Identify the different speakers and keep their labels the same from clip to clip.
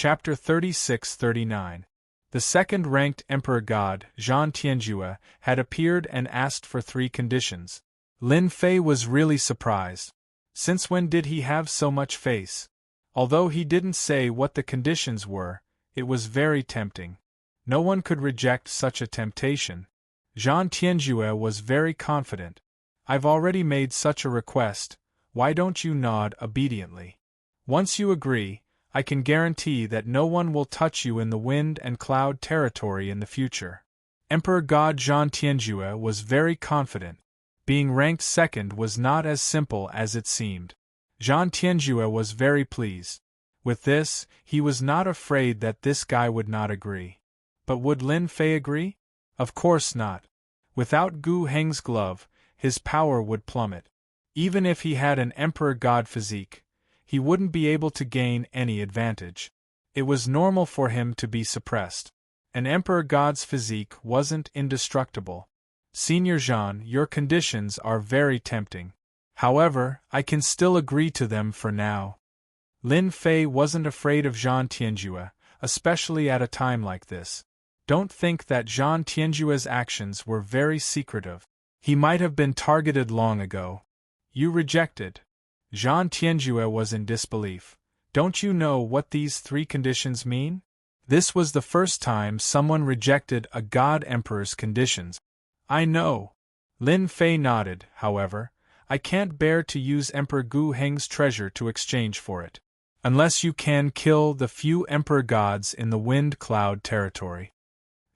Speaker 1: Chapter 36-39. The second-ranked emperor god, Zhang Tianjue, had appeared and asked for 3 conditions. Lin Fei was really surprised. Since when did he have so much face? Although he didn't say what the conditions were, it was very tempting. No one could reject such a temptation. Zhang Tianjue was very confident. I've already made such a request, why don't you nod obediently? Once you agree, I can guarantee that no one will touch you in the wind and cloud territory in the future. Emperor God Zhang Tianjue was very confident. Being ranked second was not as simple as it seemed. Zhang Tianjue was very pleased. With this, he was not afraid that this guy would not agree. But would Lin Fei agree? Of course not. Without Gu Heng's glove, his power would plummet. Even if he had an emperor god physique, he wouldn't be able to gain any advantage. It was normal for him to be suppressed. An emperor god's physique wasn't indestructible. Senior Zhang, your conditions are very tempting. However, I can still agree to them for now. Lin Fei wasn't afraid of Zhang Tianjue, especially at a time like this. Don't think that Zhang Tianjue's actions were very secretive. He might have been targeted long ago. You rejected. Zhang Tianjue was in disbelief. Don't you know what these 3 conditions mean? This was the first time someone rejected a god emperor's conditions. I know. Lin Fei nodded, however. I can't bear to use Emperor Gu Heng's treasure to exchange for it. Unless you can kill the few emperor gods in the wind cloud territory.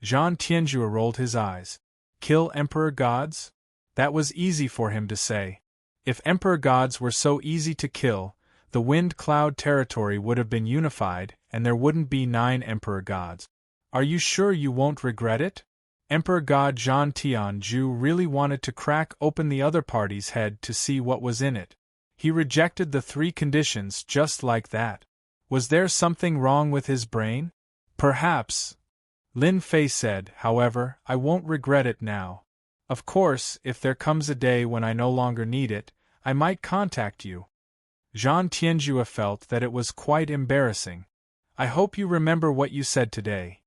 Speaker 1: Zhang Tianjue rolled his eyes. Kill emperor gods? That was easy for him to say. If emperor gods were so easy to kill, the wind cloud territory would have been unified and there wouldn't be 9 emperor gods. Are you sure you won't regret it? Emperor god Zhang Tianjue really wanted to crack open the other party's head to see what was in it. He rejected the 3 conditions just like that. Was there something wrong with his brain? Perhaps. Lin Fei said, however, I won't regret it now. Of course, if there comes a day when I no longer need it, I might contact you. Zhang Tianjue felt that it was quite embarrassing. I hope you remember what you said today.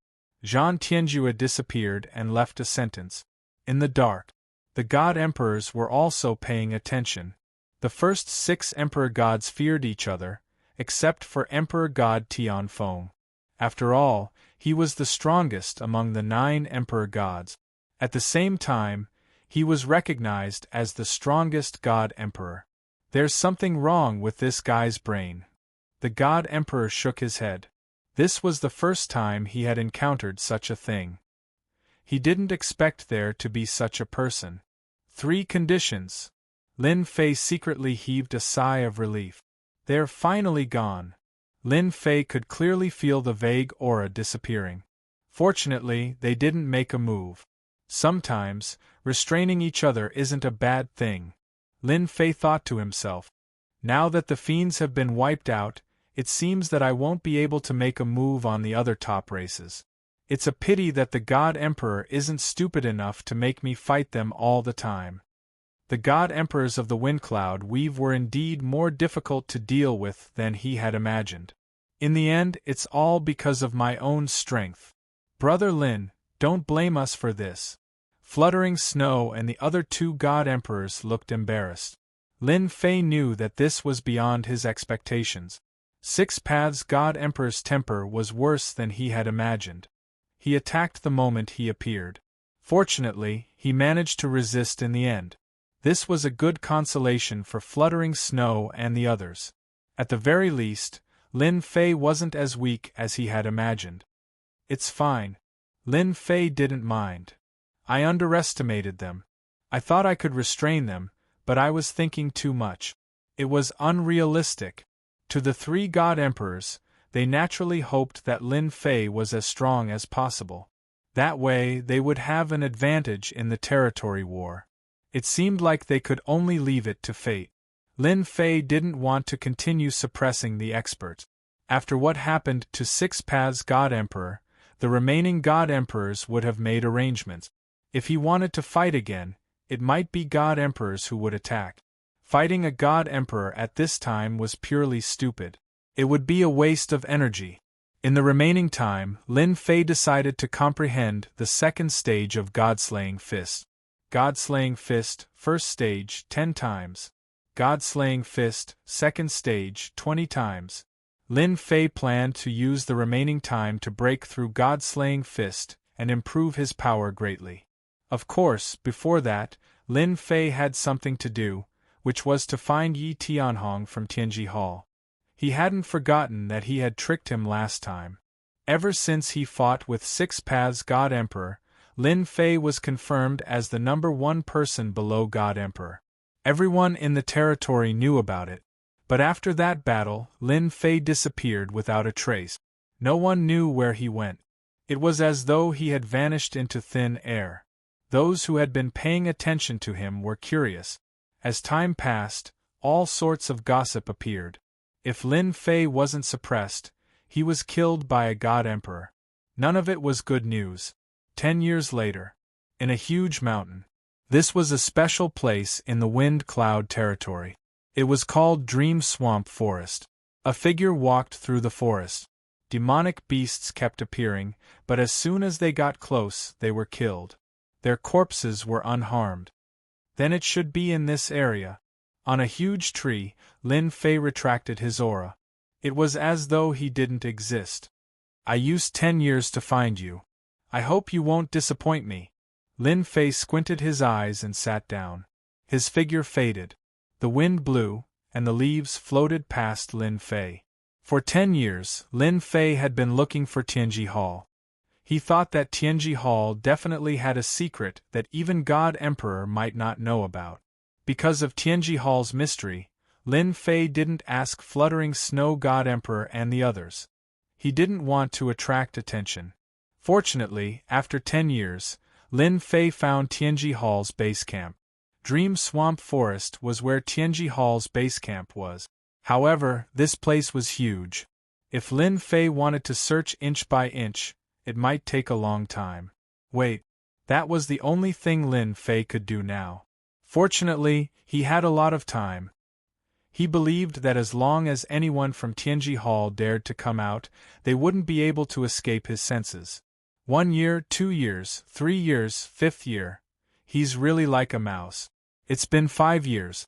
Speaker 1: Zhang Tianjue disappeared and left a sentence. In the dark. The god emperors were also paying attention. The first 6 emperor gods feared each other, except for Emperor God Tianfeng. After all, he was the strongest among the 9 emperor gods. At the same time, he was recognized as the strongest god emperor. There's something wrong with this guy's brain. The god emperor shook his head. This was the first time he had encountered such a thing. He didn't expect there to be such a person. 3 conditions. Lin Fei secretly heaved a sigh of relief. They're finally gone. Lin Fei could clearly feel the vague aura disappearing. Fortunately, they didn't make a move. Sometimes, restraining each other isn't a bad thing. Lin Fei thought to himself. Now that the fiends have been wiped out, it seems that I won't be able to make a move on the other top races. It's a pity that the God Emperor isn't stupid enough to make me fight them all the time. The God Emperors of the Wind Cloud Weave were indeed more difficult to deal with than he had imagined. In the end, it's all because of my own strength. Brother Lin, don't blame us for this. Fluttering Snow and the other 2 God Emperors looked embarrassed. Lin Fei knew that this was beyond his expectations. 6 Paths God Emperor's temper was worse than he had imagined. He attacked the moment he appeared. Fortunately, he managed to resist in the end. This was a good consolation for Fluttering Snow and the others. At the very least, Lin Fei wasn't as weak as he had imagined. It's fine. Lin Fei didn't mind. I underestimated them. I thought I could restrain them, but I was thinking too much. It was unrealistic. To the 3 God Emperors, they naturally hoped that Lin Fei was as strong as possible. That way, they would have an advantage in the territory war. It seemed like they could only leave it to fate. Lin Fei didn't want to continue suppressing the expert. After what happened to 6 Paths God Emperor, the remaining God Emperors would have made arrangements. If he wanted to fight again, it might be God Emperors who would attack. Fighting a God Emperor at this time was purely stupid. It would be a waste of energy. In the remaining time, Lin Fei decided to comprehend the second stage of God-slaying fist. God-slaying fist, first stage, 10 times. God-slaying fist, second stage, 20 times. Lin Fei planned to use the remaining time to break through God-slaying fist and improve his power greatly. Of course, before that, Lin Fei had something to do, which was to find Yi Tianhong from Tianji Hall. He hadn't forgotten that he had tricked him last time. Ever since he fought with Six Paths God Emperor, Lin Fei was confirmed as the #1 person below God Emperor. Everyone in the territory knew about it. But after that battle, Lin Fei disappeared without a trace. No one knew where he went. It was as though he had vanished into thin air. Those who had been paying attention to him were curious. As time passed, all sorts of gossip appeared. If Lin Fei wasn't suppressed, he was killed by a god emperor. None of it was good news. 10 years later, in a huge mountain. This was a special place in the Wind Cloud territory. It was called Dream Swamp Forest. A figure walked through the forest. Demonic beasts kept appearing, but as soon as they got close, they were killed. Their corpses were unharmed. Then it should be in this area. On a huge tree, Lin Fei retracted his aura. It was as though he didn't exist. I used 10 years to find you. I hope you won't disappoint me. Lin Fei squinted his eyes and sat down. His figure faded. The wind blew, and the leaves floated past Lin Fei. For 10 years, Lin Fei had been looking for Tianji Hall. He thought that Tianji Hall definitely had a secret that even God Emperor might not know about. Because of Tianji Hall's mystery, Lin Fei didn't ask Fluttering Snow God Emperor and the others. He didn't want to attract attention. Fortunately, after 10 years, Lin Fei found Tianji Hall's base camp. Dream Swamp Forest was where Tianji Hall's base camp was. However, this place was huge. If Lin Fei wanted to search inch by inch, it might take a long time. Wait, that was the only thing Lin Fei could do now. Fortunately, he had a lot of time. He believed that as long as anyone from Tianji Hall dared to come out, they wouldn't be able to escape his senses. 1 year, 2 years, 3 years, 5th year. He's really like a mouse. It's been 5 years.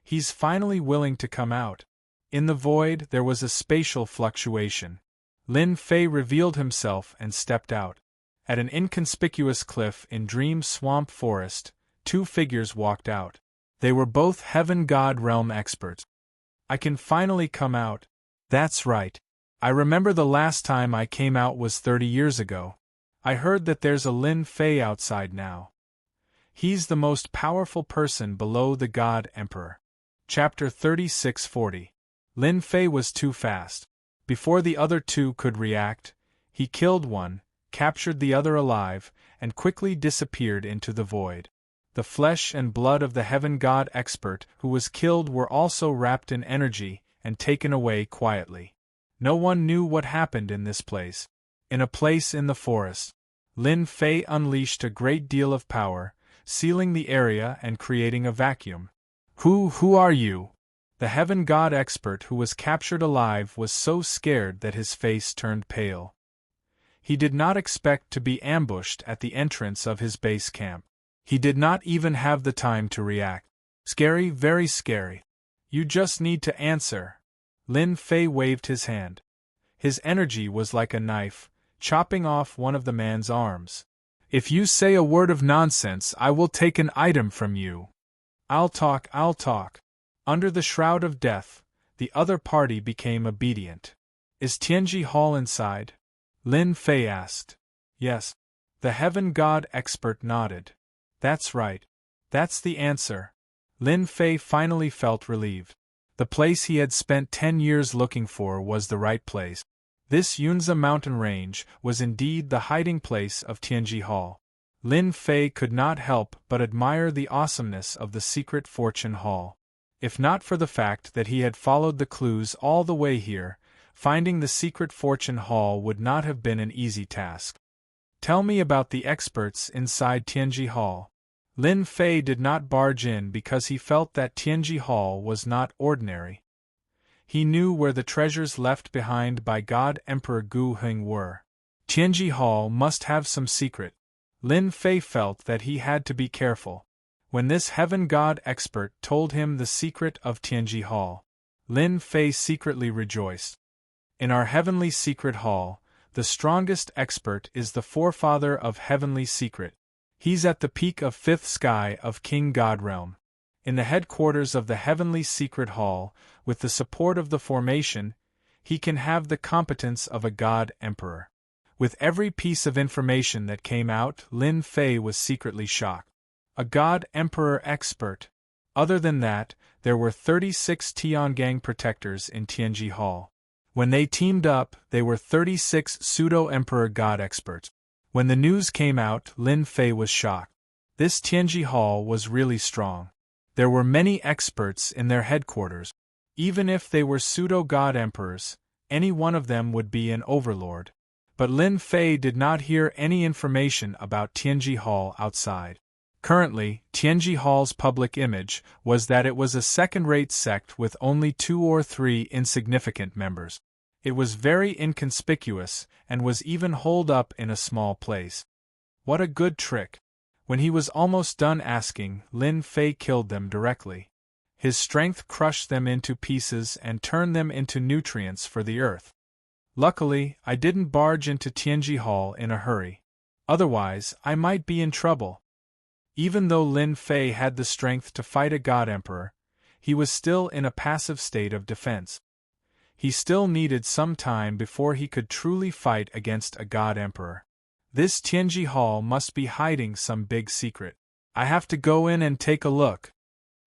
Speaker 1: He's finally willing to come out. In the void, there was a spatial fluctuation. Lin Fei revealed himself and stepped out. At an inconspicuous cliff in Dream Swamp Forest, 2 figures walked out. They were both Heaven God Realm experts. I can finally come out. That's right. I remember the last time I came out was 30 years ago. I heard that there's a Lin Fei outside now. He's the most powerful person below the God Emperor. Chapter 3640. Lin Fei was too fast. Before the other 2 could react, he killed one, captured the other alive, and quickly disappeared into the void. The flesh and blood of the Heaven God expert who was killed were also wrapped in energy and taken away quietly. No one knew what happened in this place. In a place in the forest, Lin Fei unleashed a great deal of power, sealing the area and creating a vacuum. Who are you? The Heaven God expert who was captured alive was so scared that his face turned pale. He did not expect to be ambushed at the entrance of his base camp. He did not even have the time to react. Scary, very scary. You just need to answer. Lin Fei waved his hand. His energy was like a knife, chopping off one of the man's arms. If you say a word of nonsense, I will take an item from you. I'll talk. Under the shroud of death, the other party became obedient. Is Tianji Hall inside? Lin Fei asked. Yes. The Heaven God expert nodded. That's right. That's the answer. Lin Fei finally felt relieved. The place he had spent 10 years looking for was the right place. This Yunza mountain range was indeed the hiding place of Tianji Hall. Lin Fei could not help but admire the awesomeness of the secret fortune hall. If not for the fact that he had followed the clues all the way here, finding the secret fortune hall would not have been an easy task. Tell me about the experts inside Tianji Hall. Lin Fei did not barge in because he felt that Tianji Hall was not ordinary. He knew where the treasures left behind by God Emperor Gu Heng were. Tianji Hall must have some secret. Lin Fei felt that he had to be careful. When this heaven god expert told him the secret of Tianji Hall, Lin Fei secretly rejoiced. In our heavenly secret hall, the strongest expert is the forefather of heavenly secret. He's at the peak of fifth sky of King God realm. In the headquarters of the heavenly secret hall, with the support of the formation, he can have the competence of a god emperor. With every piece of information that came out, Lin Fei was secretly shocked. A god emperor expert. Other than that, there were 36 Tiangang protectors in Tianji Hall. When they teamed up, they were 36 pseudo-emperor god experts. When the news came out, Lin Fei was shocked. This Tianji Hall was really strong. There were many experts in their headquarters. Even if they were pseudo-god emperors, any one of them would be an overlord. But Lin Fei did not hear any information about Tianji Hall outside. Currently, Tianji Hall's public image was that it was a second-rate sect with only 2 or 3 insignificant members. It was very inconspicuous and was even holed up in a small place. What a good trick! When he was almost done asking, Lin Fei killed them directly. His strength crushed them into pieces and turned them into nutrients for the earth. Luckily, I didn't barge into Tianji Hall in a hurry. Otherwise, I might be in trouble. Even though Lin Fei had the strength to fight a god emperor, he was still in a passive state of defense. He still needed some time before he could truly fight against a god emperor. This Tianji Hall must be hiding some big secret. I have to go in and take a look.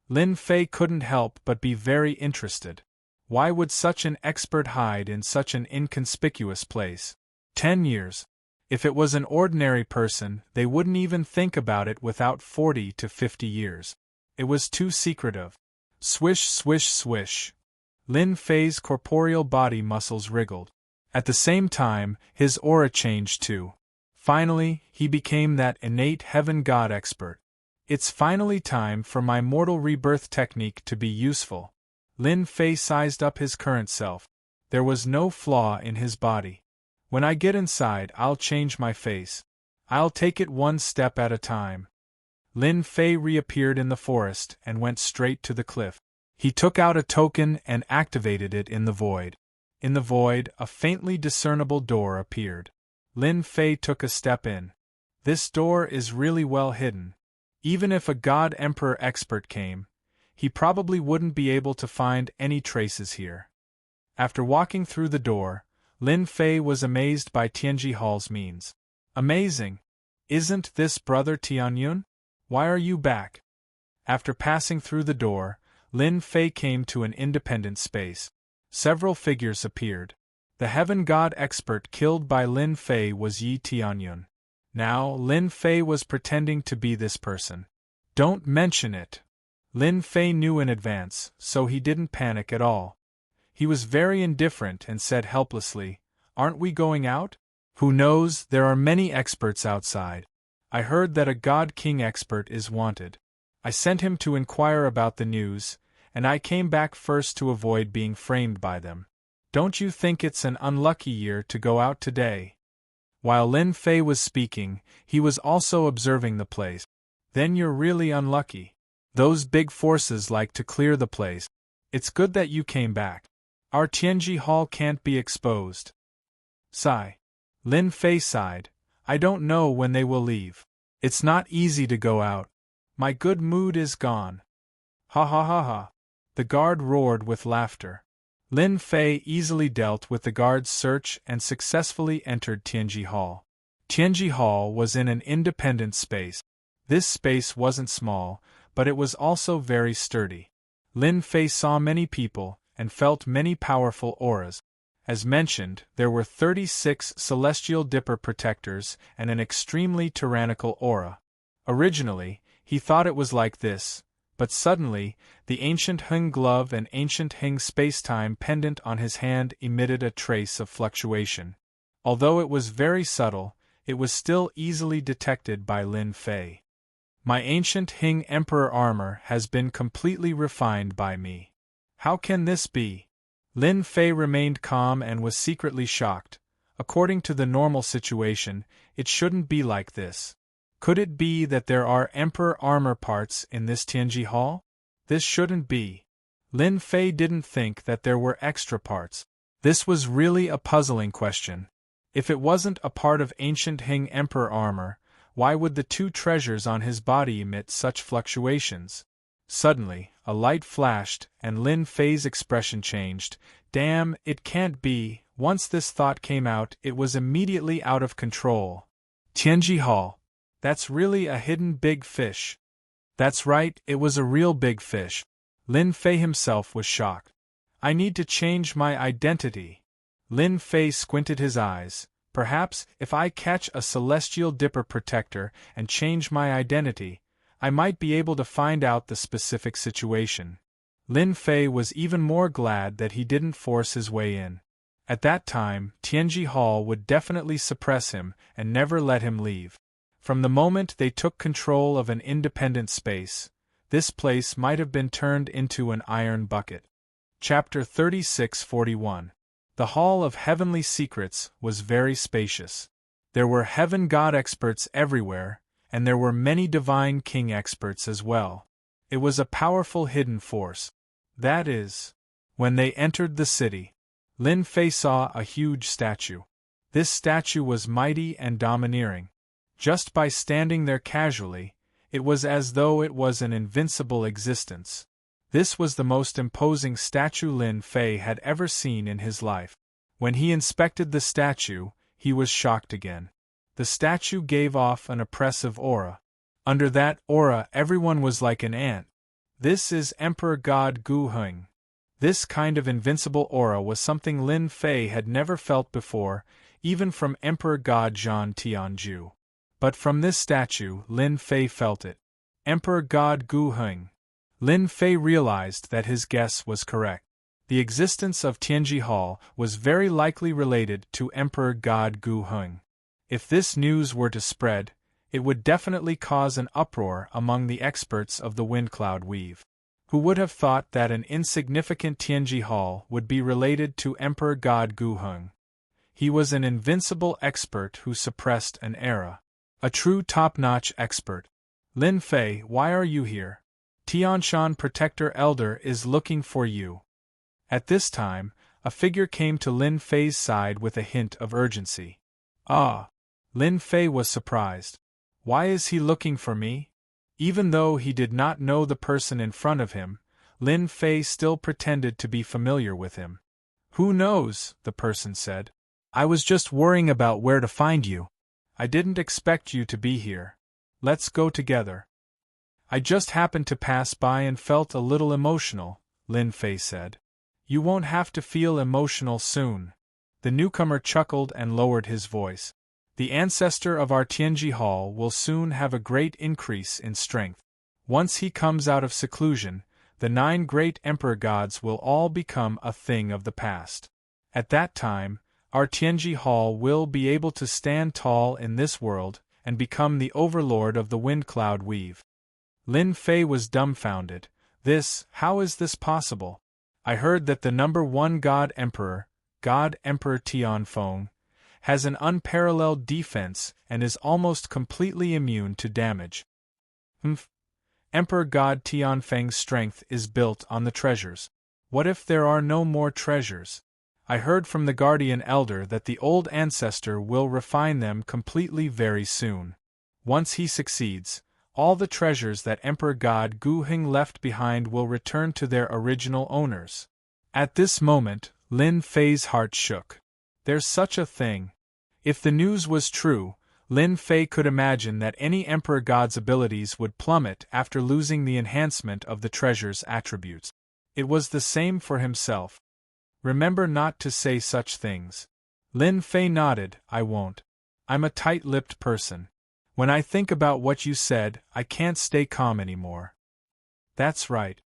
Speaker 1: Lin Fei couldn't help but be very interested. Why would such an expert hide in such an inconspicuous place? 10 years. If it was an ordinary person, they wouldn't even think about it without 40 to 50 years. It was too secretive. Swish, swish, swish. Lin Fei's corporeal body muscles wriggled. At the same time, his aura changed too. Finally, he became that innate heaven god expert. It's finally time for my mortal rebirth technique to be useful. Lin Fei sized up his current self. There was no flaw in his body. When I get inside, I'll change my face. I'll take it one step at a time. Lin Fei reappeared in the forest and went straight to the cliff. He took out a token and activated it in the void. In the void, a faintly discernible door appeared. Lin Fei took a step in. This door is really well hidden. Even if a god emperor expert came, he probably wouldn't be able to find any traces here. After walking through the door, Lin Fei was amazed by Tianji Hall's means. Amazing! Isn't this brother Tianyun? Why are you back? After passing through the door, Lin Fei came to an independent space. Several figures appeared. The heaven god expert killed by Lin Fei was Yi Tianyun. Now, Lin Fei was pretending to be this person. Don't mention it. Lin Fei knew in advance, so he didn't panic at all. He was very indifferent and said helplessly, "Aren't we going out?" "Who knows, there are many experts outside. I heard that a god king expert is wanted. I sent him to inquire about the news, and I came back first to avoid being framed by them. Don't you think it's an unlucky year to go out today?" While Lin Fei was speaking, he was also observing the place. "Then you're really unlucky. Those big forces like to clear the place. It's good that you came back. Our Tianji Hall can't be exposed." Sigh. Lin Fei sighed. "I don't know when they will leave. It's not easy to go out. My good mood is gone." "Ha ha ha ha." The guard roared with laughter. Lin Fei easily dealt with the guard's search and successfully entered Tianji Hall. Tianji Hall was in an independent space. This space wasn't small, but it was also very sturdy. Lin Fei saw many people and felt many powerful auras. As mentioned, there were 36 celestial dipper protectors and an extremely tyrannical aura. Originally, he thought it was like this, but suddenly, the ancient Heng glove and ancient Heng spacetime pendant on his hand emitted a trace of fluctuation. Although it was very subtle, it was still easily detected by Lin Fei. "My ancient Heng Emperor armor has been completely refined by me. How can this be?" Lin Fei remained calm and was secretly shocked. According to the normal situation, it shouldn't be like this. Could it be that there are Emperor armor parts in this Tianji Hall? This shouldn't be. Lin Fei didn't think that there were extra parts. This was really a puzzling question. If it wasn't a part of ancient Hing Emperor armor, why would the two treasures on his body emit such fluctuations? Suddenly, a light flashed, and Lin Fei's expression changed. Damn, it can't be. Once this thought came out, it was immediately out of control. Tianji Hall. That's really a hidden big fish. That's right, it was a real big fish. Lin Fei himself was shocked. I need to change my identity. Lin Fei squinted his eyes. Perhaps, if I catch a celestial dipper protector and change my identity, I might be able to find out the specific situation. Lin Fei was even more glad that he didn't force his way in. At that time, Tianji Hall would definitely suppress him and never let him leave. From the moment they took control of an independent space, this place might have been turned into an iron bucket. Chapter 36-41. The Hall of Heavenly Secrets was very spacious. There were heaven god experts everywhere, and there were many divine king experts as well. It was a powerful hidden force. That is, when they entered the city, Lin Fei saw a huge statue. This statue was mighty and domineering. Just by standing there casually, it was as though it was an invincible existence. This was the most imposing statue Lin Fei had ever seen in his life. When he inspected the statue, he was shocked again. The statue gave off an oppressive aura. Under that aura, everyone was like an ant. This is Emperor God Gu Heng. This kind of invincible aura was something Lin Fei had never felt before, even from Emperor God Zhan Tianju. But from this statue, Lin Fei felt it. Emperor God Gu Heng. Lin Fei realized that his guess was correct. The existence of Tianji Hall was very likely related to Emperor God Gu Heng. If this news were to spread, it would definitely cause an uproar among the experts of the wind cloud weave. Who would have thought that an insignificant Tianji Hall would be related to Emperor God Gu Heng? He was an invincible expert who suppressed an era. A true top-notch expert. Lin Fei, why are you here? Tianshan Protector Elder is looking for you. At this time, a figure came to Lin Fei's side with a hint of urgency. Ah! Lin Fei was surprised. Why is he looking for me? Even though he did not know the person in front of him, Lin Fei still pretended to be familiar with him. Who knows, the person said. I was just worrying about where to find you. I didn't expect you to be here. Let's go together. I just happened to pass by and felt a little emotional, Lin Fei said. You won't have to feel emotional soon. The newcomer chuckled and lowered his voice. The ancestor of our Tianji Hall will soon have a great increase in strength. Once he comes out of seclusion, the 9 great emperor gods will all become a thing of the past. At that time, our Tianji Hall will be able to stand tall in this world and become the overlord of the wind cloud weave. Lin Fei was dumbfounded. How is this possible? I heard that the number 1 God Emperor Tianfeng, has an unparalleled defense and is almost completely immune to damage. Emperor God Tianfeng's strength is built on the treasures. What if there are no more treasures? I heard from the Guardian Elder that the old ancestor will refine them completely very soon. Once he succeeds, all the treasures that Emperor God Gu Heng left behind will return to their original owners. At this moment, Lin Fei's heart shook. There's such a thing. If the news was true, Lin Fei could imagine that any Emperor God's abilities would plummet after losing the enhancement of the treasure's attributes. It was the same for himself. Remember not to say such things. Lin Fei nodded. I won't. I'm a tight-lipped person. When I think about what you said, I can't stay calm anymore. That's right.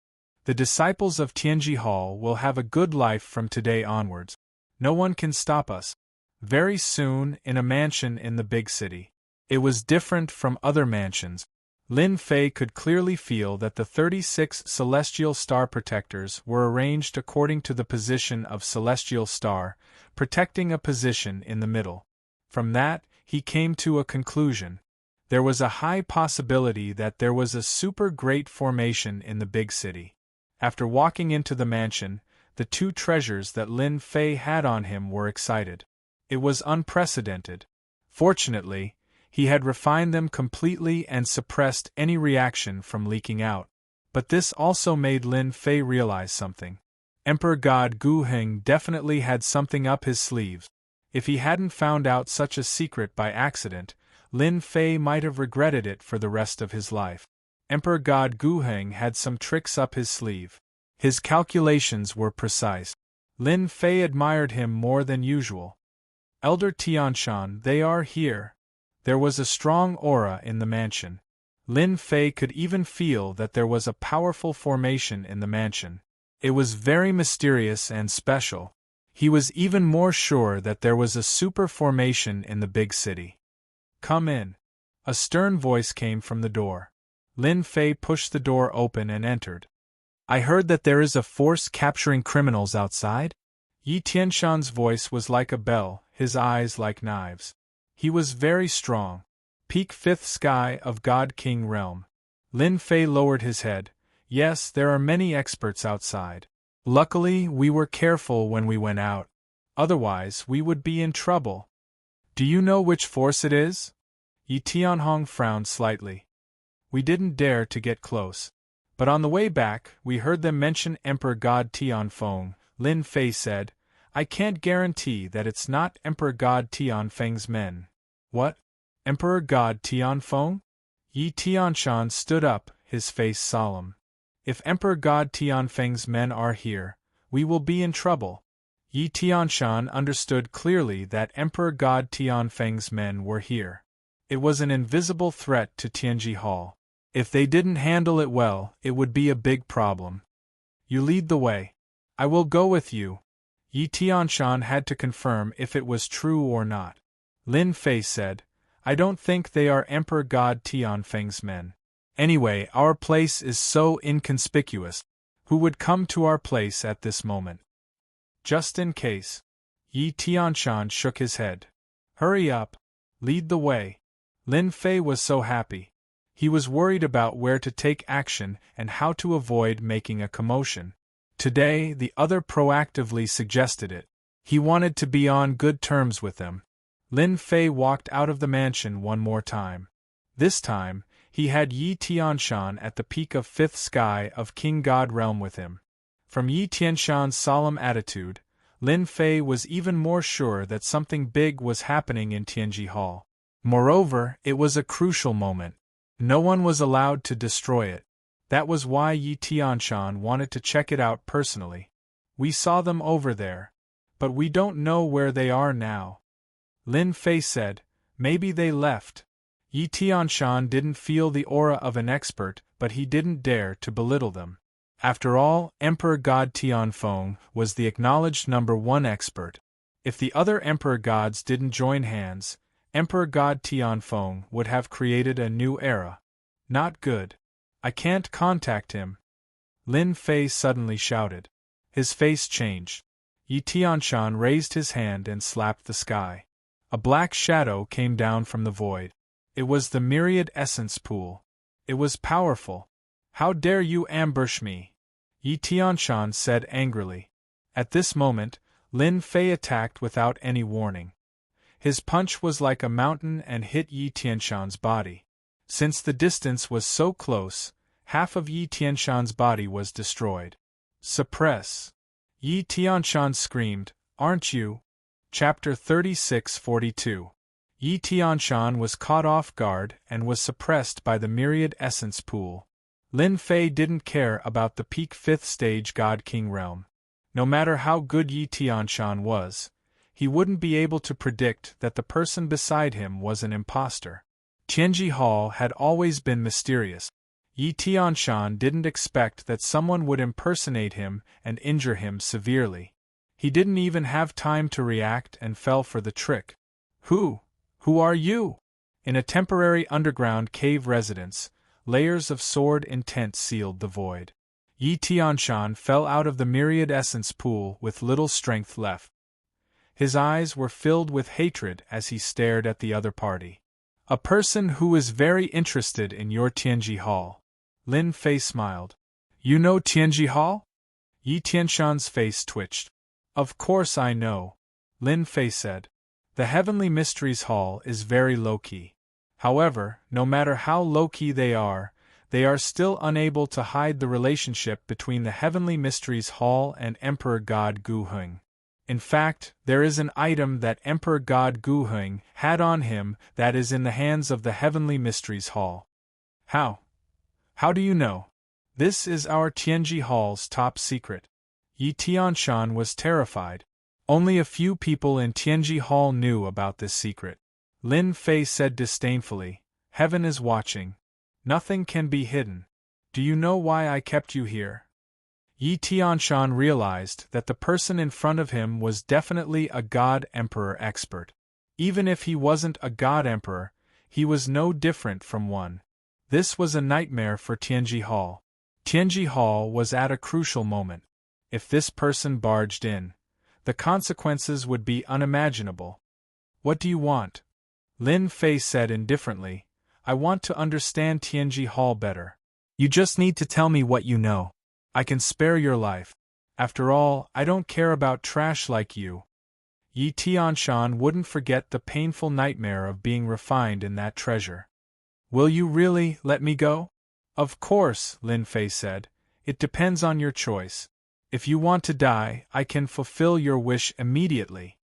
Speaker 1: The disciples of Tianji Hall will have a good life from today onwards. No one can stop us. Very soon, in a mansion in the big city. It was different from other mansions. Lin Fei could clearly feel that the 36 celestial star protectors were arranged according to the position of celestial star, protecting a position in the middle. From that, he came to a conclusion. There was a high possibility that there was a super great formation in the big city. After walking into the mansion, the two treasures that Lin Fei had on him were excited. It was unprecedented. Fortunately, he had refined them completely and suppressed any reaction from leaking out. But this also made Lin Fei realize something. Emperor God Gu Heng definitely had something up his sleeves. If he hadn't found out such a secret by accident, Lin Fei might have regretted it for the rest of his life. Emperor God Gu Heng had some tricks up his sleeve. His calculations were precise. Lin Fei admired him more than usual. Elder Tianshan, they are here. There was a strong aura in the mansion. Lin Fei could even feel that there was a powerful formation in the mansion. It was very mysterious and special. He was even more sure that there was a super formation in the big city. Come in. A stern voice came from the door. Lin Fei pushed the door open and entered. I heard that there is a force capturing criminals outside? Yi Tianshan's voice was like a bell, his eyes like knives. He was very strong. Peak fifth sky of God King realm. Lin Fei lowered his head. Yes, there are many experts outside. Luckily, we were careful when we went out. Otherwise, we would be in trouble. Do you know which force it is? Yi Tianhong frowned slightly. We didn't dare to get close. But on the way back, we heard them mention Emperor God Tianfeng. Lin Fei said, I can't guarantee that it's not Emperor God Tianfeng's men. What? Emperor God Tianfeng? Yi Tianshan stood up, his face solemn. If Emperor God Tianfeng's men are here, we will be in trouble. Yi Tianshan understood clearly that Emperor God Tianfeng's men were here. It was an invisible threat to Tianji Hall. If they didn't handle it well, it would be a big problem. You lead the way. I will go with you. Yi Tianshan had to confirm if it was true or not. Lin Fei said, I don't think they are Emperor God Tianfeng's men. Anyway, our place is so inconspicuous. Who would come to our place at this moment? Just in case. Yi Tianshan shook his head. Hurry up. Lead the way. Lin Fei was so happy. He was worried about where to take action and how to avoid making a commotion. Today, the other proactively suggested it. He wanted to be on good terms with them. Lin Fei walked out of the mansion one more time. This time, he had Yi Tianshan at the peak of fifth sky of King God realm with him. From Yi Tianshan's solemn attitude, Lin Fei was even more sure that something big was happening in Tianji Hall. Moreover, it was a crucial moment. No one was allowed to destroy it. That was why Yi Tianshan wanted to check it out personally. We saw them over there. But we don't know where they are now. Lin Fei said, maybe they left. Yi Tianshan didn't feel the aura of an expert, but he didn't dare to belittle them. After all, Emperor God Tianfeng was the acknowledged #1 expert. If the other Emperor Gods didn't join hands, Emperor God Tianfeng would have created a new era. Not good. I can't contact him. Lin Fei suddenly shouted. His face changed. Yi Tianshan raised his hand and slapped the sky. A black shadow came down from the void. It was the myriad essence pool. It was powerful. How dare you ambush me? Yi Tianshan said angrily. At this moment, Lin Fei attacked without any warning. His punch was like a mountain and hit Yi Tianshan's body. Since the distance was so close, half of Yi Tianshan's body was destroyed. Suppress! Yi Tianshan screamed, aren't you? Chapter 36-42. Yi Tianshan was caught off guard and was suppressed by the myriad essence pool. Lin Fei didn't care about the peak 5th stage God King realm. No matter how good Yi Tianshan was, he wouldn't be able to predict that the person beside him was an imposter. Tianji Hall had always been mysterious. Yi Tianshan didn't expect that someone would impersonate him and injure him severely. He didn't even have time to react and fell for the trick. Who are you? In a temporary underground cave residence, Layers of sword intent sealed the void. Yi Tianshan fell out of the myriad essence pool with little strength left. His eyes were filled with hatred as he stared at the other party. A person who is very interested in your Tianji Hall. Lin Fei smiled. You know Tianji Hall? Yi Tianshan's face twitched. Of course I know, Lin Fei said. The Heavenly Mysteries Hall is very low-key. However, no matter how low-key they are still unable to hide the relationship between the Heavenly Mysteries Hall and Emperor God Gu Heng. In fact, there is an item that Emperor God Gu Heng had on him that is in the hands of the Heavenly Mysteries Hall. How? How do you know? This is our Tianji Hall's top secret. Yi Tianshan was terrified. Only a few people in Tianji Hall knew about this secret. Lin Fei said disdainfully, Heaven is watching. Nothing can be hidden. Do you know why I kept you here? Yi Tianshan realized that the person in front of him was definitely a God Emperor expert. Even if he wasn't a God Emperor, he was no different from one. This was a nightmare for Tianji Hall. Tianji Hall was at a crucial moment. If this person barged in, the consequences would be unimaginable. What do you want? Lin Fei said indifferently, I want to understand Tianji Hall better. You just need to tell me what you know. I can spare your life. After all, I don't care about trash like you. Yi Tianshan wouldn't forget the painful nightmare of being refined in that treasure. Will you really let me go? Of course, Lin Fei said. It depends on your choice. If you want to die, I can fulfill your wish immediately.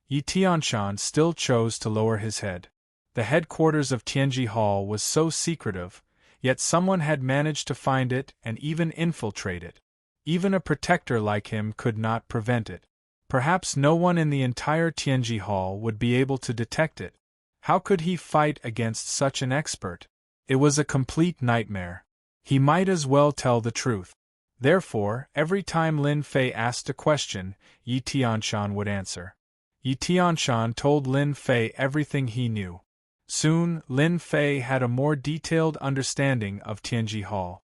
Speaker 1: Yi Tianshan still chose to lower his head. The headquarters of Tianji Hall was so secretive, yet someone had managed to find it and even infiltrate it. Even a protector like him could not prevent it. Perhaps no one in the entire Tianji Hall would be able to detect it. How could he fight against such an expert? It was a complete nightmare. He might as well tell the truth. Therefore, every time Lin Fei asked a question, Yi Tianshan would answer. Yi Tianshan told Lin Fei everything he knew. Soon, Lin Fei had a more detailed understanding of Tianji Hall.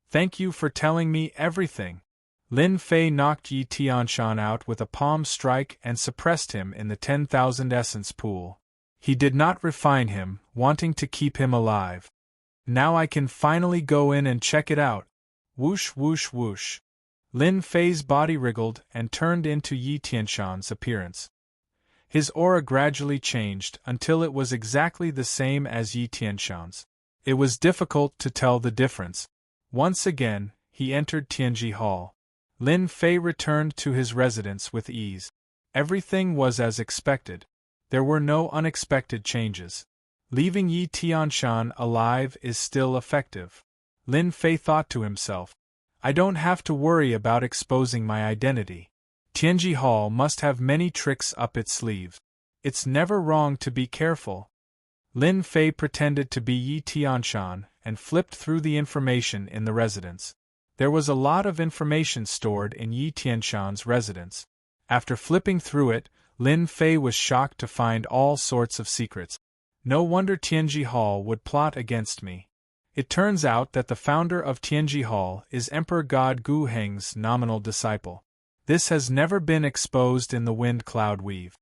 Speaker 1: Thank you for telling me everything. Lin Fei knocked Yi Tianshan out with a palm strike and suppressed him in the 10,000 essence pool. He did not refine him, wanting to keep him alive. Now I can finally go in and check it out. Whoosh whoosh whoosh. Lin Fei's body wriggled and turned into Yi Tianshan's appearance. His aura gradually changed until it was exactly the same as Yi Tianshan's. It was difficult to tell the difference. Once again, he entered Tianji Hall. Lin Fei returned to his residence with ease. Everything was as expected. There were no unexpected changes. Leaving Yi Tianshan alive is still effective. Lin Fei thought to himself, I don't have to worry about exposing my identity. Tianji Hall must have many tricks up its sleeves. It's never wrong to be careful. Lin Fei pretended to be Yi Tianshan and flipped through the information in the residence. There was a lot of information stored in Yi Tianshan's residence. After flipping through it, Lin Fei was shocked to find all sorts of secrets. No wonder Tianji Hall would plot against me. It turns out that the founder of Tianji Hall is Emperor God Gu Heng's nominal disciple. This has never been exposed in the Wind Cloud Weave.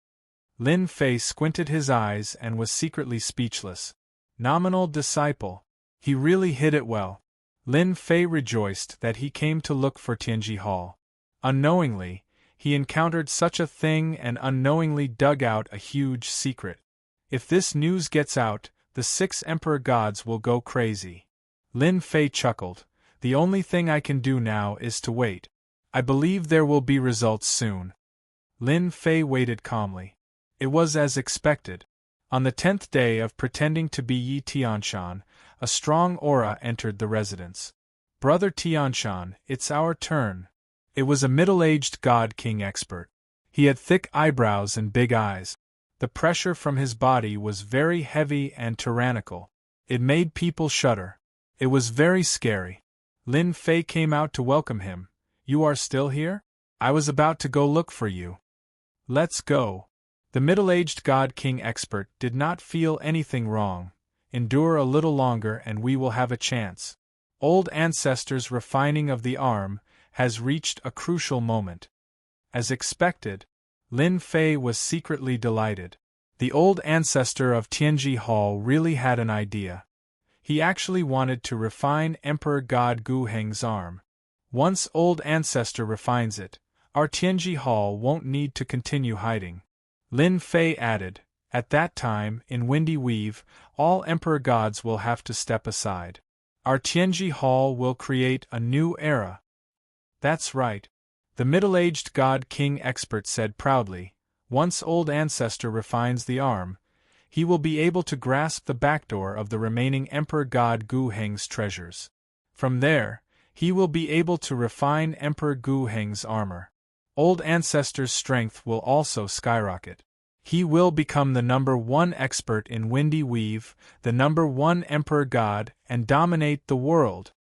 Speaker 1: Lin Fei squinted his eyes and was secretly speechless. Nominal disciple. He really hid it well. Lin Fei rejoiced that he came to look for Tianji Hall. Unknowingly, he encountered such a thing and unknowingly dug out a huge secret. If this news gets out, the 6 Emperor Gods will go crazy. Lin Fei chuckled. The only thing I can do now is to wait. I believe there will be results soon. Lin Fei waited calmly. It was as expected. On the 10th day of pretending to be Yi Tianshan, a strong aura entered the residence. Brother Tianshan, it's our turn. It was a middle-aged God King expert. He had thick eyebrows and big eyes. The pressure from his body was very heavy and tyrannical. It made people shudder. It was very scary. Lin Fei came out to welcome him. You are still here? I was about to go look for you. Let's go. The middle-aged God King expert did not feel anything wrong. Endure a little longer and we will have a chance. Old Ancestor's refining of the arm has reached a crucial moment. As expected, Lin Fei was secretly delighted. The old ancestor of Tianji Hall really had an idea. He actually wanted to refine Emperor God Gu Heng's arm. Once old ancestor refines it, our Tianji Hall won't need to continue hiding. Lin Fei added, at that time, in Windy Weave, all Emperor gods will have to step aside. Our Tianji Hall will create a new era. That's right. The middle-aged God King expert said proudly, once old ancestor refines the arm, he will be able to grasp the backdoor of the remaining Emperor God Gu Heng's treasures. From there, he will be able to refine Emperor Gu Heng's armor. Old ancestor's strength will also skyrocket. He will become the #1 expert in Windy Weave, the #1 Emperor God, and dominate the world.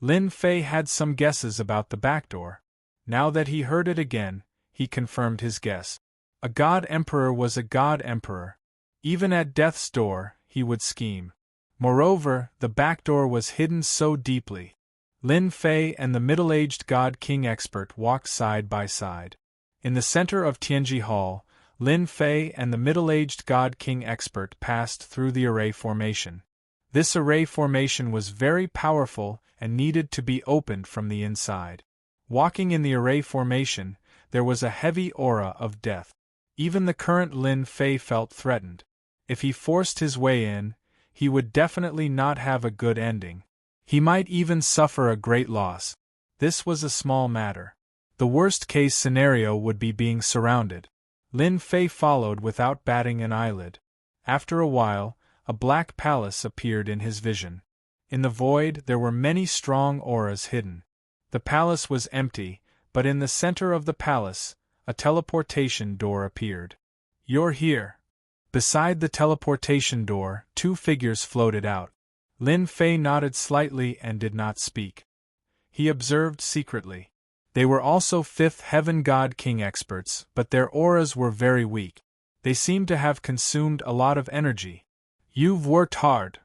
Speaker 1: Lin Fei had some guesses about the backdoor. Now that he heard it again, he confirmed his guess. A god emperor was a god emperor. Even at death's door, he would scheme. Moreover, the backdoor was hidden so deeply. Lin Fei and the middle-aged god king expert walked side by side. In the center of Tianji Hall, Lin Fei and the middle-aged god king expert passed through the array formation. This array formation was very powerful and needed to be opened from the inside. Walking in the array formation, there was a heavy aura of death. Even the current Lin Fei felt threatened. If he forced his way in, he would definitely not have a good ending. He might even suffer a great loss. This was a small matter. The worst-case scenario would be being surrounded. Lin Fei followed without batting an eyelid. After a while, a black palace appeared in his vision. In the void there were many strong auras hidden. The palace was empty, but in the center of the palace, a teleportation door appeared. You're here. Beside the teleportation door, 2 figures floated out. Lin Fei nodded slightly and did not speak. He observed secretly. They were also 5th Heaven God King experts, but their auras were very weak. They seemed to have consumed a lot of energy. You've worked hard.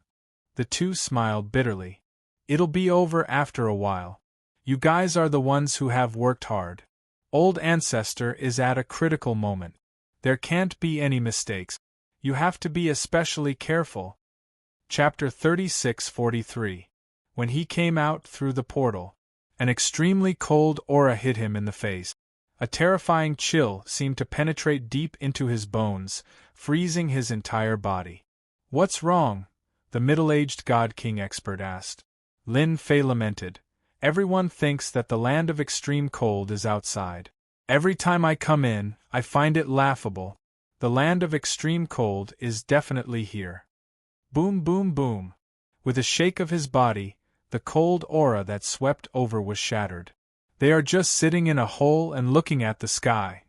Speaker 1: The 2 smiled bitterly. It'll be over after a while. You guys are the ones who have worked hard. Old Ancestor is at a critical moment. There can't be any mistakes. You have to be especially careful. Chapter 36:43. When he came out through the portal, an extremely cold aura hit him in the face. A terrifying chill seemed to penetrate deep into his bones, freezing his entire body. What's wrong? The middle-aged God King expert asked. Lin Fei lamented. Everyone thinks that the land of extreme cold is outside. Every time I come in, I find it laughable. The land of extreme cold is definitely here. Boom, boom, boom. With a shake of his body, the cold aura that swept over was shattered. They are just sitting in a hole and looking at the sky.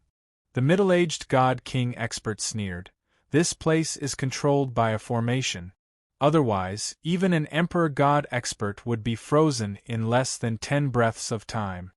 Speaker 1: The middle-aged God King expert sneered. This place is controlled by a formation. Otherwise, even an Emperor God expert would be frozen in less than 10 breaths of time.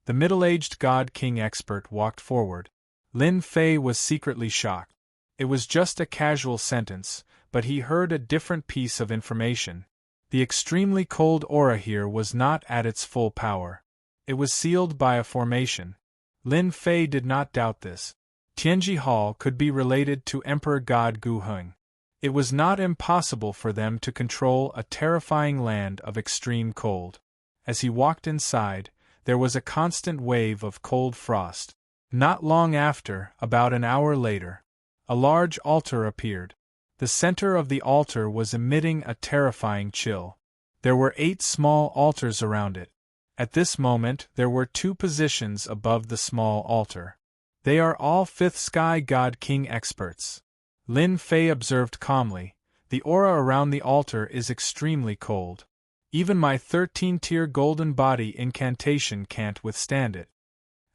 Speaker 1: The middle-aged God King expert walked forward. Lin Fei was secretly shocked. It was just a casual sentence, but he heard a different piece of information. The extremely cold aura here was not at its full power. It was sealed by a formation. Lin Fei did not doubt this. Tianji Hall could be related to Emperor God Gu Heng. It was not impossible for them to control a terrifying land of extreme cold. As he walked inside, there was a constant wave of cold frost. Not long after, about an hour later, a large altar appeared. The center of the altar was emitting a terrifying chill. There were 8 small altars around it. At this moment, there were 2 positions above the small altar. They are all 5th Sky God King experts. Lin Fei observed calmly, the aura around the altar is extremely cold. Even my 13-tier golden body incantation can't withstand it.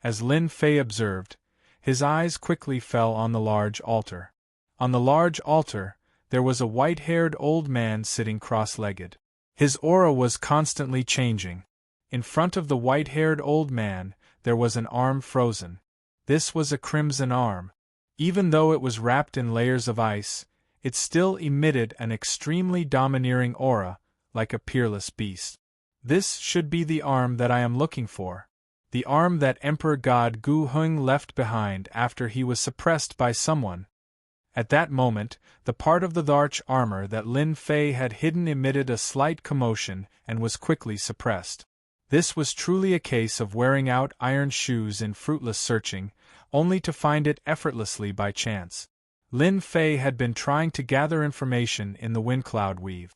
Speaker 1: As Lin Fei observed, his eyes quickly fell on the large altar. On the large altar, there was a white-haired old man sitting cross-legged. His aura was constantly changing. In front of the white-haired old man, there was an arm frozen. This was a crimson arm. Even though it was wrapped in layers of ice, it still emitted an extremely domineering aura, like a peerless beast. This should be the arm that I am looking for. The arm that Emperor God Gu Heng left behind after he was suppressed by someone. At that moment, the part of the large armor that Lin Fei had hidden emitted a slight commotion and was quickly suppressed. This was truly a case of wearing out iron shoes in fruitless searching, only to find it effortlessly by chance. Lin Fei had been trying to gather information in the wind cloud weave.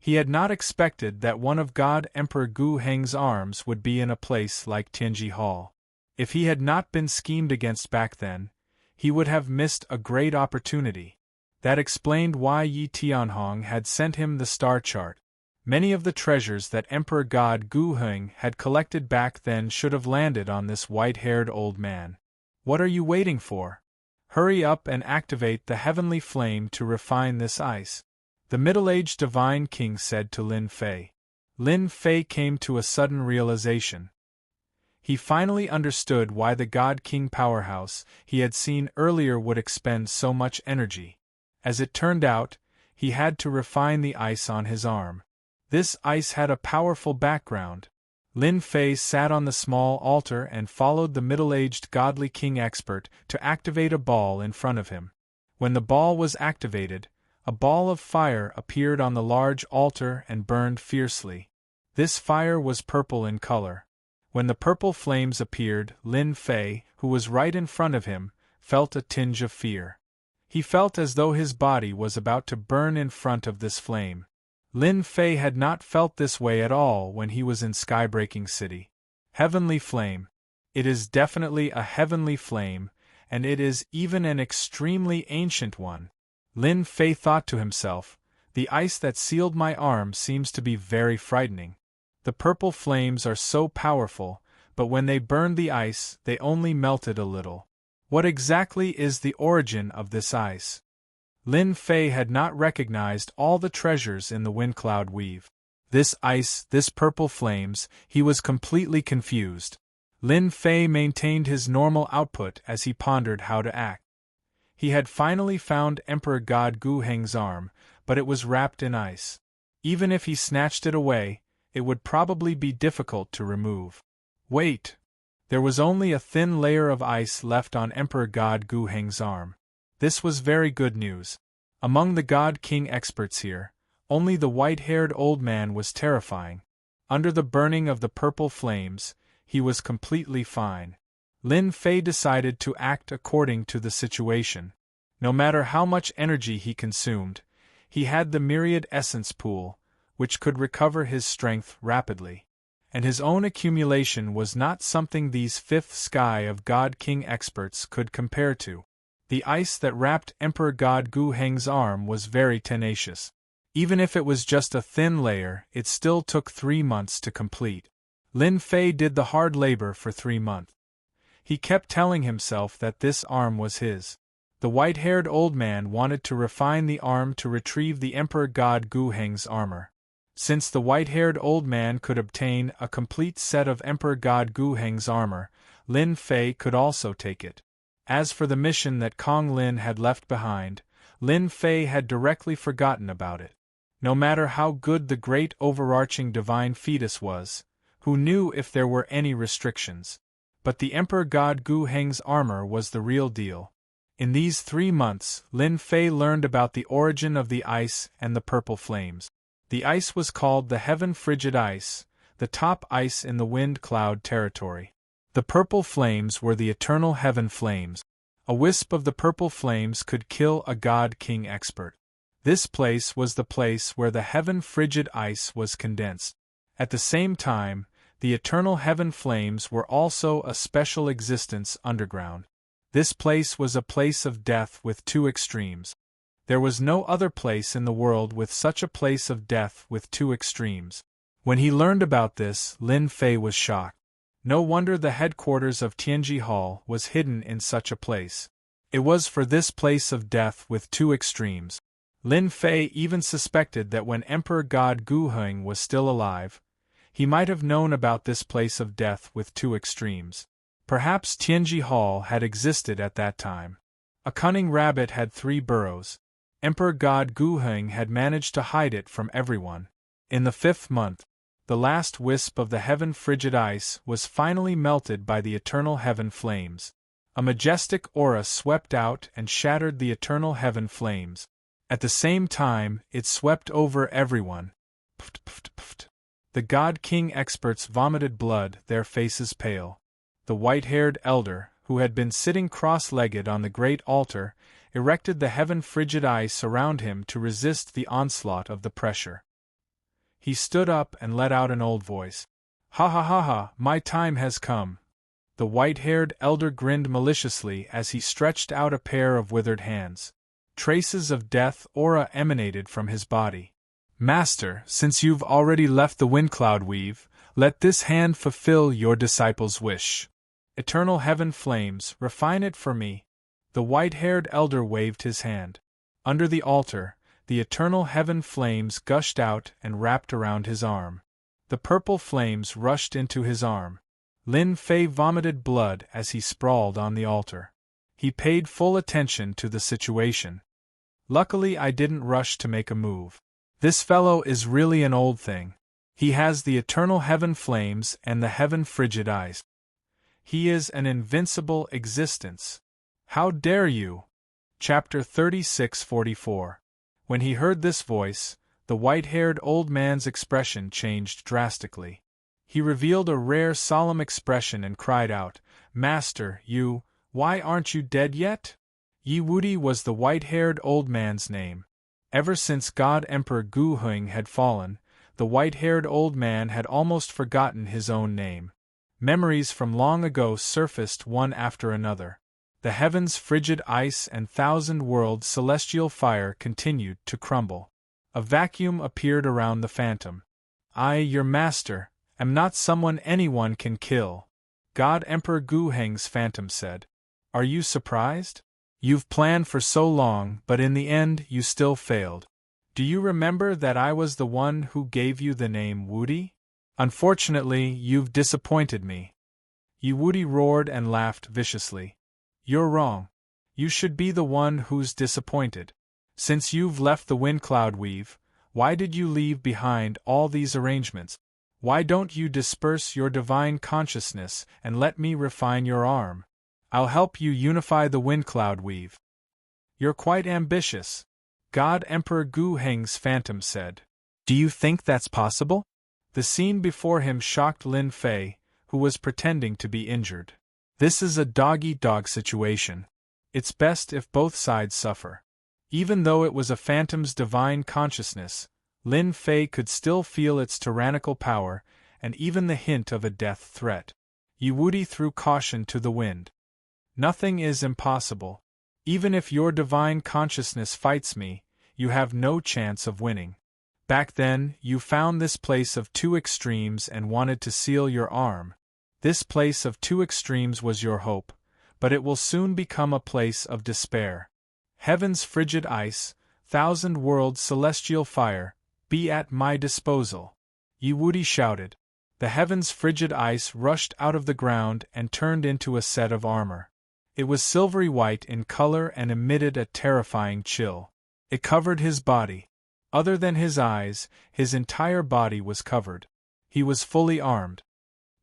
Speaker 1: He had not expected that one of God Emperor Gu Heng's arms would be in a place like Tianji Hall. If he had not been schemed against back then, he would have missed a great opportunity. That explained why Yi Tianhong had sent him the star chart. Many of the treasures that Emperor God Gu Heng had collected back then should have landed on this white-haired old man. What are you waiting for? Hurry up and activate the heavenly flame to refine this ice, the middle-aged divine king said to Lin Fei. Lin Fei came to a sudden realization. He finally understood why the God King powerhouse he had seen earlier would expend so much energy. As it turned out, he had to refine the ice on his arm. This ice had a powerful background. Lin Fei sat on the small altar and followed the middle-aged godly king expert to activate a ball in front of him. When the ball was activated, a ball of fire appeared on the large altar and burned fiercely. This fire was purple in color. When the purple flames appeared, Lin Fei, who was right in front of him, felt a tinge of fear. He felt as though his body was about to burn in front of this flame. Lin Fei had not felt this way at all when he was in Skybreaking City. Heavenly flame. It is definitely a heavenly flame, and it is even an extremely ancient one. Lin Fei thought to himself, the ice that sealed my arm seems to be very frightening. The purple flames are so powerful, but when they burned the ice, they only melted a little. What exactly is the origin of this ice? Lin Fei had not recognized all the treasures in the wind cloud weave. This ice, this purple flames, he was completely confused. Lin Fei maintained his normal output as he pondered how to act. He had finally found Emperor God Gu Heng's arm, but it was wrapped in ice. Even if he snatched it away, it would probably be difficult to remove. Wait! There was only a thin layer of ice left on Emperor God Gu Heng's arm. This was very good news. Among the God King experts here, only the white-haired old man was terrifying. Under the burning of the purple flames, he was completely fine. Lin Fei decided to act according to the situation. No matter how much energy he consumed, he had the myriad essence pool, which could recover his strength rapidly. And his own accumulation was not something these fifth sky of God King experts could compare to. The ice that wrapped Emperor God Gu Heng's arm was very tenacious. Even if it was just a thin layer, it still took 3 months to complete. Lin Fei did the hard labor for 3 months. He kept telling himself that this arm was his. The white-haired old man wanted to refine the arm to retrieve the Emperor God Gu Heng's armor. Since the white-haired old man could obtain a complete set of Emperor God Gu Heng's armor, Lin Fei could also take it. As for the mission that Kong Lin had left behind, Lin Fei had directly forgotten about it. No matter how good the great overarching divine fetus was, who knew if there were any restrictions? But the Emperor God Gu Heng's armor was the real deal. In these 3 months, Lin Fei learned about the origin of the ice and the purple flames. The ice was called the Heaven Frigid Ice, the top ice in the wind cloud territory. The purple flames were the eternal heaven flames. A wisp of the purple flames could kill a God King expert. This place was the place where the heaven frigid ice was condensed. At the same time, the eternal heaven flames were also a special existence underground. This place was a place of death with 2 extremes. There was no other place in the world with such a place of death with 2 extremes. When he learned about this, Lin Fei was shocked. No wonder the headquarters of Tianji Hall was hidden in such a place. It was for this place of death with 2 extremes. Lin Fei even suspected that when Emperor God Gu Heng was still alive, he might have known about this place of death with 2 extremes. Perhaps Tianji Hall had existed at that time. A cunning rabbit had 3 burrows. Emperor God Guheng had managed to hide it from everyone. In the 5th month, the last wisp of the heaven frigid ice was finally melted by the eternal heaven flames. A majestic aura swept out and shattered the eternal heaven flames. At the same time, it swept over everyone. Pft, pft, pft. The God King experts vomited blood, their faces pale. The white-haired elder, who had been sitting cross-legged on the great altar, erected the heaven frigid ice around him to resist the onslaught of the pressure. He stood up and let out an old voice. "Ha ha ha ha, my time has come." The white-haired elder grinned maliciously as he stretched out a pair of withered hands. Traces of death aura emanated from his body. "Master, since you've already left the Windcloud Weave, let this hand fulfill your disciple's wish. Eternal heaven flames, refine it for me." The white-haired elder waved his hand. Under the altar, the eternal heaven flames gushed out and wrapped around his arm. The purple flames rushed into his arm. Lin Fei vomited blood as he sprawled on the altar. He paid full attention to the situation. "Luckily I didn't rush to make a move. This fellow is really an old thing. He has the eternal heaven flames and the heaven frigid ice. He is an invincible existence. How dare you?" Chapter 36:44. When he heard this voice, the white-haired old man's expression changed drastically. He revealed a rare solemn expression and cried out, "Master, why aren't you dead yet?" Yi Wudi was the white-haired old man's name. Ever since God Emperor Guheng had fallen, the white-haired old man had almost forgotten his own name. Memories from long ago surfaced one after another. The heavens' frigid ice and thousand-world celestial fire continued to crumble. A vacuum appeared around the phantom. "I, your master, am not someone anyone can kill," God Emperor Guheng's phantom said. "Are you surprised? You've planned for so long, but in the end you still failed. Do you remember that I was the one who gave you the name Wudi? Unfortunately, you've disappointed me." Yi Wudi roared and laughed viciously. "You're wrong. You should be the one who's disappointed. Since you've left the Windcloud Weave, why did you leave behind all these arrangements? Why don't you disperse your divine consciousness and let me refine your arm? I'll help you unify the Windcloud Weave." "You're quite ambitious," God Emperor Guheng's phantom said. "Do you think that's possible?" The scene before him shocked Lin Fei, who was pretending to be injured. This is a dog-eat-dog situation. It's best if both sides suffer. Even though it was a phantom's divine consciousness, Lin Fei could still feel its tyrannical power and even the hint of a death threat. Yi Wudi threw caution to the wind. "Nothing is impossible. Even if your divine consciousness fights me, you have no chance of winning. Back then, you found this place of two extremes and wanted to seal your arm. This place of two extremes was your hope, but it will soon become a place of despair. Heaven's frigid ice, thousand-world celestial fire, be at my disposal." Yi Wudi shouted. The heaven's frigid ice rushed out of the ground and turned into a set of armor. It was silvery white in color and emitted a terrifying chill. It covered his body. Other than his eyes, his entire body was covered. He was fully armed.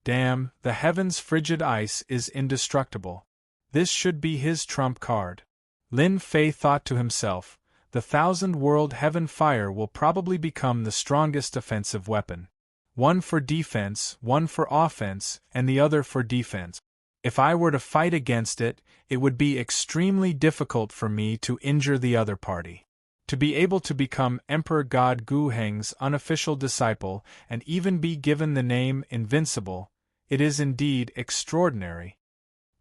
Speaker 1: Damn, the heaven's frigid ice is indestructible. This should be his trump card. Lin Fei thought to himself, the thousand-world heaven fire will probably become the strongest offensive weapon. One for defense, one for offense, and the other for defense. If I were to fight against it, it would be extremely difficult for me to injure the other party. To be able to become Emperor God Guheng's unofficial disciple and even be given the name Invincible, it is indeed extraordinary.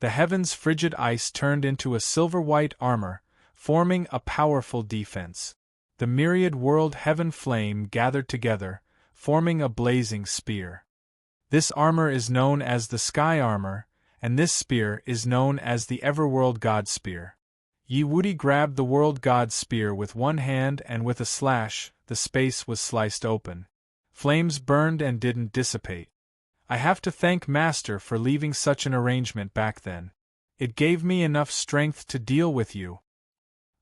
Speaker 1: The heaven's frigid ice turned into a silver-white armor, forming a powerful defense. The myriad world heaven flame gathered together, forming a blazing spear. This armor is known as the Sky Armor, and this spear is known as the Everworld God Spear. Yi Wudi grabbed the World God Spear with one hand and with a slash, the space was sliced open. Flames burned and didn't dissipate. I have to thank Master for leaving such an arrangement back then. It gave me enough strength to deal with you.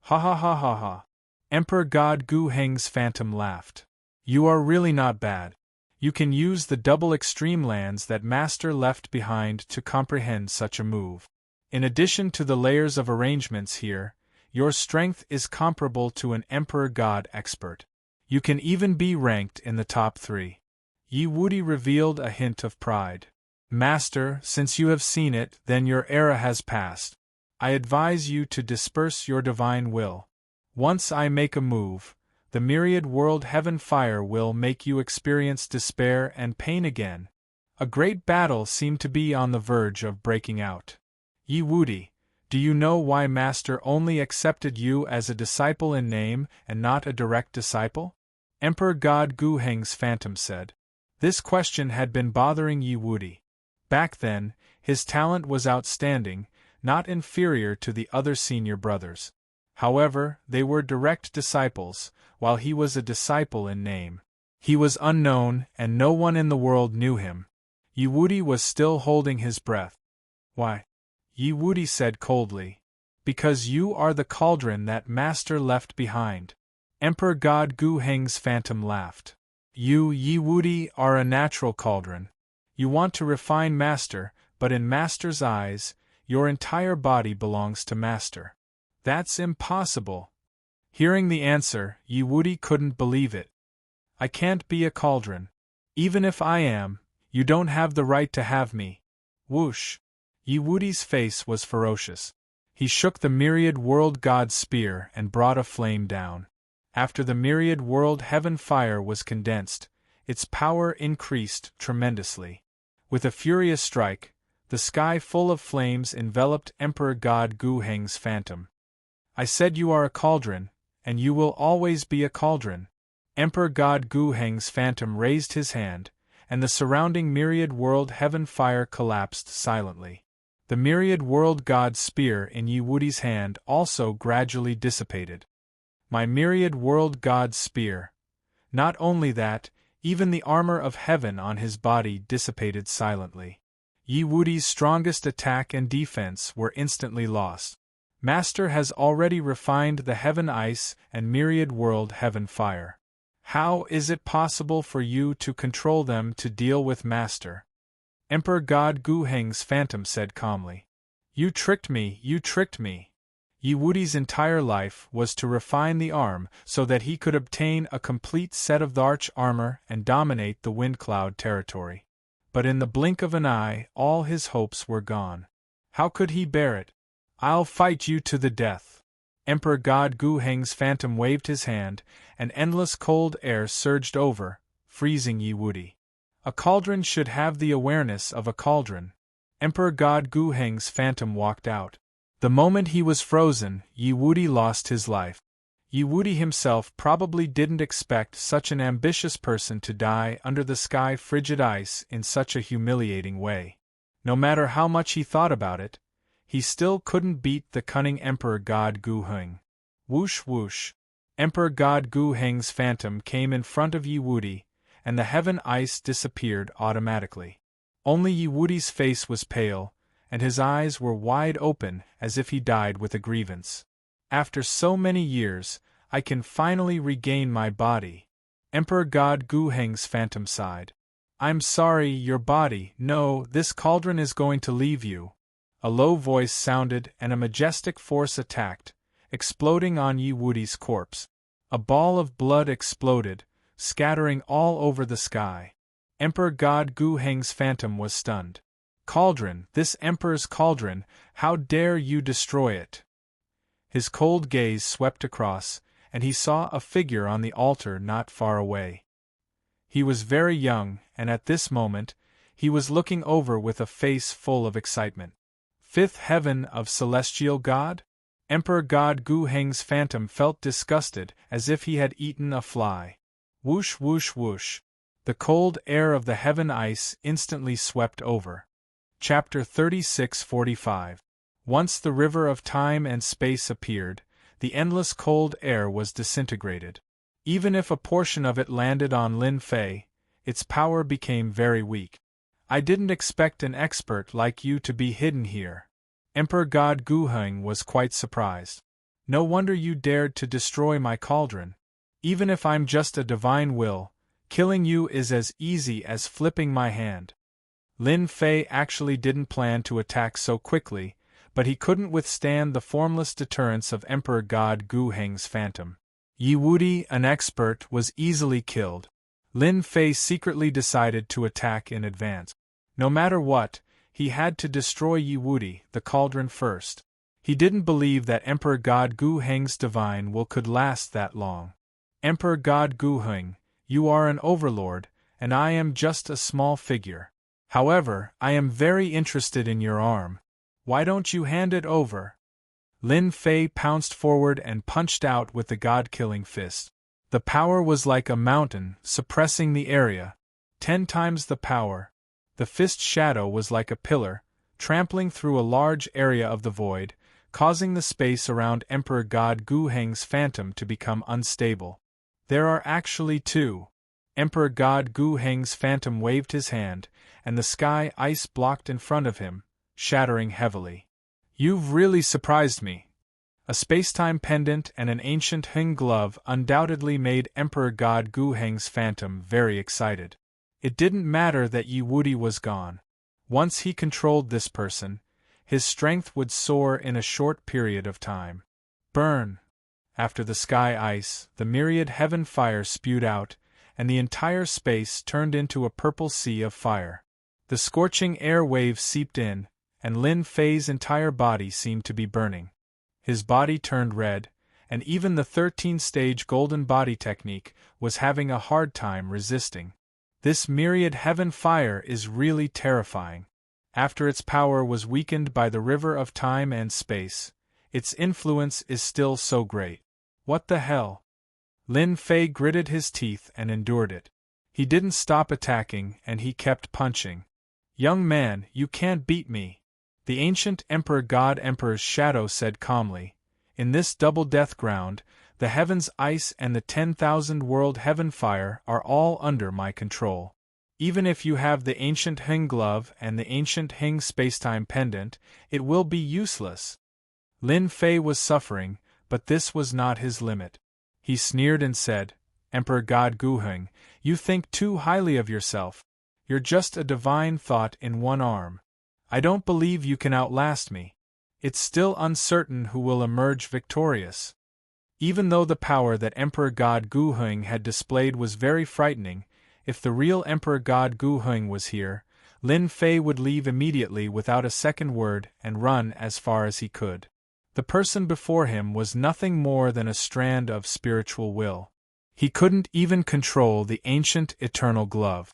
Speaker 1: Ha ha ha ha ha. Emperor God Gu Heng's phantom laughed. You are really not bad. You can use the double extreme lands that Master left behind to comprehend such a move. In addition to the layers of arrangements here, your strength is comparable to an Emperor God expert. You can even be ranked in the top 3. Yi Wudi revealed a hint of pride. Master, since you have seen it, then your era has passed. I advise you to disperse your divine will. Once I make a move, the myriad world heaven fire will make you experience despair and pain again. A great battle seemed to be on the verge of breaking out. Yi Wudi, do you know why Master only accepted you as a disciple in name and not a direct disciple? Emperor God Gu Heng's phantom said. This question had been bothering Yi Wudi. Back then, his talent was outstanding, not inferior to the other senior brothers. However, they were direct disciples, while he was a disciple in name. He was unknown, and no one in the world knew him. Yi Wudi was still holding his breath. Why? Yi Wudi said coldly. Because you are the cauldron that Master left behind. Emperor God Gu Heng's phantom laughed. You, Yi Wudi, are a natural cauldron. You want to refine Master, but in Master's eyes, your entire body belongs to Master. That's impossible. Hearing the answer, Yi Wudi couldn't believe it. I can't be a cauldron. Even if I am, you don't have the right to have me. Whoosh! Yi Wudi's face was ferocious. He shook the myriad world god's spear and brought a flame down. After the myriad world heaven fire was condensed, its power increased tremendously. With a furious strike, the sky full of flames enveloped Emperor God Gu Heng's phantom. I said you are a cauldron, and you will always be a cauldron. Emperor God Gu Heng's phantom raised his hand, and the surrounding myriad world heaven fire collapsed silently. The myriad world god's spear in Yi Wudi's hand also gradually dissipated. My myriad world god's spear. Not only that, even the armor of heaven on his body dissipated silently. Yi Wudi's strongest attack and defense were instantly lost. Master has already refined the heaven ice and myriad world heaven fire. How is it possible for you to control them to deal with Master? Emperor God Gu Heng's phantom said calmly. You tricked me, you tricked me. Yi Wudi's entire life was to refine the arm so that he could obtain a complete set of the arch armor and dominate the wind cloud territory. But in the blink of an eye, all his hopes were gone. How could he bear it? I'll fight you to the death. Emperor God Gu Heng's phantom waved his hand, and endless cold air surged over, freezing Yi Wudi. A cauldron should have the awareness of a cauldron. Emperor God Gu Heng's phantom walked out. The moment he was frozen, Yi Wudi lost his life. Yi Wudi himself probably didn't expect such an ambitious person to die under the sky frigid ice in such a humiliating way. No matter how much he thought about it, he still couldn't beat the cunning Emperor God Gu Heng. Whoosh whoosh! Emperor God Gu Heng's phantom came in front of Yi Wudi, and the heaven ice disappeared automatically. Only Yi Wudi's face was pale, and his eyes were wide open as if he died with a grievance. After so many years, I can finally regain my body. Emperor God Gu Heng's phantom sighed. I'm sorry, your body, no, this cauldron is going to leave you. A low voice sounded and a majestic force attacked, exploding on Yi Wudi's corpse. A ball of blood exploded, scattering all over the sky. Emperor God Gu Heng's phantom was stunned. Cauldron, this Emperor's cauldron, how dare you destroy it? His cold gaze swept across, and he saw a figure on the altar not far away. He was very young, and at this moment, he was looking over with a face full of excitement. Fifth heaven of celestial god? Emperor God Gu Heng's phantom felt disgusted as if he had eaten a fly. Whoosh whoosh whoosh. The cold air of the heaven ice instantly swept over. Chapter 36:45. Once the river of time and space appeared, the endless cold air was disintegrated. Even if a portion of it landed on Lin Fei, its power became very weak. I didn't expect an expert like you to be hidden here. Emperor God Gu Heng was quite surprised. No wonder you dared to destroy my cauldron. Even if I'm just a divine will, killing you is as easy as flipping my hand. Lin Fei actually didn't plan to attack so quickly, but he couldn't withstand the formless deterrence of Emperor God Gu Heng's phantom. Yi Wudi, an expert, was easily killed. Lin Fei secretly decided to attack in advance. No matter what, he had to destroy Yi Wudi, the cauldron, first. He didn't believe that Emperor God Gu Heng's divine will could last that long. Emperor God Gu Heng, you are an overlord, and I am just a small figure. However, I am very interested in your arm. Why don't you hand it over? Lin Fei pounced forward and punched out with the god-killing fist. The power was like a mountain, suppressing the area. 10 times the power. The fist's shadow was like a pillar, trampling through a large area of the void, causing the space around Emperor God Gu Heng's phantom to become unstable. There are actually 2. Emperor God Gu Heng's phantom waved his hand, and the sky ice blocked in front of him, shattering heavily. You've really surprised me. A spacetime pendant and an ancient Heng glove undoubtedly made Emperor God Gu Heng's phantom very excited. It didn't matter that Yi Wudi was gone. Once he controlled this person, his strength would soar in a short period of time. Burn! After the sky ice, the myriad heaven fire spewed out, and the entire space turned into a purple sea of fire. The scorching air waves seeped in, and Lin Fei's entire body seemed to be burning. His body turned red, and even the 13-stage golden body technique was having a hard time resisting. This myriad heaven fire is really terrifying. After its power was weakened by the river of time and space, its influence is still so great. What the hell? Lin Fei gritted his teeth and endured it. He didn't stop attacking, and he kept punching. Young man, you can't beat me. The ancient Emperor God Emperor's shadow said calmly. In this double death ground, the heaven's ice and the 10,000 world heaven fire are all under my control. Even if you have the ancient Heng glove and the ancient Heng spacetime pendant, it will be useless. Lin Fei was suffering, but this was not his limit. He sneered and said, Emperor God Gu Heng, you think too highly of yourself. You're just a divine thought in one arm. I don't believe you can outlast me. It's still uncertain who will emerge victorious. Even though the power that Emperor God Gu Heng had displayed was very frightening, if the real Emperor God Gu Heng was here, Lin Fei would leave immediately without a second word and run as far as he could. The person before him was nothing more than a strand of spiritual will. He couldn't even control the ancient eternal glove.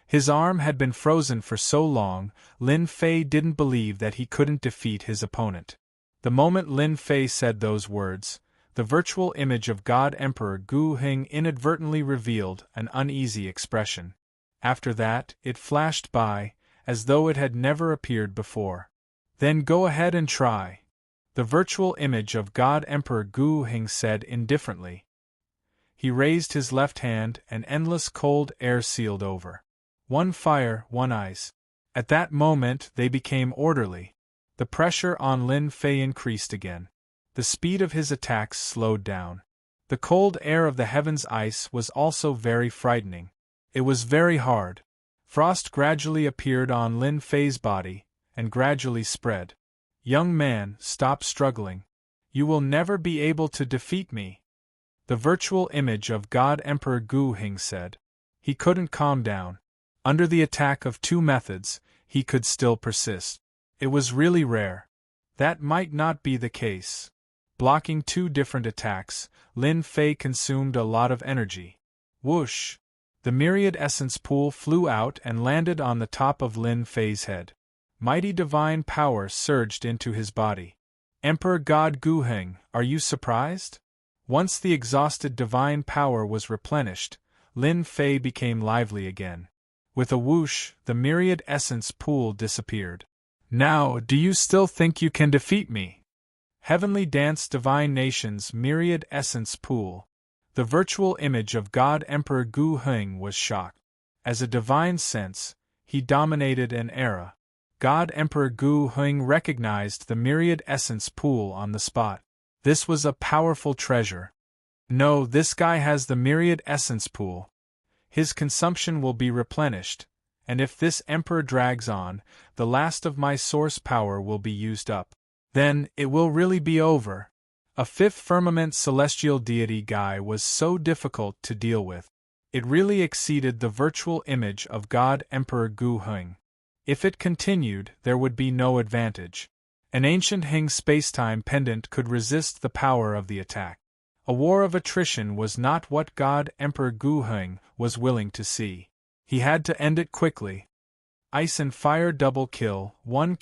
Speaker 1: His arm had been frozen for so long, Lin Fei didn't believe that he couldn't defeat his opponent. The moment Lin Fei said those words, the virtual image of God Emperor Gu Heng inadvertently revealed an uneasy expression. After that, it flashed by, as though it had never appeared before. Then go ahead and try. The virtual image of God Emperor Gu Heng said indifferently. He raised his left hand and endless cold air sealed over. One fire, one ice. At that moment they became orderly. The pressure on Lin Fei increased again. The speed of his attacks slowed down. The cold air of the heavens ice was also very frightening. It was very hard. Frost gradually appeared on Lin Fei's body, and gradually spread. Young man, stop struggling. You will never be able to defeat me. The virtual image of God Emperor Gu Heng said. He couldn't calm down. Under the attack of 2 methods, he could still persist. It was really rare. That might not be the case. Blocking 2 different attacks, Lin Fei consumed a lot of energy. Whoosh! The myriad essence pool flew out and landed on the top of Lin Fei's head. Mighty divine power surged into his body. Emperor God Gu Heng, are you surprised? Once the exhausted divine power was replenished, Lin Fei became lively again. With a whoosh, the myriad essence pool disappeared. Now, do you still think you can defeat me? Heavenly Dance Divine Nations Myriad Essence Pool. The virtual image of God Emperor Gu Heng was shocked. As a divine sense, he dominated an era. God Emperor Gu Heng recognized the Myriad Essence Pool on the spot. This was a powerful treasure. No, this guy has the myriad essence pool. His consumption will be replenished, and if this emperor drags on, the last of my source power will be used up. Then, it will really be over. A fifth firmament celestial deity guy was so difficult to deal with. It really exceeded the virtual image of God Emperor Gu Heng. If it continued, there would be no advantage. An ancient Heng spacetime pendant could resist the power of the attack. A war of attrition was not what God Emperor Gu Heng was willing to see. He had to end it quickly. Ice and fire double kill, one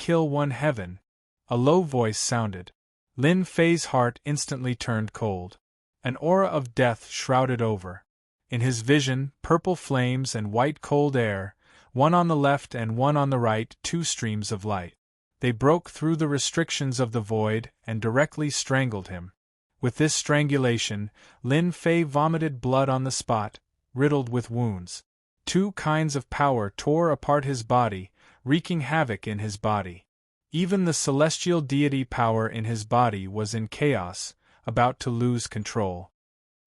Speaker 1: heaven. A low voice sounded. Lin Fei's heart instantly turned cold. An aura of death shrouded over. In his vision, purple flames and white cold air, one on the left and one on the right, two streams of light. They broke through the restrictions of the void and directly strangled him. With this strangulation, Lin Fei vomited blood on the spot, riddled with wounds. Two kinds of power tore apart his body, wreaking havoc in his body. Even the celestial deity power in his body was in chaos, about to lose control.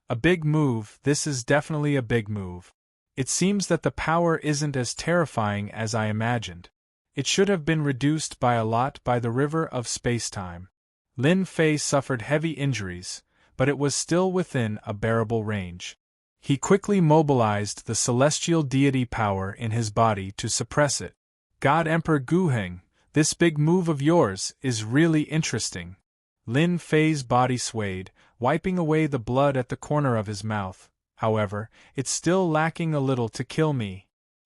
Speaker 1: A big move, this is definitely a big move. It seems that the power isn't as terrifying as I imagined. It should have been reduced by a lot by the river of spacetime. Lin Fei suffered heavy injuries, but it was still within a bearable range. He quickly mobilized the celestial deity power in his body to suppress it. God Emperor Gu Heng, this big move of yours is really interesting. Lin Fei's body swayed, wiping away the blood at the corner of his mouth. However, it's still lacking a little to kill me.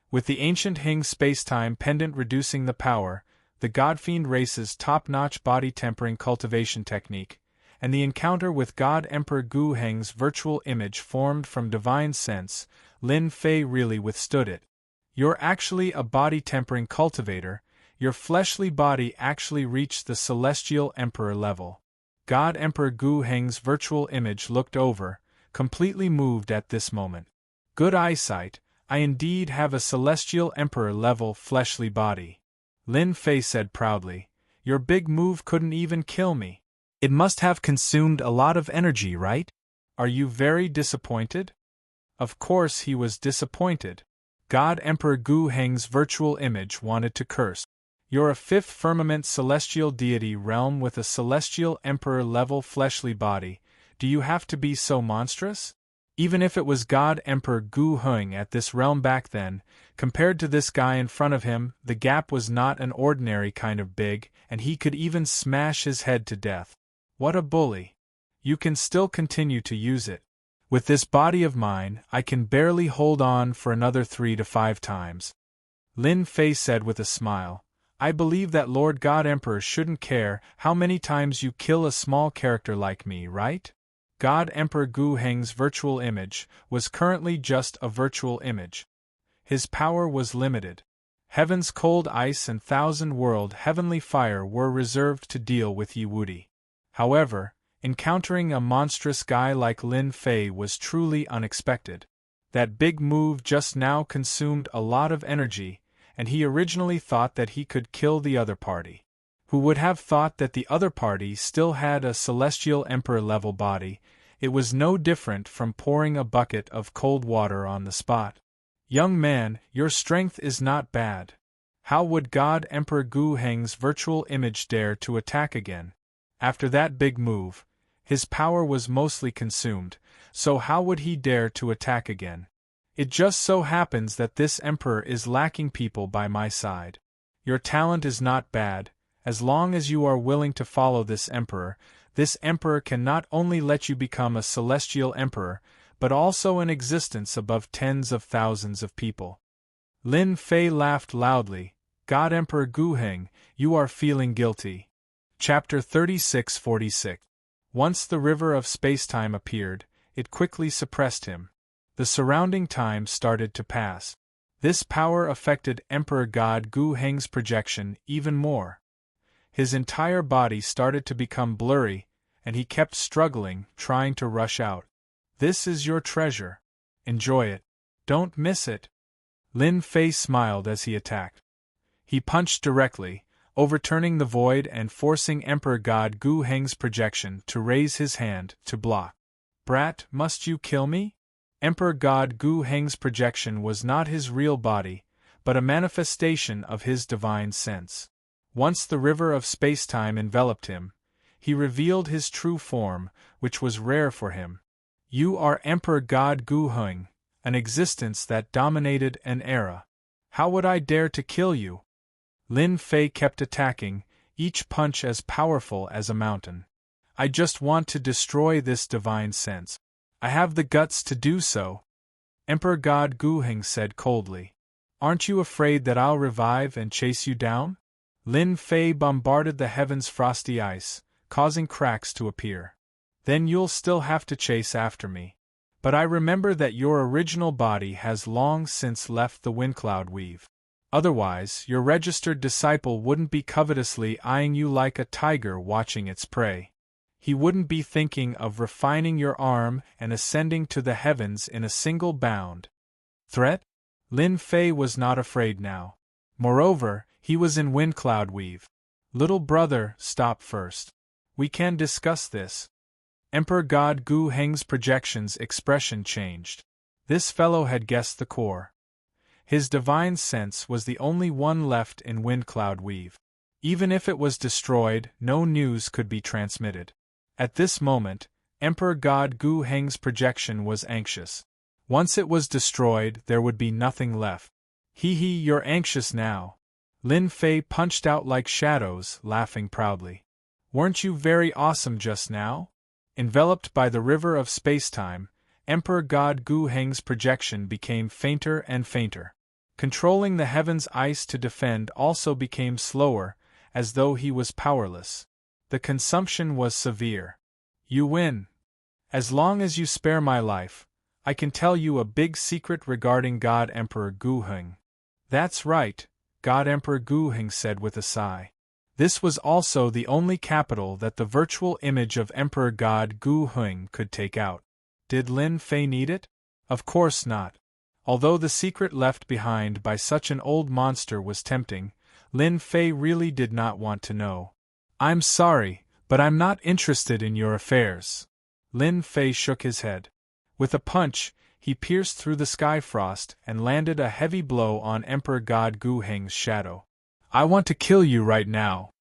Speaker 1: With the ancient Heng spacetime pendant reducing the power, the Godfiend race's top-notch body-tempering cultivation technique, and the encounter with God Emperor Gu Heng's virtual image formed from divine sense, Lin Fei really withstood it. You're actually a body-tempering cultivator. Your fleshly body actually reached the celestial emperor level. God Emperor Gu Heng's virtual image looked over, completely moved at this moment. Good eyesight, I indeed have a celestial emperor-level fleshly body. Lin Fei said proudly, your big move couldn't even kill me. It must have consumed a lot of energy, right? Are you very disappointed? Of course he was disappointed. God Emperor Gu Heng's virtual image wanted to curse. You're a fifth firmament celestial deity realm with a celestial emperor-level fleshly body. Do you have to be so monstrous? Even if it was God Emperor Gu Heng at this realm back then, compared to this guy in front of him, the gap was not an ordinary kind of big, and he could even smash his head to death. What a bully. You can still continue to use it. With this body of mine, I can barely hold on for another 3 to 5 times. Lin Fei said with a smile. I believe that Lord God Emperor shouldn't care how many times you kill a small character like me, right? God Emperor Gu Heng's virtual image was currently just a virtual image. His power was limited. Heaven's cold ice and 1,000-world heavenly fire were reserved to deal with Yi Wudi. However, encountering a monstrous guy like Lin Fei was truly unexpected. That big move just now consumed a lot of energy, and he originally thought that he could kill the other party. Who would have thought that the other party still had a celestial emperor-level body? It was no different from pouring a bucket of cold water on the spot. Young man, your strength is not bad. How would God Emperor Gu Heng's virtual image dare to attack again? After that big move, his power was mostly consumed, so how would he dare to attack again? It just so happens that this emperor is lacking people by my side. Your talent is not bad. As long as you are willing to follow this emperor can not only let you become a celestial emperor, but also an existence above tens of thousands of people. Lin Fei laughed loudly. God Emperor Gu Heng, you are feeling guilty. Chapter 36-46. Once the river of spacetime appeared, it quickly suppressed him. The surrounding time started to pass. This power affected Emperor God Gu Heng's projection even more. His entire body started to become blurry, and he kept struggling, trying to rush out. This is your treasure. Enjoy it. Don't miss it. Lin Fei smiled as he attacked. He punched directly, overturning the void and forcing Emperor God Gu Heng's projection to raise his hand to block. "Brat, must you kill me?" Emperor God Gu Heng's projection was not his real body, but a manifestation of his divine sense. Once the river of spacetime enveloped him, he revealed his true form, which was rare for him. "You are Emperor God Gu Heng, an existence that dominated an era. How would I dare to kill you?" Lin Fei kept attacking, each punch as powerful as a mountain. "I just want to destroy this divine sense. I have the guts to do so," Emperor God Gu Heng said coldly. "Aren't you afraid that I'll revive and chase you down?" Lin Fei bombarded the heavens' frosty ice, causing cracks to appear. "Then you'll still have to chase after me. But I remember that your original body has long since left the windcloud weave. Otherwise, your registered disciple wouldn't be covetously eyeing you like a tiger watching its prey. He wouldn't be thinking of refining your arm and ascending to the heavens in a single bound." Threat? Lin Fei was not afraid now. Moreover, he was in windcloud weave. "Little brother, stop first. We can discuss this." Emperor God Gu Heng's projection's expression changed. This fellow had guessed the core. His divine sense was the only one left in windcloud weave. Even if it was destroyed, no news could be transmitted. At this moment, Emperor God Gu Heng's projection was anxious. Once it was destroyed, there would be nothing left. "Hee, you're anxious now." Lin Fei punched out like shadows, laughing proudly. "Weren't you very awesome just now?" Enveloped by the river of spacetime, Emperor God Gu Heng's projection became fainter and fainter. Controlling the heavens' ice to defend also became slower, as though he was powerless. The consumption was severe. "You win. As long as you spare my life, I can tell you a big secret regarding God Emperor Gu Heng." "That's right," God Emperor Gu Heng said with a sigh. This was also the only capital that the virtual image of Emperor God Gu Heng could take out. Did Lin Fei need it? Of course not. Although the secret left behind by such an old monster was tempting, Lin Fei really did not want to know. "I'm sorry, but I'm not interested in your affairs." Lin Fei shook his head. With a punch, he pierced through the skyfrost and landed a heavy blow on Emperor God Gu Heng's shadow. "I want to kill you right now.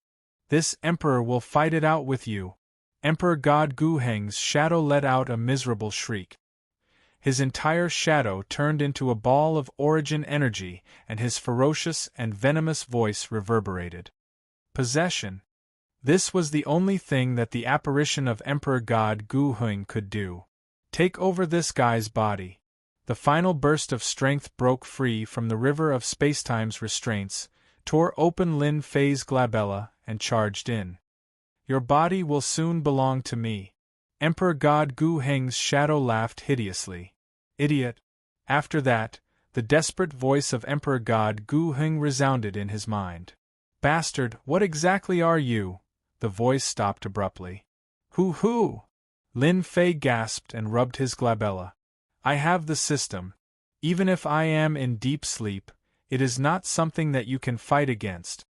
Speaker 1: This emperor will fight it out with you." Emperor God Gu Heng's shadow let out a miserable shriek. His entire shadow turned into a ball of origin energy, and his ferocious and venomous voice reverberated. Possession. This was the only thing that the apparition of Emperor God Gu Heng could do. "Take over this guy's body." The final burst of strength broke free from the river of spacetime's restraints, tore open Lin Fei's glabella, and charged in. "Your body will soon belong to me." Emperor God Gu Heng's shadow laughed hideously. "Idiot!" After that, the desperate voice of Emperor God Gu Heng resounded in his mind. "Bastard, what exactly are you?" The voice stopped abruptly. "Hoo!" Lin Fei gasped and rubbed his glabella. "I have the system. Even if I am in deep sleep, it is not something that you can fight against."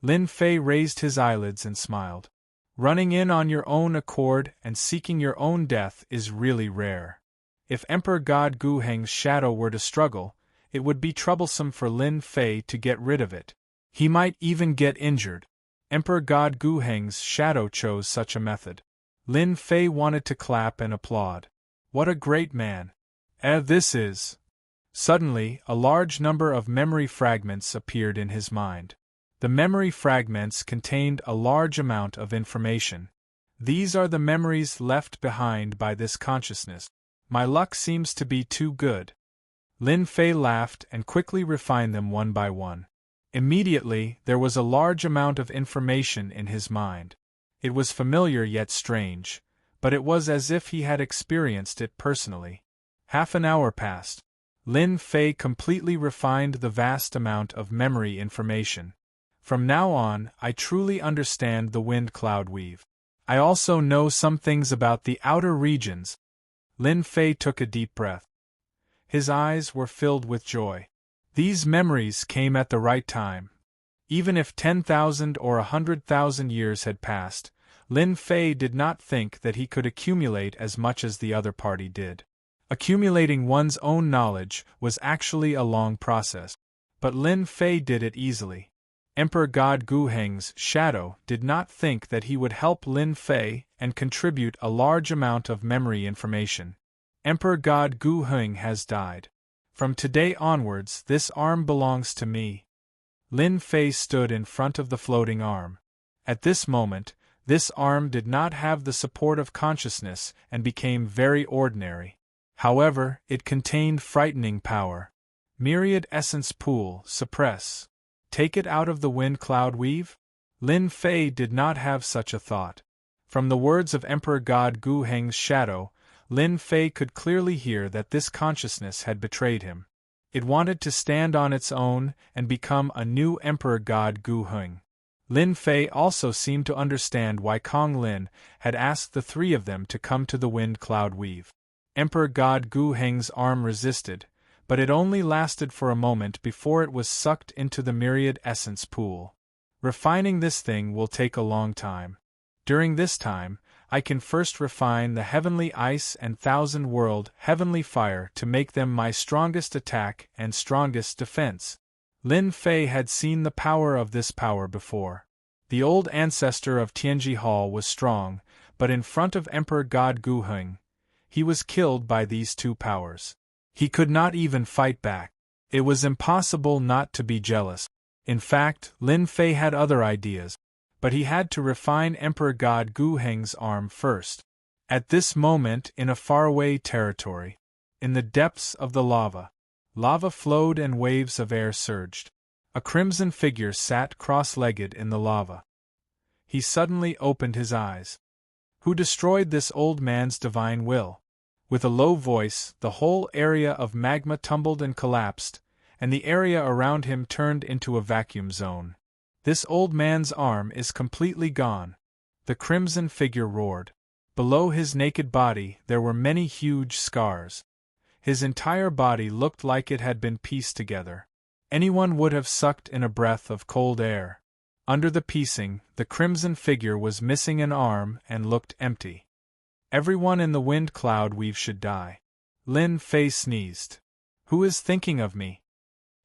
Speaker 1: Lin Fei raised his eyelids and smiled. "Running in on your own accord and seeking your own death is really rare. If Emperor God Gu Heng's shadow were to struggle, it would be troublesome for Lin Fei to get rid of it. He might even get injured. Emperor God Gu Heng's shadow chose such a method. Lin Fei wanted to clap and applaud. What a great man! This is... Suddenly, a large number of memory fragments appeared in his mind. The memory fragments contained a large amount of information. These are the memories left behind by this consciousness. My luck seems to be too good. Lin Fei laughed and quickly refined them one by one. Immediately, there was a large amount of information in his mind. It was familiar yet strange, but it was as if he had experienced it personally. Half an hour passed. Lin Fei completely refined the vast amount of memory information. From now on, I truly understand the wind cloud weave. I also know some things about the outer regions. Lin Fei took a deep breath. His eyes were filled with joy. These memories came at the right time. Even if 10,000 or 100,000 years had passed, Lin Fei did not think that he could accumulate as much as the other party did. Accumulating one's own knowledge was actually a long process, but Lin Fei did it easily. Emperor God Gu Heng's shadow did not think that he would help Lin Fei and contribute a large amount of memory information. Emperor God Gu Heng has died. From today onwards, this arm belongs to me. Lin Fei stood in front of the floating arm. At this moment, this arm did not have the support of consciousness and became very ordinary. However, it contained frightening power. Myriad essence pool, suppress. Take it out of the wind cloud weave? Lin Fei did not have such a thought. From the words of Emperor God Gu Heng's shadow, Lin Fei could clearly hear that this consciousness had betrayed him. It wanted to stand on its own and become a new Emperor God Gu Heng. Lin Fei also seemed to understand why Kong Lin had asked the three of them to come to the wind cloud weave. Emperor God Gu Heng's arm resisted, but it only lasted for a moment before it was sucked into the myriad essence pool. Refining this thing will take a long time. During this time, I can first refine the heavenly ice and thousand-world heavenly fire to make them my strongest attack and strongest defense. Lin Fei had seen the power of this power before. The old ancestor of Tianji Hall was strong, but in front of Emperor God Gu Heng, he was killed by these two powers. He could not even fight back. It was impossible not to be jealous. In fact, Lin Fei had other ideas, but he had to refine Emperor God Gu Heng's arm first. At this moment, in a faraway territory, in the depths of the lava flowed and waves of air surged. A crimson figure sat cross-legged in the lava. He suddenly opened his eyes. Who destroyed this old man's divine will? With a low voice, the whole area of magma tumbled and collapsed, and the area around him turned into a vacuum zone. This old man's arm is completely gone. The crimson figure roared. Below his naked body there were many huge scars. His entire body looked like it had been pieced together. Anyone would have sucked in a breath of cold air. Under the piecing, the crimson figure was missing an arm and looked empty. Everyone in the wind cloud weave should die. Lin Fei sneezed. Who is thinking of me?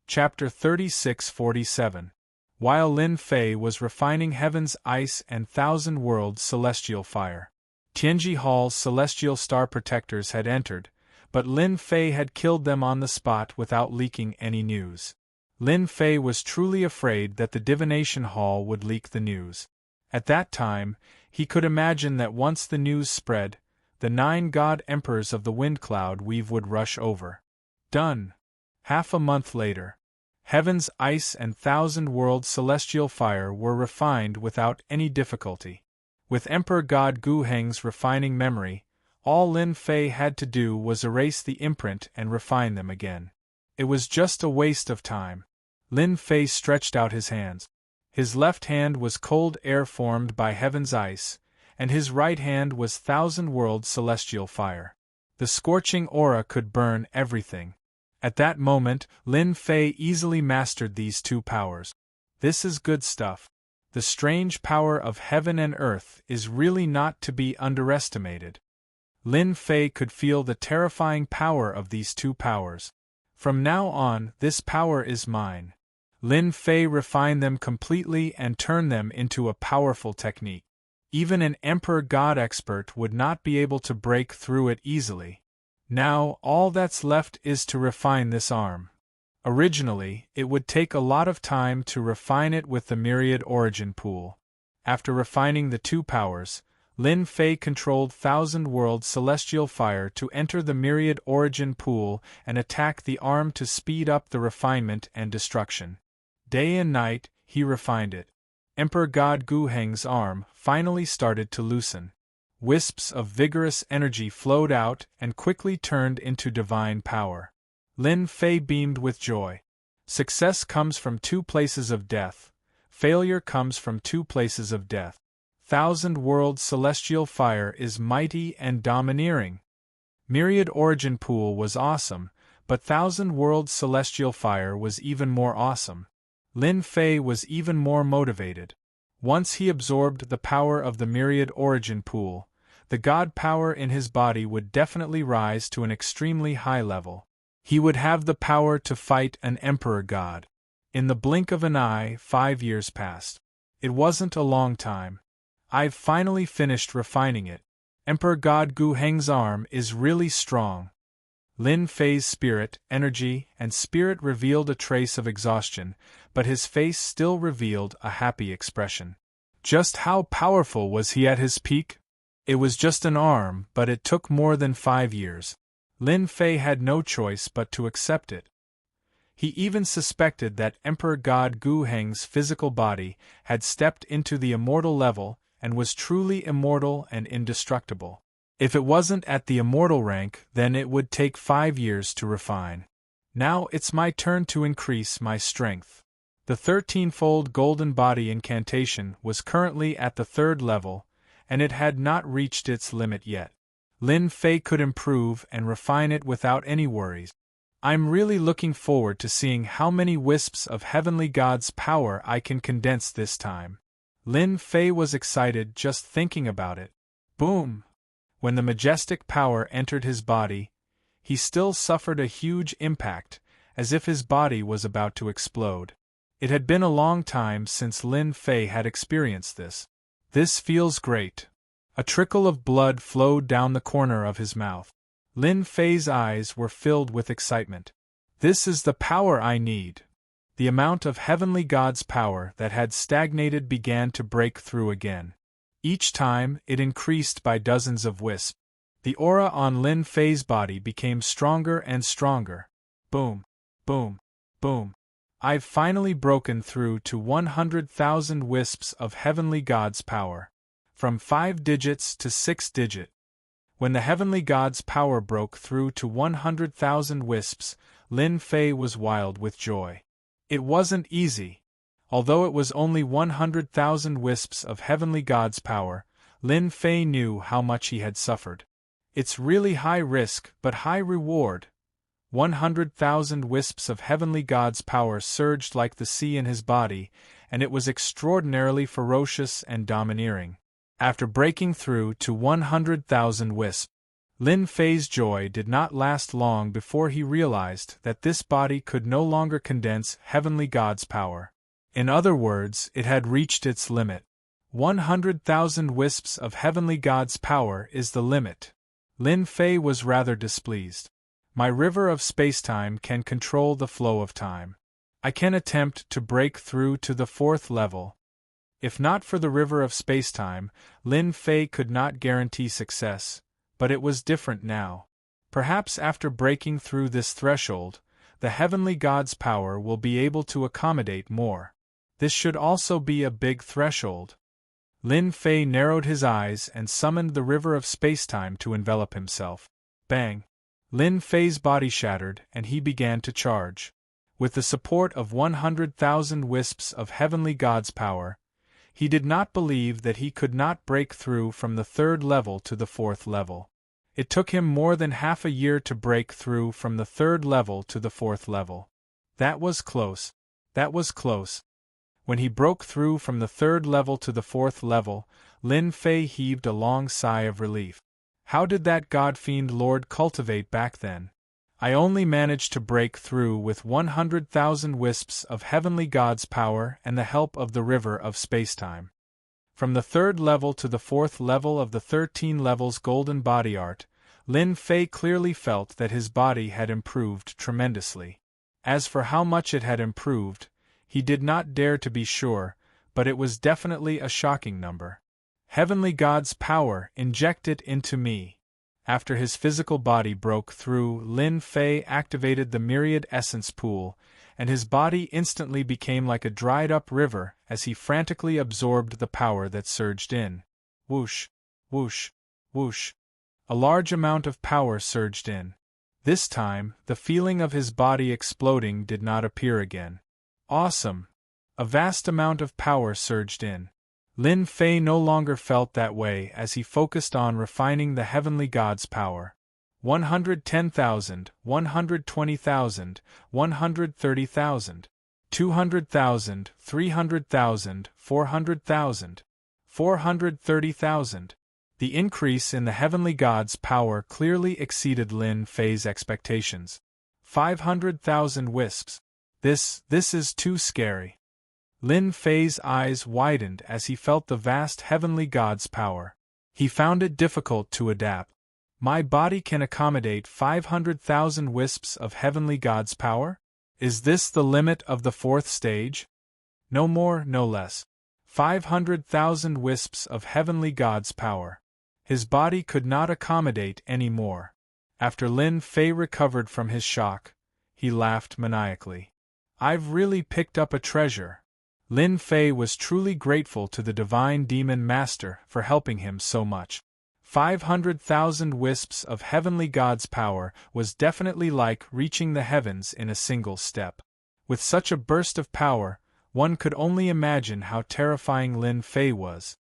Speaker 1: Chapter 36-47. While Lin Fei was refining heaven's ice and thousand-world celestial fire, Tianji Hall's celestial star protectors had entered, but Lin Fei had killed them on the spot without leaking any news. Lin Fei was truly afraid that the divination hall would leak the news. At that time, he could imagine that once the news spread, the 9 god emperors of the wind cloud weave would rush over. Done. Half a month later, heaven's ice and thousand-world celestial fire were refined without any difficulty. With Emperor God Gu Heng's refining memory, all Lin Fei had to do was erase the imprint and refine them again. It was just a waste of time. Lin Fei stretched out his hands. His left hand was cold air formed by heaven's ice, and his right hand was thousand-world celestial fire. The scorching aura could burn everything. At that moment, Lin Fei easily mastered these two powers. This is good stuff. The strange power of heaven and earth is really not to be underestimated. Lin Fei could feel the terrifying power of these two powers. From now on, this power is mine. Lin Fei refined them completely and turned them into a powerful technique. Even an Emperor God expert would not be able to break through it easily. Now, all that's left is to refine this arm. Originally, it would take a lot of time to refine it with the myriad origin pool. After refining the two powers, Lin Fei controlled thousand-world celestial fire to enter the myriad origin pool and attack the arm to speed up the refinement and destruction. Day and night, he refined it. Emperor God Gu Heng's arm finally started to loosen. Wisps of vigorous energy flowed out and quickly turned into divine power. Lin Fei beamed with joy. Success comes from 2 places of death. Failure comes from 2 places of death. Thousand-world celestial fire is mighty and domineering. Myriad origin pool was awesome, but thousand-world celestial fire was even more awesome. Lin Fei was even more motivated. Once he absorbed the power of the myriad origin pool, the god power in his body would definitely rise to an extremely high level. He would have the power to fight an emperor god. In the blink of an eye, 5 years passed. It wasn't a long time. I've finally finished refining it. Emperor God Gu Heng's arm is really strong. Lin Fei's spirit, energy, and spirit revealed a trace of exhaustion, but his face still revealed a happy expression. Just how powerful was he at his peak? It was just an arm, but it took more than 5 years. Lin Fei had no choice but to accept it. He even suspected that Emperor God Gu Heng's physical body had stepped into the immortal level and was truly immortal and indestructible. If it wasn't at the immortal rank, then it would take 5 years to refine. Now it's my turn to increase my strength. The 13-fold golden body incantation was currently at the 3rd level, and it had not reached its limit yet. Lin Fei could improve and refine it without any worries. I'm really looking forward to seeing how many wisps of heavenly god's power I can condense this time. Lin Fei was excited just thinking about it. Boom! When the majestic power entered his body, he still suffered a huge impact, as if his body was about to explode. It had been a long time since Lin Fei had experienced this. This feels great. A trickle of blood flowed down the corner of his mouth. Lin Fei's eyes were filled with excitement. This is the power I need. The amount of heavenly god's power that had stagnated began to break through again. Each time, it increased by dozens of wisps. The aura on Lin Fei's body became stronger and stronger. Boom, boom, boom. I've finally broken through to 100,000 wisps of heavenly god's power. From 5 digits to 6 digit. When the heavenly god's power broke through to 100,000 wisps, Lin Fei was wild with joy. It wasn't easy. Although it was only 100,000 wisps of heavenly god's power, Lin Fei knew how much he had suffered. It's really high risk but high reward. 100,000 wisps of heavenly god's power surged like the sea in his body, and it was extraordinarily ferocious and domineering. After breaking through to 100,000 wisps, Lin Fei's joy did not last long before he realized that this body could no longer condense heavenly god's power. In other words, it had reached its limit. 100,000 wisps of heavenly god's power is the limit. Lin Fei was rather displeased. My river of spacetime can control the flow of time. I can attempt to break through to the 4th level. If not for the river of spacetime, Lin Fei could not guarantee success, but it was different now. Perhaps after breaking through this threshold, the heavenly god's power will be able to accommodate more. This should also be a big threshold. Lin Fei narrowed his eyes and summoned the river of spacetime to envelop himself. Bang! Lin Fei's body shattered and he began to charge. With the support of 100,000 wisps of heavenly god's power, he did not believe that he could not break through from the 3rd level to the 4th level. It took him more than half a year to break through from the 3rd level to the 4th level. That was close. That was close. When he broke through from the 3rd level to the 4th level, Lin Fei heaved a long sigh of relief. How did that god-fiend lord cultivate back then? I only managed to break through with 100,000 wisps of heavenly god's power and the help of the river of spacetime. From the 3rd level to the 4th level of the 13 levels golden body art, Lin Fei clearly felt that his body had improved tremendously. As for how much it had improved, he did not dare to be sure, but it was definitely a shocking number. Heavenly god's power, inject it into me. After his physical body broke through, Lin Fei activated the myriad essence pool, and his body instantly became like a dried-up river as he frantically absorbed the power that surged in. Whoosh, whoosh, whoosh. A large amount of power surged in. This time, the feeling of his body exploding did not appear again. Awesome! A vast amount of power surged in. Lin Fei no longer felt that way as he focused on refining the heavenly god's power. 110,000, 120,000, 130,000. 200,000, 300,000, 400,000, 430,000. The increase in the heavenly god's power clearly exceeded Lin Fei's expectations. 500,000 wisps. This is too scary. Lin Fei's eyes widened as he felt the vast heavenly god's power. He found it difficult to adapt. My body can accommodate 500,000 wisps of heavenly god's power? Is this the limit of the fourth stage? No more, no less. 500,000 wisps of heavenly god's power. His body could not accommodate any more. After Lin Fei recovered from his shock, he laughed maniacally. I've really picked up a treasure. Lin Fei was truly grateful to the divine demon master for helping him so much. 500,000 wisps of heavenly god's power was definitely like reaching the heavens in a single step. With such a burst of power, one could only imagine how terrifying Lin Fei was.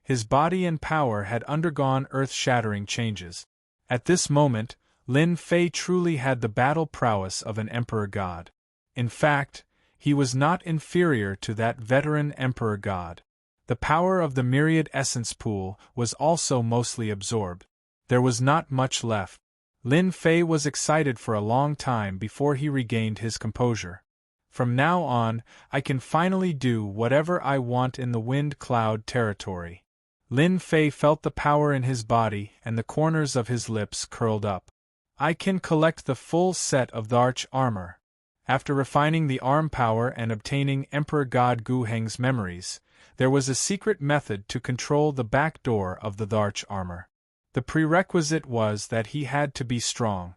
Speaker 1: His body and power had undergone earth-shattering changes. At this moment, Lin Fei truly had the battle prowess of an emperor god. In fact, he was not inferior to that veteran emperor god. The power of the myriad essence pool was also mostly absorbed. There was not much left. Lin Fei was excited for a long time before he regained his composure. From now on, I can finally do whatever I want in the wind cloud territory. Lin Fei felt the power in his body and the corners of his lips curled up. I can collect the full set of the arch armor. After refining the arm power and obtaining Emperor God Gu Heng's memories, there was a secret method to control the back door of the arch armor. The prerequisite was that he had to be strong.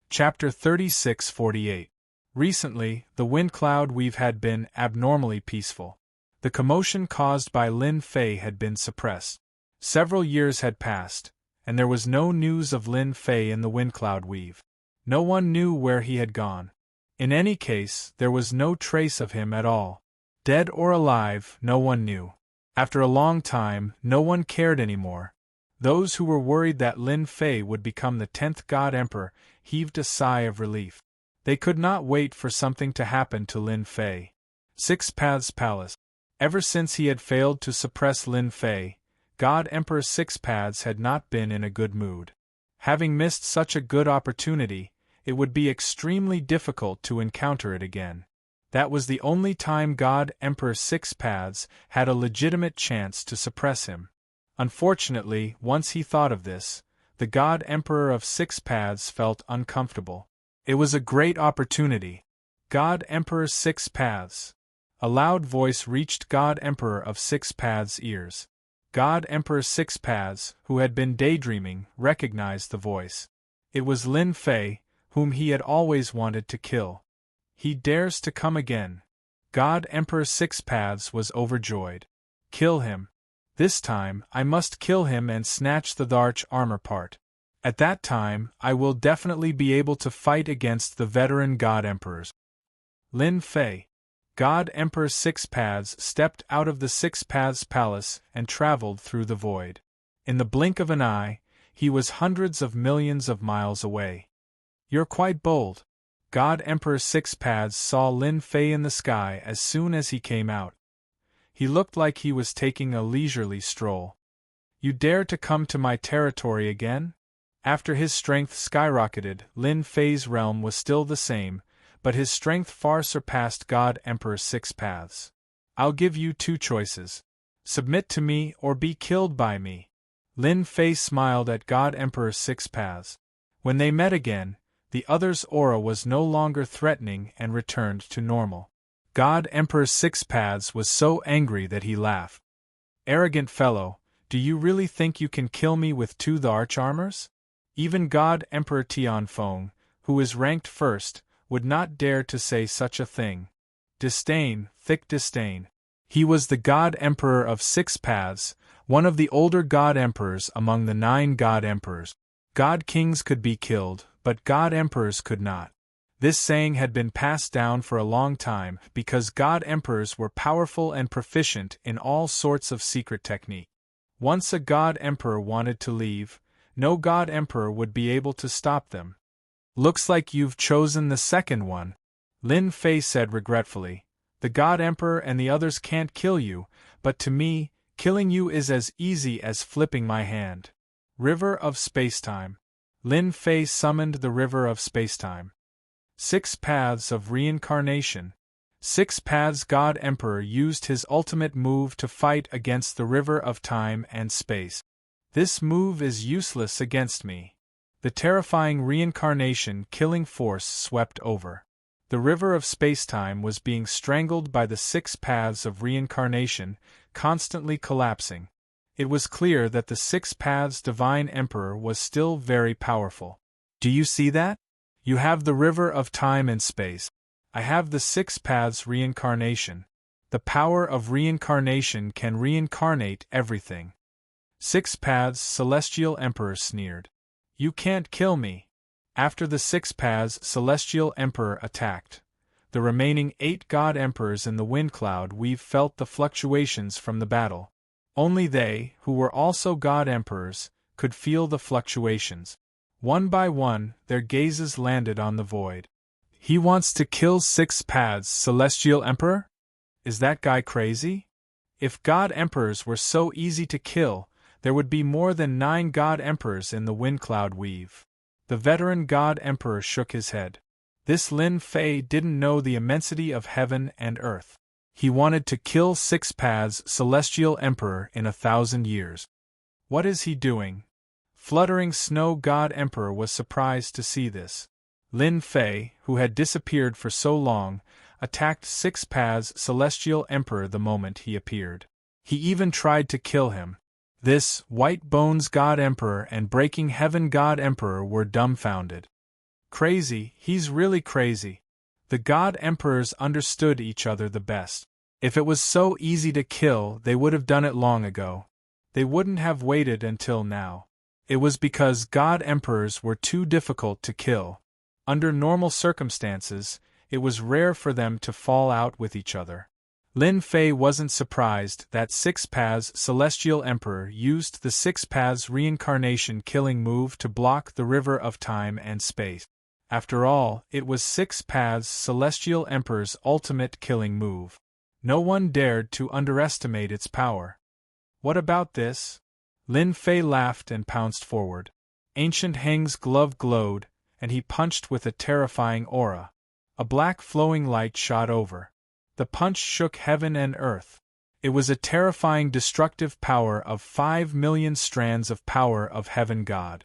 Speaker 1: Chapter 36-48. Recently, the wind cloud we've had been abnormally peaceful. The commotion caused by Lin Fei had been suppressed. Several years had passed, and there was no news of Lin Fei in the wind cloud weave. No one knew where he had gone. In any case, there was no trace of him at all. Dead or alive, no one knew. After a long time, no one cared anymore. Those who were worried that Lin Fei would become the 10th God Emperor heaved a sigh of relief. They could not wait for something to happen to Lin Fei. Six Paths Palace. Ever since he had failed to suppress Lin Fei, God Emperor Six Paths had not been in a good mood. Having missed such a good opportunity, it would be extremely difficult to encounter it again. That was the only time God Emperor Six Paths had a legitimate chance to suppress him. Unfortunately, once he thought of this, the God Emperor of Six Paths felt uncomfortable. It was a great opportunity. God Emperor Six Paths. A loud voice reached God Emperor of Six Paths' ears. God Emperor Six Paths, who had been daydreaming, recognized the voice. It was Lin Fei, whom he had always wanted to kill. He dares to come again. God Emperor Six Paths was overjoyed. Kill him. This time, I must kill him and snatch the arch armor part. At that time, I will definitely be able to fight against the veteran God Emperors. Lin Fei. God Emperor Six Paths stepped out of the Six Paths Palace and traveled through the void. In the blink of an eye, he was hundreds of millions of miles away. You're quite bold. God Emperor Six Paths saw Lin Fei in the sky as soon as he came out. He looked like he was taking a leisurely stroll. You dare to come to my territory again? After his strength skyrocketed, Lin Fei's realm was still the same, but his strength far surpassed God Emperor Six Paths. I'll give you two choices. Submit to me or be killed by me. Lin Fei smiled at God Emperor Six Paths. When they met again, the other's aura was no longer threatening and returned to normal. God Emperor Six Paths was so angry that he laughed. Arrogant fellow, do you really think you can kill me with two arch armors? Even God Emperor Tianfeng, who is ranked first, would not dare to say such a thing. Disdain, thick disdain. He was the God Emperor of Six Paths, one of the older God Emperors among the 9 God Emperors. God Kings could be killed, but God Emperors could not. This saying had been passed down for a long time because God Emperors were powerful and proficient in all sorts of secret technique. Once a God Emperor wanted to leave, no God Emperor would be able to stop them. Looks like you've chosen the second one, Lin Fei said regretfully. The God Emperor and the others can't kill you, but to me, killing you is as easy as flipping my hand. River of Spacetime. Lin Fei summoned the River of Spacetime. 6 Paths of Reincarnation. 6 Paths. God Emperor used his ultimate move to fight against the River of Time and Space. This move is useless against me. The terrifying reincarnation killing force swept over. The River of Spacetime was being strangled by the 6 Paths of Reincarnation, constantly collapsing. It was clear that the 6 Paths Divine Emperor was still very powerful. Do you see that? You have the River of Time and Space. I have the 6 Paths Reincarnation. The power of reincarnation can reincarnate everything. 6 Paths Celestial Emperor sneered. You can't kill me. After the 6 Paths Celestial Emperor attacked, the remaining 8 God Emperors in the wind cloud weave felt the fluctuations from the battle. Only they, who were also God Emperors, could feel the fluctuations. One by one, their gazes landed on the void. He wants to kill 6 Paths Celestial Emperor? Is that guy crazy? If God Emperors were so easy to kill, there would be more than 9 God Emperors in the wind cloud weave. The veteran God Emperor shook his head. This Lin Fei didn't know the immensity of heaven and earth. He wanted to kill 6 Paths Celestial Emperor in 1,000 years. What is he doing? Fluttering Snow God Emperor was surprised to see this. Lin Fei, who had disappeared for so long, attacked 6 Paths Celestial Emperor the moment he appeared. He even tried to kill him. This White Bones God Emperor and Breaking Heaven God Emperor were dumbfounded. Crazy, he's really crazy. The God Emperors understood each other the best. If it was so easy to kill, they would have done it long ago. They wouldn't have waited until now. It was because God Emperors were too difficult to kill. Under normal circumstances, it was rare for them to fall out with each other. Lin Fei wasn't surprised that 6 Paths Celestial Emperor used the 6 Paths Reincarnation killing move to block the River of Time and Space. After all, it was 6 Paths Celestial Emperor's ultimate killing move. No one dared to underestimate its power. What about this? Lin Fei laughed and pounced forward. Ancient Heng's glove glowed, and he punched with a terrifying aura. A black flowing light shot over. The punch shook heaven and earth. It was a terrifying destructive power of 5 million strands of power of Heaven God.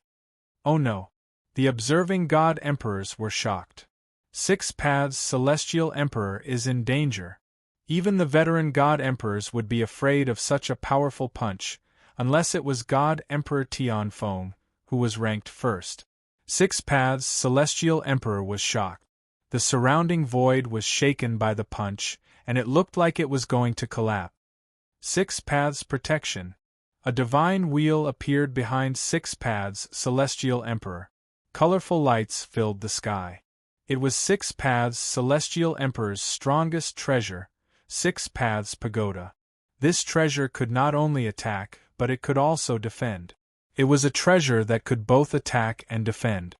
Speaker 1: Oh no! The observing God Emperors were shocked. 6 Paths Celestial Emperor is in danger. Even the veteran God Emperors would be afraid of such a powerful punch, unless it was God Emperor Tianfeng, who was ranked first. 6 Paths Celestial Emperor was shocked. The surrounding void was shaken by the punch, and it looked like it was going to collapse. 6 Paths Protection. A divine wheel appeared behind 6 Paths Celestial Emperor. Colorful lights filled the sky. It was 6 Paths Celestial Emperor's strongest treasure, 6 Paths Pagoda. This treasure could not only attack, but it could also defend. It was a treasure that could both attack and defend.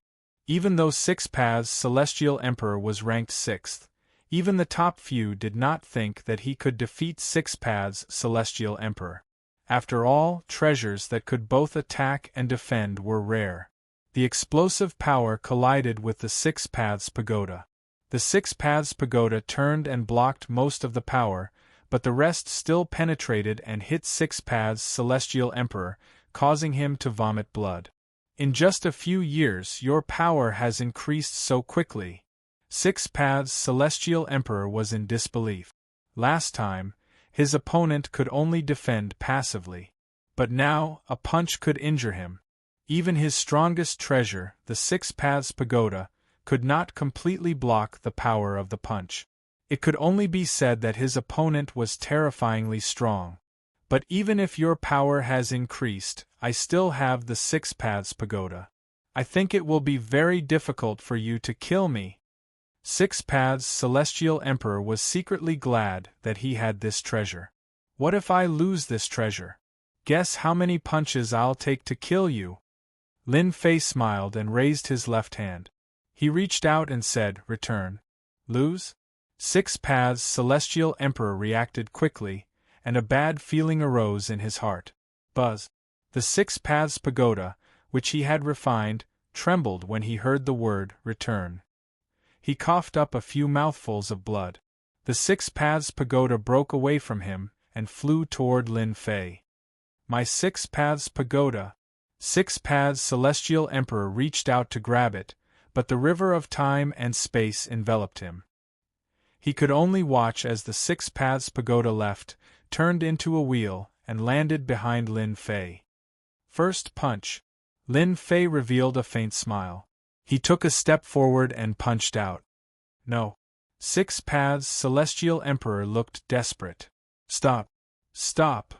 Speaker 1: Even though 6 Paths Celestial Emperor was ranked 6th, even the top few did not think that he could defeat 6 Paths Celestial Emperor. After all, treasures that could both attack and defend were rare. The explosive power collided with the 6 Paths Pagoda. The 6 Paths Pagoda turned and blocked most of the power, but the rest still penetrated and hit 6 Paths Celestial Emperor, causing him to vomit blood. In just a few years your power has increased so quickly. 6 Paths Celestial Emperor was in disbelief. Last time, his opponent could only defend passively. But now, a punch could injure him. Even his strongest treasure, the 6 Paths Pagoda, could not completely block the power of the punch. It could only be said that his opponent was terrifyingly strong. But even if your power has increased, I still have the 6 Paths Pagoda. I think it will be very difficult for you to kill me. 6 Paths Celestial Emperor was secretly glad that he had this treasure. What if I lose this treasure? Guess how many punches I'll take to kill you? Lin Fei smiled and raised his left hand. He reached out and said, "Return." Lose? Six Paths Celestial Emperor reacted quickly, and a bad feeling arose in his heart. Buzz. The Six Paths Pagoda, which he had refined, trembled when he heard the word return. He coughed up a few mouthfuls of blood. The Six Paths Pagoda broke away from him and flew toward Lin Fei. My Six Paths Pagoda! Six Paths Celestial Emperor reached out to grab it, but the river of time and space enveloped him. He could only watch as the Six Paths Pagoda left, turned into a wheel, and landed behind Lin Fei. First punch. Lin Fei revealed a faint smile. He took a step forward and punched out. No. Six Paths Celestial Emperor looked desperate. Stop. Stop.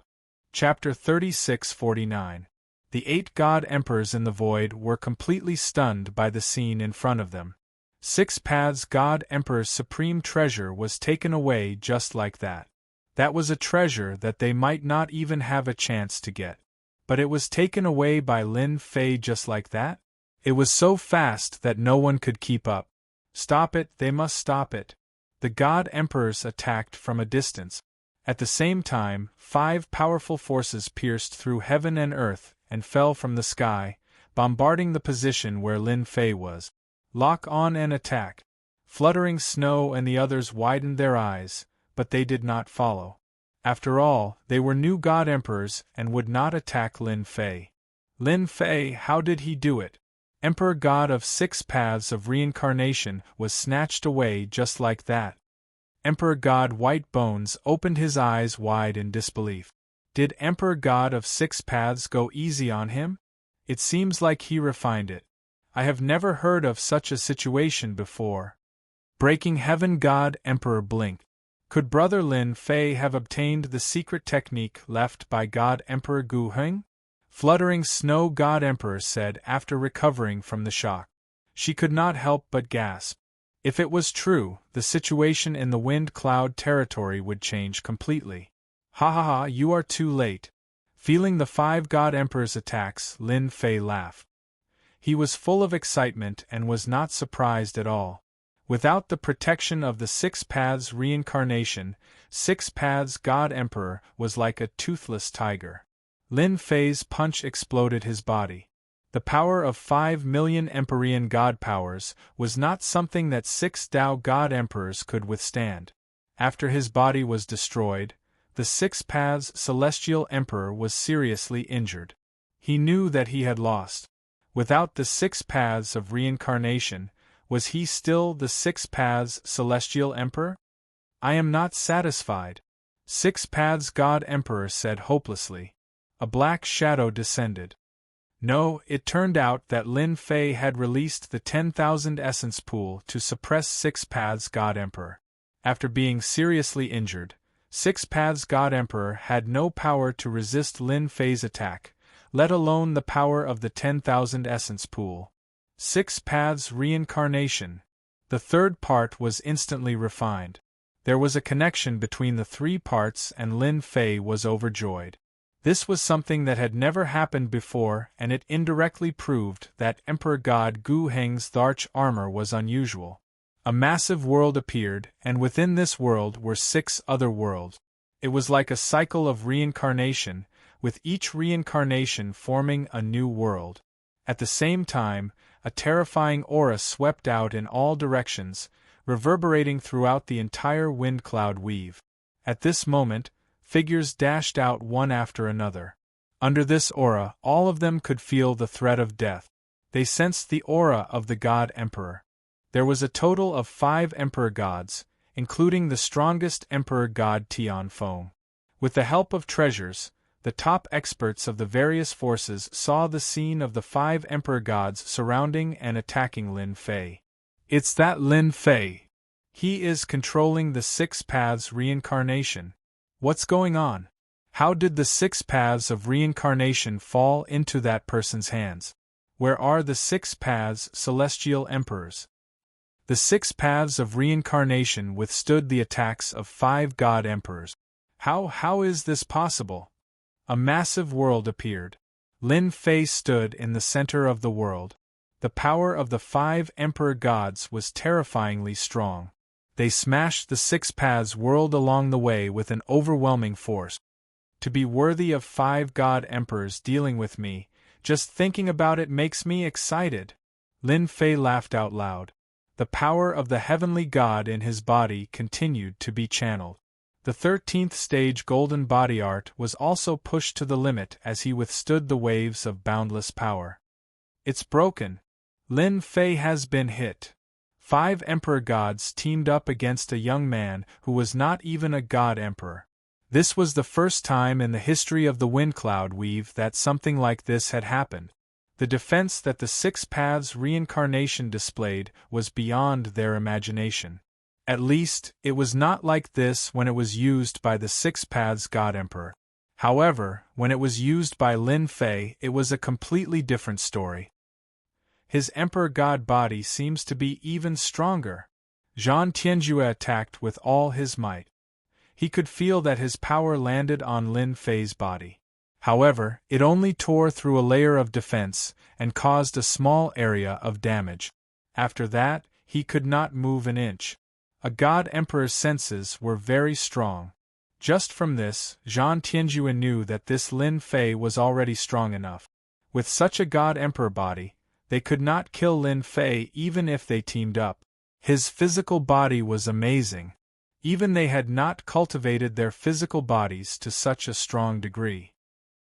Speaker 1: Chapter 3649. The 8 God Emperors in the void were completely stunned by the scene in front of them. Six Paths God Emperor's supreme treasure was taken away just like that. That was a treasure that they might not even have a chance to get. But it was taken away by Lin Fei just like that? It was so fast that no one could keep up. Stop it, they must stop it. The God Emperors attacked from a distance. At the same time, 5 powerful forces pierced through heaven and earth and fell from the sky, bombarding the position where Lin Fei was. Lock on and attack. Fluttering Snow and the others widened their eyes, but they did not follow. After all, they were new God Emperors and would not attack Lin Fei. Lin Fei, how did he do it? Emperor God of 6 Paths of Reincarnation was snatched away just like that. Emperor God White Bones opened his eyes wide in disbelief. Did Emperor God of 6 Paths go easy on him? It seems like he refined it. I have never heard of such a situation before. Breaking Heaven God Emperor blinked. Could Brother Lin Fei have obtained the secret technique left by God Emperor Gu Heng? Fluttering Snow God Emperor said after recovering from the shock. She could not help but gasp. If it was true, the situation in the Wind Cloud territory would change completely. Ha ha ha, you are too late. Feeling the 5 God Emperors' attacks, Lin Fei laughed. He was full of excitement and was not surprised at all. Without the protection of the 6 Paths Reincarnation, 6 Paths God Emperor was like a toothless tiger. Lin Fei's punch exploded his body. The power of 5 million Empyrean God powers was not something that 6 Tao God Emperors could withstand. After his body was destroyed, the 6 Paths Celestial Emperor was seriously injured. He knew that he had lost. Without the 6 Paths of Reincarnation, was he still the 6 Paths Celestial Emperor? I am not satisfied. 6 Paths God Emperor said hopelessly. A black shadow descended. No, it turned out that Lin Fei had released the 10,000 essence pool to suppress 6 Paths God Emperor. After being seriously injured, 6 Paths God Emperor had no power to resist Lin Fei's attack, let alone the power of the 10,000 essence pool. 6 Paths Reincarnation. The third part was instantly refined. There was a connection between the 3 parts and Lin Fei was overjoyed. This was something that had never happened before, and it indirectly proved that Emperor God Gu Heng's Tharch armor was unusual. A massive world appeared, and within this world were 6 other worlds. It was like a cycle of reincarnation, with each reincarnation forming a new world. At the same time, a terrifying aura swept out in all directions, reverberating throughout the entire wind cloud weave. At this moment, figures dashed out one after another. Under this aura, all of them could feel the threat of death. They sensed the aura of the God Emperor. There was a total of 5 Emperor Gods, including the strongest Emperor God Tianfeng. With the help of treasures, the top experts of the various forces saw the scene of the 5 Emperor Gods surrounding and attacking Lin Fei. It's that Lin Fei. He is controlling the 6 Paths Reincarnation. What's going on? How did the 6 Paths of Reincarnation fall into that person's hands? Where are the 6 Paths Celestial Emperors? The 6 Paths of Reincarnation withstood the attacks of 5 God Emperors. How is this possible? A massive world appeared. Lin Fei stood in the center of the world. The power of the 5 Emperor Gods was terrifyingly strong. They smashed the 6 paths whirled along the way with an overwhelming force. To be worthy of 5 God Emperors dealing with me, just thinking about it makes me excited. Lin Fei laughed out loud. The power of the heavenly god in his body continued to be channeled. The 13th stage golden body art was also pushed to the limit as he withstood the waves of boundless power. It's broken. Lin Fei has been hit. 5 emperor gods teamed up against a young man who was not even a god emperor. This was the first time in the history of the Wind Cloud Weave that something like this had happened. The defense that the 6 paths reincarnation displayed was beyond their imagination. At least, it was not like this when it was used by the 6 paths God Emperor. However, when it was used by Lin Fei, it was a completely different story. His Emperor God body seems to be even stronger. Zhang Tianjue attacked with all his might. He could feel that his power landed on Lin Fei's body. However, it only tore through a layer of defense and caused a small area of damage. After that, he could not move an inch. A God Emperor's senses were very strong. Just from this, Zhang Tianjue knew that this Lin Fei was already strong enough. With such a God Emperor body, they could not kill Lin Fei even if they teamed up. His physical body was amazing. Even they had not cultivated their physical bodies to such a strong degree.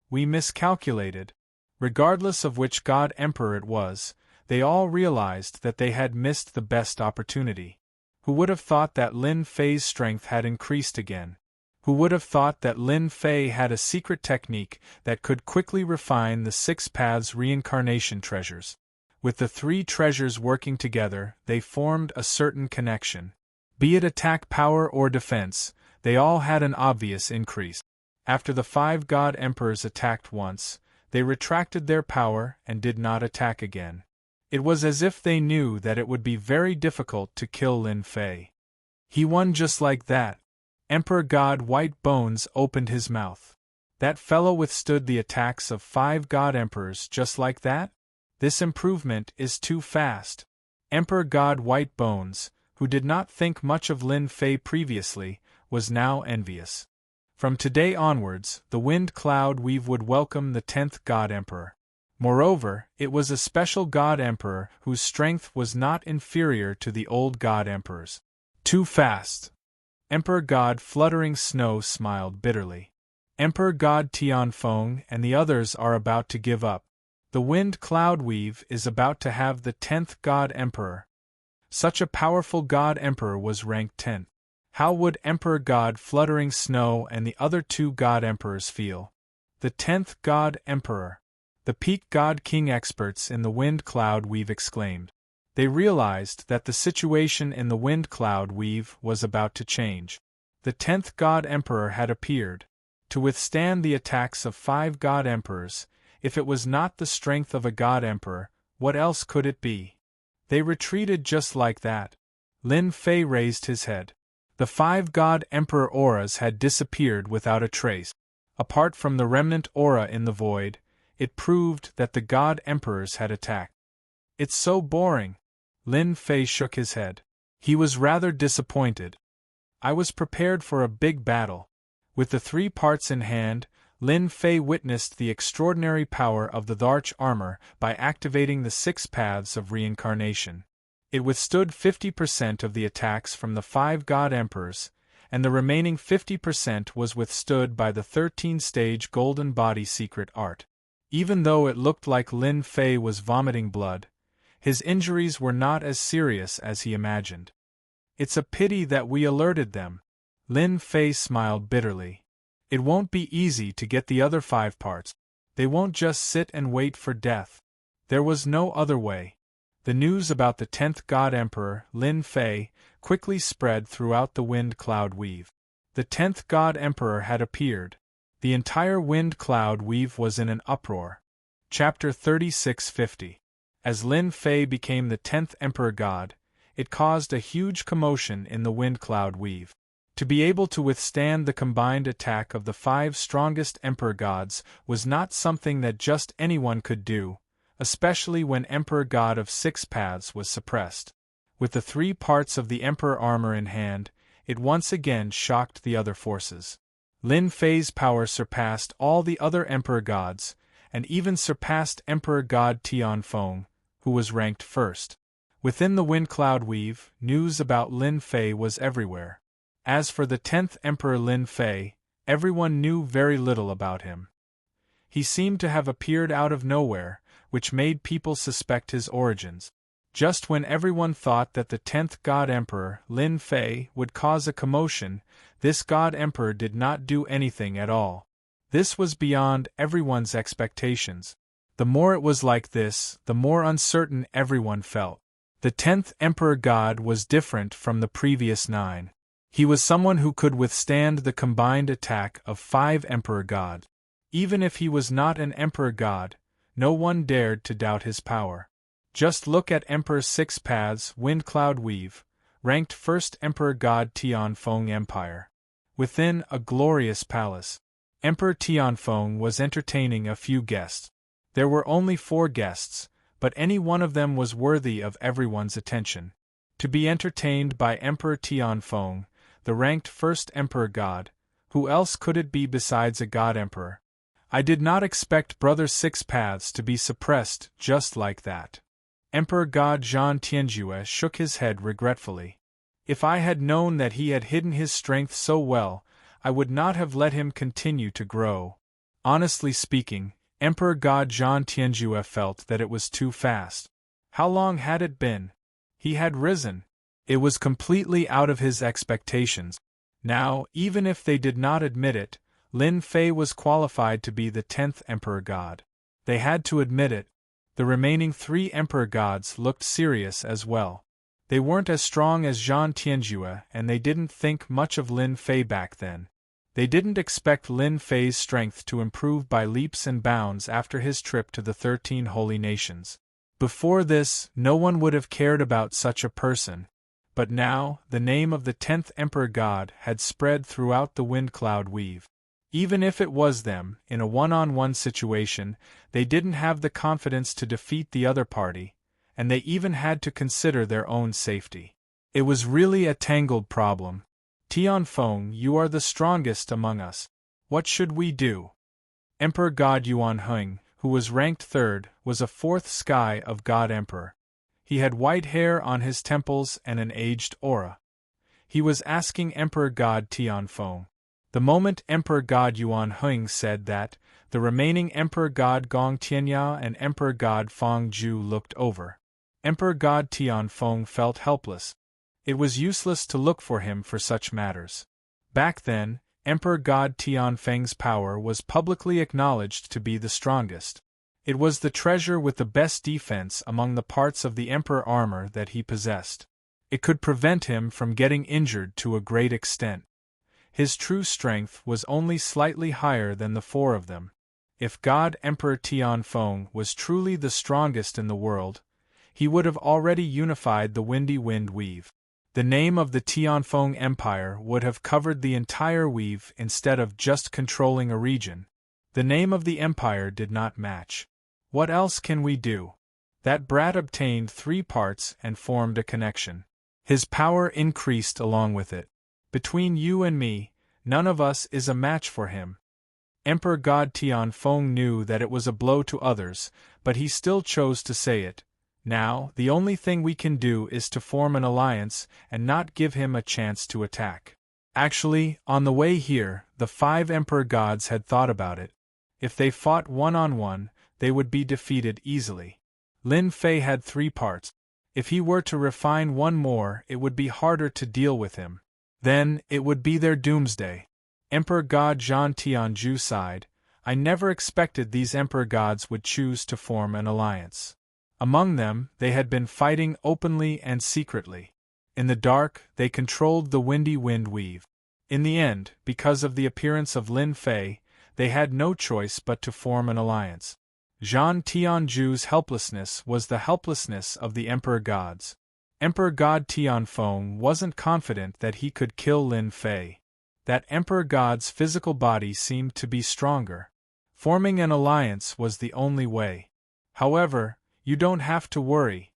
Speaker 1: We miscalculated. Regardless of which God Emperor it was, they all realized that they had missed the best opportunity. Who would have thought that Lin Fei's strength had increased again? Who would have thought that Lin Fei had a secret technique that could quickly refine the 6 paths reincarnation treasures? With the 3 treasures working together, they formed a certain connection. Be it attack power or defense, they all had an obvious increase. After the 5 God Emperors attacked once, they retracted their power and did not attack again. It was as if they knew that it would be very difficult to kill Lin Fei. He won just like that. Emperor God White Bones opened his mouth. That fellow withstood the attacks of 5 God Emperors just like that? This improvement is too fast. Emperor God White Bones, who did not think much of Lin Fei previously, was now envious. From today onwards, the Wind Cloud Weave would welcome the 10th God Emperor. Moreover, it was a special God Emperor whose strength was not inferior to the old God Emperors. Too fast. Emperor God Fluttering Snow smiled bitterly. Emperor God Tianfeng and the others are about to give up. The Wind Cloud Weave is about to have the 10th God Emperor. Such a powerful God Emperor was ranked 10th. How would Emperor God Fluttering Snow and the other 2 God Emperors feel? The 10th God Emperor. The Peak God King experts in the Wind Cloud Weave exclaimed. They realized that the situation in the Wind Cloud Weave was about to change. The 10th God Emperor had appeared. To withstand the attacks of 5 God Emperors, if it was not the strength of a God Emperor, what else could it be? They retreated just like that. Lin Fei raised his head. The 5 God Emperor auras had disappeared without a trace. Apart from the remnant aura in the void, it proved that the God Emperors had attacked. It's so boring. Lin Fei shook his head. He was rather disappointed. I was prepared for a big battle. With the 3 parts in hand, Lin Fei witnessed the extraordinary power of the Dharch armor by activating the 6 paths of reincarnation. It withstood 50% of the attacks from the 5 God Emperors, and the remaining 50% was withstood by the 13-stage Golden Body secret art. Even though it looked like Lin Fei was vomiting blood, his injuries were not as serious as he imagined. It's a pity that we alerted them. Lin Fei smiled bitterly. It won't be easy to get the other 5 parts. They won't just sit and wait for death. There was no other way. The news about the 10th God Emperor, Lin Fei, quickly spread throughout the Wind Cloud Weave. The 10th God Emperor had appeared. The entire Wind Cloud Weave was in an uproar. Chapter 3650. As Lin Fei became the 10th Emperor God, it caused a huge commotion in the Wind Cloud Weave. To be able to withstand the combined attack of the 5 strongest Emperor Gods was not something that just anyone could do, especially when Emperor God of 6 Paths was suppressed. With the 3 parts of the Emperor armor in hand, it once again shocked the other forces. Lin Fei's power surpassed all the other Emperor gods, and even surpassed Emperor God Tianfeng, who was ranked first. Within the wind cloud weave, news about Lin Fei was everywhere. As for the 10th Emperor Lin Fei, everyone knew very little about him. He seemed to have appeared out of nowhere, which made people suspect his origins. Just when everyone thought that the 10th God Emperor, Lin Fei, would cause a commotion, this God Emperor did not do anything at all. This was beyond everyone's expectations. The more it was like this, the more uncertain everyone felt. The 10th Emperor God was different from the previous 9. He was someone who could withstand the combined attack of 5 Emperor God. Even if he was not an Emperor God, no one dared to doubt his power. Just look at Emperor Six Paths Wind Cloud Weave, ranked first Emperor God Tianfeng Empire. Within a glorious palace, Emperor Tianfeng was entertaining a few guests. There were only 4 guests, but any one of them was worthy of everyone's attention. To be entertained by Emperor Tianfeng, the ranked first Emperor God, who else could it be besides a God Emperor? I did not expect Brother Six Paths to be suppressed just like that. Emperor God Zhan Tianjue shook his head regretfully. If I had known that he had hidden his strength so well, I would not have let him continue to grow. Honestly speaking, Emperor God Zhan Tianjue felt that it was too fast. How long had it been? He had risen. It was completely out of his expectations. Now, even if they did not admit it, Lin Fei was qualified to be the 10th Emperor God. They had to admit it. The remaining 3 Emperor Gods looked serious as well. They weren't as strong as Zhan Tianjue, and they didn't think much of Lin Fei back then. They didn't expect Lin Fei's strength to improve by leaps and bounds after his trip to the 13 holy nations. Before this, no one would have cared about such a person. But now, the name of the 10th Emperor God had spread throughout the wind cloud weave. Even if it was them, in a one-on-one situation, they didn't have the confidence to defeat the other party, and they even had to consider their own safety. It was really a tangled problem. Tianfeng, you are the strongest among us. What should we do? Emperor God Yuanheng, who was ranked 3rd, was a 4th sky of God Emperor. He had white hair on his temples and an aged aura. He was asking Emperor God Tianfeng. The moment Emperor God Yuanheng said that, the remaining Emperor God Gong Tianya and Emperor God Feng Ju looked over. Emperor God Tianfeng felt helpless. It was useless to look for him for such matters. Back then, Emperor God Tianfeng's power was publicly acknowledged to be the strongest. It was the treasure with the best defense among the parts of the Emperor armor that he possessed. It could prevent him from getting injured to a great extent. His true strength was only slightly higher than the 4 of them. If God Emperor Tianfeng was truly the strongest in the world, he would have already unified the windy wind weave. The name of the Tianfeng Empire would have covered the entire weave instead of just controlling a region. The name of the empire did not match. What else can we do? That brat obtained 3 parts and formed a connection. His power increased along with it. Between you and me, none of us is a match for him. Emperor God Tianfeng knew that it was a blow to others, but he still chose to say it. Now, the only thing we can do is to form an alliance and not give him a chance to attack. Actually, on the way here, the 5 Emperor Gods had thought about it. If they fought one-on-one, they would be defeated easily. Lin Fei had 3 parts. If he were to refine one more, it would be harder to deal with him. Then, it would be their doomsday. Emperor God Zhan Tianju sighed. I never expected these Emperor Gods would choose to form an alliance. Among them, they had been fighting openly and secretly. In the dark, they controlled the windy wind weave. In the end, because of the appearance of Lin Fei, they had no choice but to form an alliance. Zhan Tianju's helplessness was the helplessness of the Emperor Gods. Emperor God Tianfeng wasn't confident that he could kill Lin Fei. That Emperor God's physical body seemed to be stronger. Forming an alliance was the only way. However, you don't have to worry.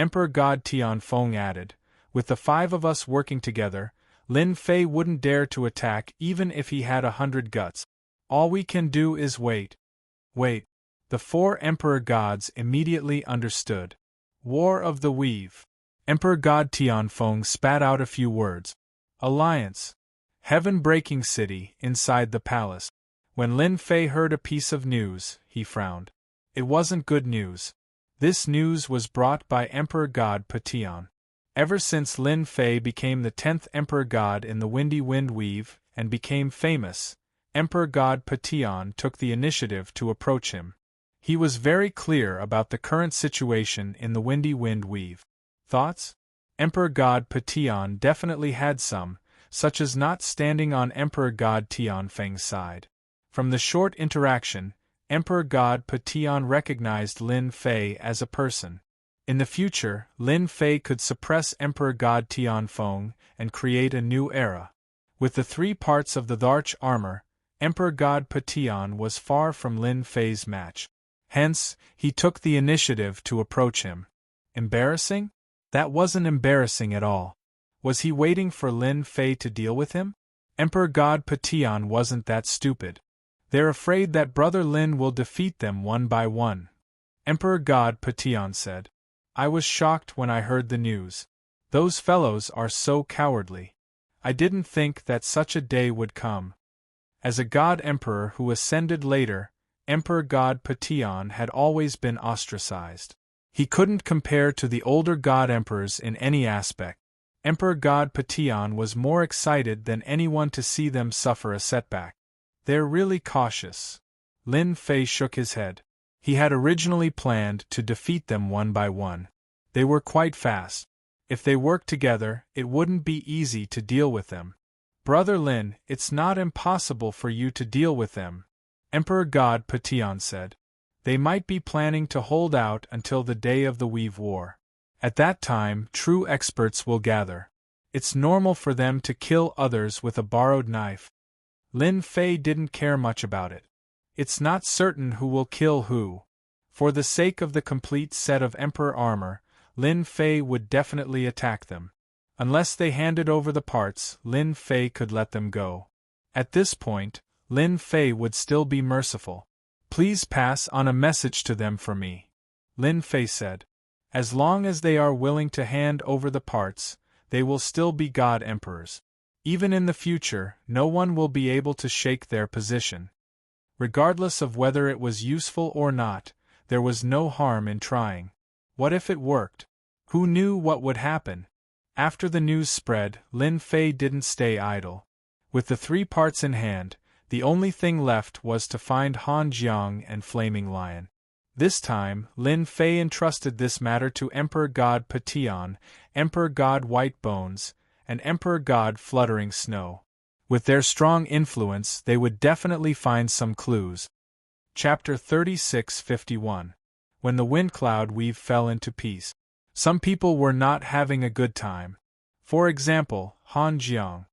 Speaker 1: Emperor God Tianfeng added. With the 5 of us working together, Lin Fei wouldn't dare to attack even if he had 100 guts. All we can do is wait. Wait. The 4 Emperor Gods immediately understood. War of the Weave. Emperor God Tianfeng spat out a few words. Alliance. Heaven-breaking city inside the palace. When Lin Fei heard a piece of news, he frowned. It wasn't good news. This news was brought by Emperor God Patian. Ever since Lin Fei became the 10th Emperor God in the Windy Wind Weave and became famous, Emperor God Patian took the initiative to approach him. He was very clear about the current situation in the Windy Wind Weave. Thoughts? Emperor God Patian definitely had some, such as not standing on Emperor God Tianfeng's side. From the short interaction, Emperor God Patian recognized Lin Fei as a person. In the future, Lin Fei could suppress Emperor God Tianfeng and create a new era. With the 3 parts of the Dharch armor, Emperor God Patian was far from Lin Fei's match. Hence, he took the initiative to approach him. Embarrassing? That wasn't embarrassing at all. Was he waiting for Lin Fei to deal with him? Emperor God Patian wasn't that stupid. They're afraid that Brother Lin will defeat them one by one. Emperor God Patian said. I was shocked when I heard the news. Those fellows are so cowardly. I didn't think that such a day would come. As a god emperor who ascended later, Emperor God Patian had always been ostracized. He couldn't compare to the older god emperors in any aspect. Emperor God Patian was more excited than anyone to see them suffer a setback. They're really cautious. Lin Fei shook his head. He had originally planned to defeat them one by one. They were quite fast. If they worked together, it wouldn't be easy to deal with them. Brother Lin, it's not impossible for you to deal with them, Emperor God Patian said. They might be planning to hold out until the day of the Weave War. At that time, true experts will gather. It's normal for them to kill others with a borrowed knife. Lin Fei didn't care much about it. It's not certain who will kill who. For the sake of the complete set of Emperor armor, Lin Fei would definitely attack them. Unless they handed over the parts, Lin Fei could let them go. At this point, Lin Fei would still be merciful. Please pass on a message to them for me, Lin Fei said. As long as they are willing to hand over the parts, they will still be god emperors. Even in the future, no one will be able to shake their position. Regardless of whether it was useful or not, there was no harm in trying. What if it worked? Who knew what would happen? After the news spread, Lin Fei didn't stay idle. With the 3 parts in hand, the only thing left was to find Han Jiang and Flaming Lion. This time, Lin Fei entrusted this matter to Emperor God Patian, Emperor God White Bones, and Emperor God Fluttering Snow. With their strong influence, they would definitely find some clues. Chapter 36:51. When the wind cloud weave fell into peace. Some people were not having a good time. For example, Han Jiang.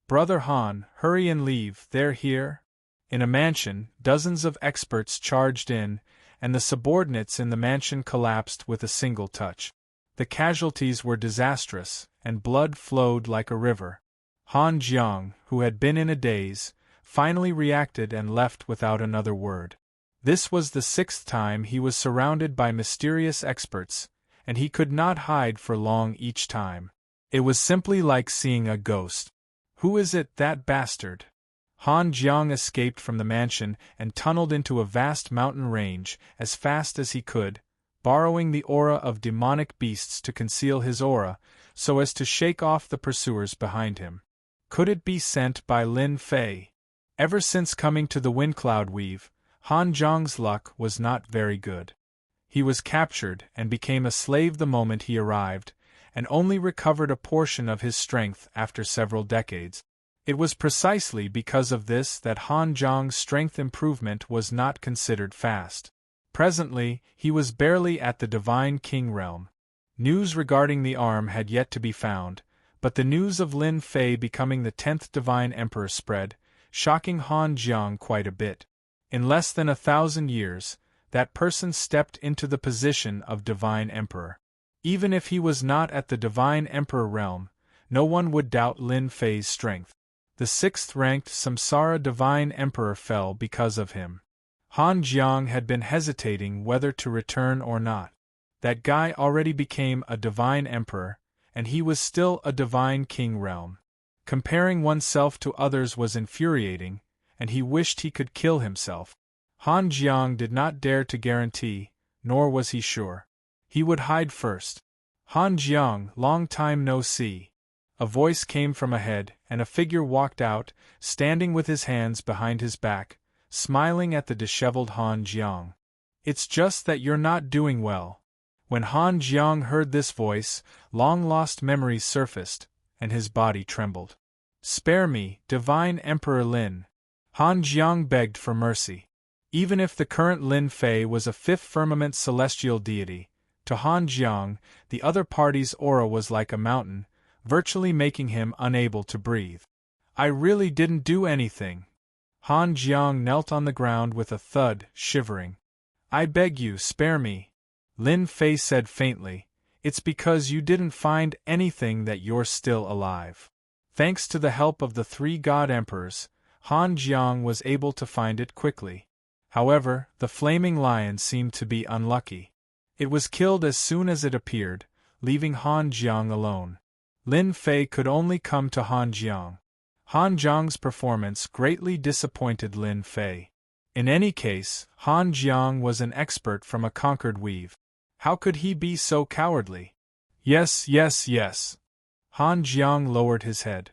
Speaker 1: Brother Han, hurry and leave, they're here. In a mansion, dozens of experts charged in, and the subordinates in the mansion collapsed with a single touch. The casualties were disastrous, and blood flowed like a river. Han Jiang, who had been in a daze, finally reacted and left without another word. This was the 6th time he was surrounded by mysterious experts, and he could not hide for long each time. It was simply like seeing a ghost. Who is it, that bastard? Han Jiang escaped from the mansion and tunneled into a vast mountain range as fast as he could, borrowing the aura of demonic beasts to conceal his aura, so as to shake off the pursuers behind him. Could it be sent by Lin Fei? Ever since coming to the Windcloud Weave, Han Jiang's luck was not very good. He was captured and became a slave the moment he arrived, and only recovered a portion of his strength after several decades. It was precisely because of this that Han Jiang's strength improvement was not considered fast. Presently, he was barely at the Divine King realm. News regarding the arm had yet to be found, but the news of Lin Fei becoming the 10th Divine Emperor spread, shocking Han Jiang quite a bit. In less than 1,000 years, that person stepped into the position of Divine Emperor. Even if he was not at the Divine Emperor realm, no one would doubt Lin Fei's strength. The sixth-ranked Samsara Divine Emperor fell because of him. Han Jiang had been hesitating whether to return or not. That guy already became a Divine Emperor, and he was still a Divine King realm. Comparing oneself to others was infuriating, and he wished he could kill himself. Han Jiang did not dare to guarantee, nor was he sure. He would hide first. Han Jiang, long time no see. A voice came from ahead, and a figure walked out, standing with his hands behind his back, smiling at the disheveled Han Jiang. It's just that you're not doing well. When Han Jiang heard this voice, long-lost memories surfaced, and his body trembled. Spare me, Divine Emperor Lin. Han Jiang begged for mercy. Even if the current Lin Fei was a fifth firmament celestial deity, to Han Jiang, the other party's aura was like a mountain, virtually making him unable to breathe. I really didn't do anything. Han Jiang knelt on the ground with a thud, shivering. I beg you, spare me. Lin Fei said faintly, it's because you didn't find anything that you're still alive. Thanks to the help of the three God Emperors, Han Jiang was able to find it quickly. However, the flaming lion seemed to be unlucky. It was killed as soon as it appeared, leaving Han Jiang alone. Lin Fei could only come to Han Jiang. Han Jiang's performance greatly disappointed Lin Fei. In any case, Han Jiang was an expert from a conquered weave. How could he be so cowardly? Yes. Han Jiang lowered his head.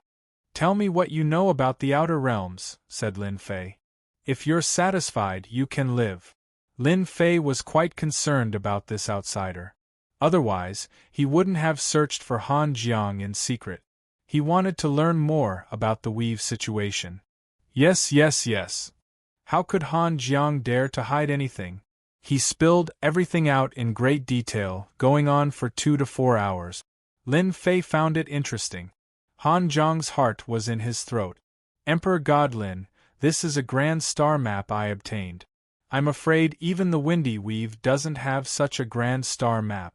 Speaker 1: Tell me what you know about the outer realms, said Lin Fei. If you're satisfied, you can live. Lin Fei was quite concerned about this outsider. Otherwise, he wouldn't have searched for Han Jiang in secret. He wanted to learn more about the weave situation. Yes. How could Han Jiang dare to hide anything? He spilled everything out in great detail, going on for 2 to 4 hours. Lin Fei found it interesting. Han Jiang's heart was in his throat. Emperor Godlin, this is a grand star map I obtained. I'm afraid even the Windy Weave doesn't have such a grand star map.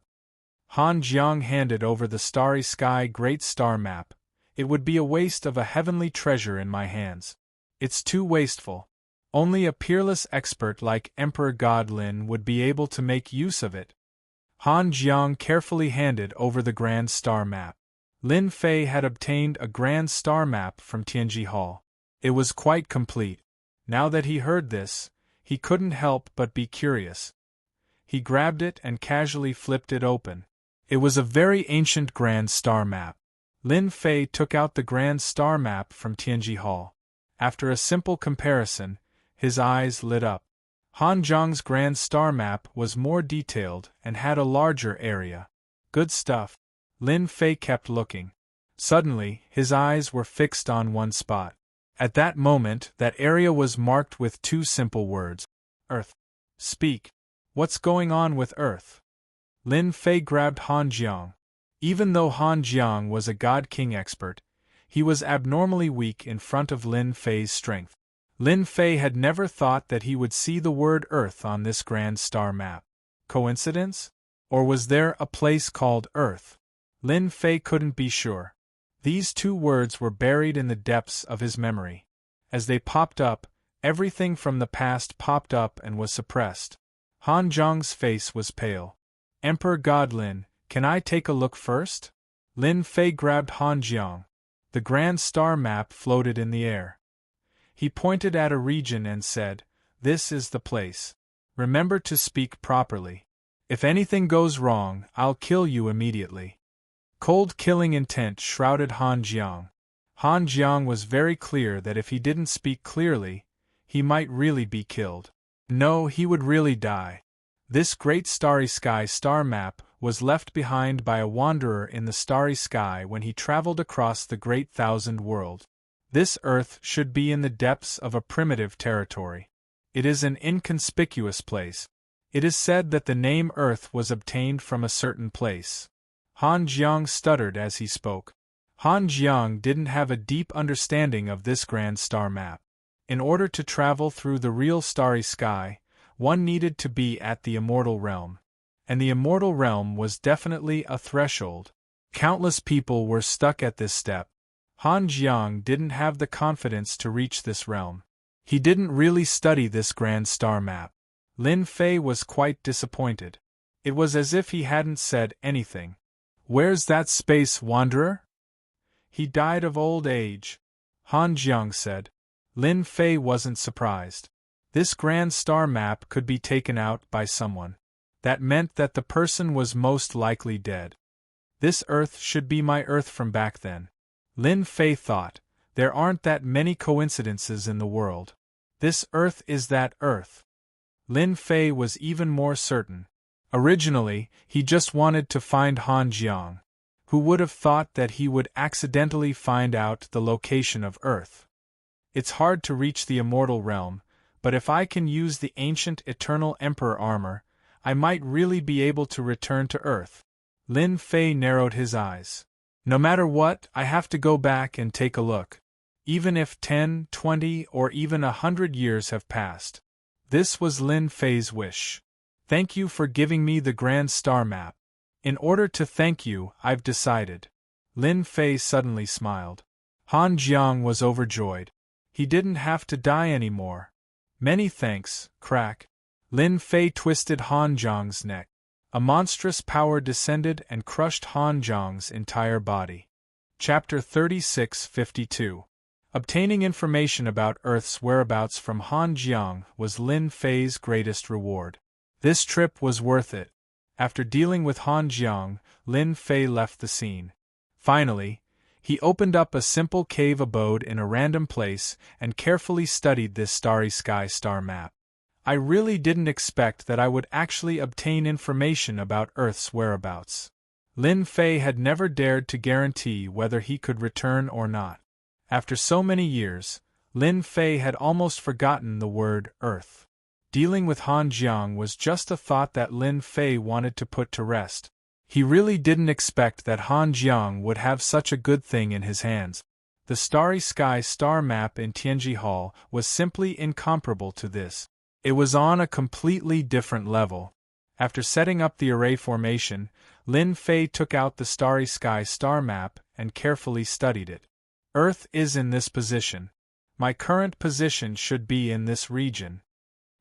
Speaker 1: Han Jiang handed over the Starry Sky Great Star Map. It would be a waste of a heavenly treasure in my hands. It's too wasteful. Only a peerless expert like Emperor Godlin would be able to make use of it. Han Jiang carefully handed over the Grand Star Map. Lin Fei had obtained a Grand Star Map from Tianji Hall. It was quite complete. Now that he heard this, he couldn't help but be curious. He grabbed it and casually flipped it open. It was a very ancient Grand Star Map. Lin Fei took out the Grand Star Map from Tianji Hall. After a simple comparison, his eyes lit up. Han Jiang's Grand Star Map was more detailed and had a larger area. Good stuff. Lin Fei kept looking. Suddenly, his eyes were fixed on one spot. At that moment, that area was marked with 2 simple words. Earth. Speak. What's going on with Earth? Lin Fei grabbed Han Jiang. Even though Han Jiang was a God King expert, he was abnormally weak in front of Lin Fei's strength. Lin Fei had never thought that he would see the word Earth on this Grand Star Map. Coincidence? Or was there a place called Earth? Lin Fei couldn't be sure. These 2 words were buried in the depths of his memory. As they popped up, everything from the past popped up and was suppressed. Han Jiang's face was pale. Emperor Godlin, can I take a look first? Lin Fei grabbed Han Jiang. The Grand Star Map floated in the air. He pointed at a region and said, "This is the place. Remember to speak properly. If anything goes wrong, I'll kill you immediately." Cold killing intent shrouded Han Jiang. Han Jiang was very clear that if he didn't speak clearly, he might really be killed. No, he would really die. This great starry sky star map was left behind by a wanderer in the starry sky when he traveled across the great thousand world. This Earth should be in the depths of a primitive territory. It is an inconspicuous place. It is said that the name Earth was obtained from a certain place. Han Jiang stuttered as he spoke. Han Jiang didn't have a deep understanding of this grand star map. In order to travel through the real starry sky, one needed to be at the immortal realm. and the immortal realm was definitely a threshold. Countless people were stuck at this step. Han Jiang didn't have the confidence to reach this realm. He didn't really study this grand star map. Lin Fei was quite disappointed. It was as if he hadn't said anything. "Where's that space wanderer?" "He died of old age," Han Jiang said. Lin Fei wasn't surprised. This grand star map could be taken out by someone. That meant that the person was most likely dead. This Earth should be my Earth from back then. Lin Fei thought, there aren't that many coincidences in the world. This Earth is that Earth. Lin Fei was even more certain. Originally, he just wanted to find Han Jiang. Who would have thought that he would accidentally find out the location of Earth? It's hard to reach the immortal realm, but if I can use the ancient eternal emperor armor, I might really be able to return to Earth. Lin Fei narrowed his eyes. No matter what, I have to go back and take a look. Even if 10, 20, or even 100 years have passed. This was Lin Fei's wish. Thank you for giving me the grand star map. In order to thank you, I've decided. Lin Fei suddenly smiled. Han Jiang was overjoyed. He didn't have to die anymore. Many thanks, crack. Lin Fei twisted Han Jiang's neck. A monstrous power descended and crushed Han Jiang's entire body. Chapter 36:52. Obtaining information about Earth's whereabouts from Han Jiang was Lin Fei's greatest reward. This trip was worth it. After dealing with Han Jiang, Lin Fei left the scene. Finally, he opened up a simple cave abode in a random place and carefully studied this starry sky star map. I really didn't expect that I would actually obtain information about Earth's whereabouts. Lin Fei had never dared to guarantee whether he could return or not. After so many years, Lin Fei had almost forgotten the word Earth. Dealing with Han Jiang was just a thought that Lin Fei wanted to put to rest. He really didn't expect that Han Jiang would have such a good thing in his hands. The starry sky star map in Tianji Hall was simply incomparable to this. It was on a completely different level. After setting up the array formation, Lin Fei took out the starry sky star map and carefully studied it. Earth is in this position. My current position should be in this region.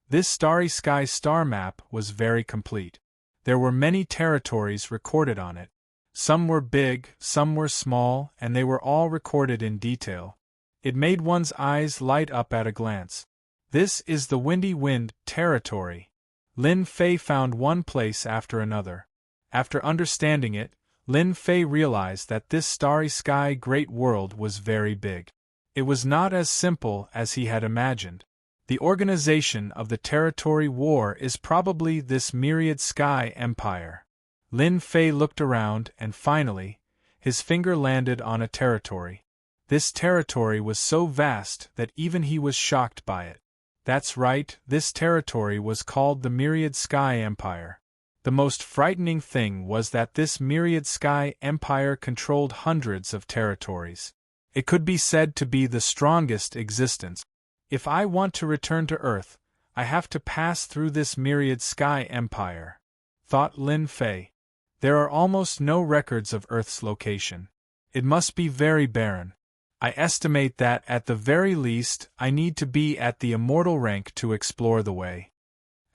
Speaker 1: This starry sky star map was very complete. There were many territories recorded on it. Some were big, some were small, and they were all recorded in detail. It made one's eyes light up at a glance. This is the Windy Wind territory. Lin Fei found one place after another. After understanding it, Lin Fei realized that this starry sky great world was very big. It was not as simple as he had imagined. The organization of the territory war is probably this myriad sky empire. Lin Fei looked around and finally, his finger landed on a territory. This territory was so vast that even he was shocked by it. That's right, this territory was called the Myriad Sky Empire. The most frightening thing was that this Myriad Sky Empire controlled hundreds of territories. It could be said to be the strongest existence. If I want to return to Earth, I have to pass through this Myriad Sky Empire, thought Lin Fei. There are almost no records of Earth's location. It must be very barren. I estimate that, at the very least, I need to be at the immortal rank to explore the way.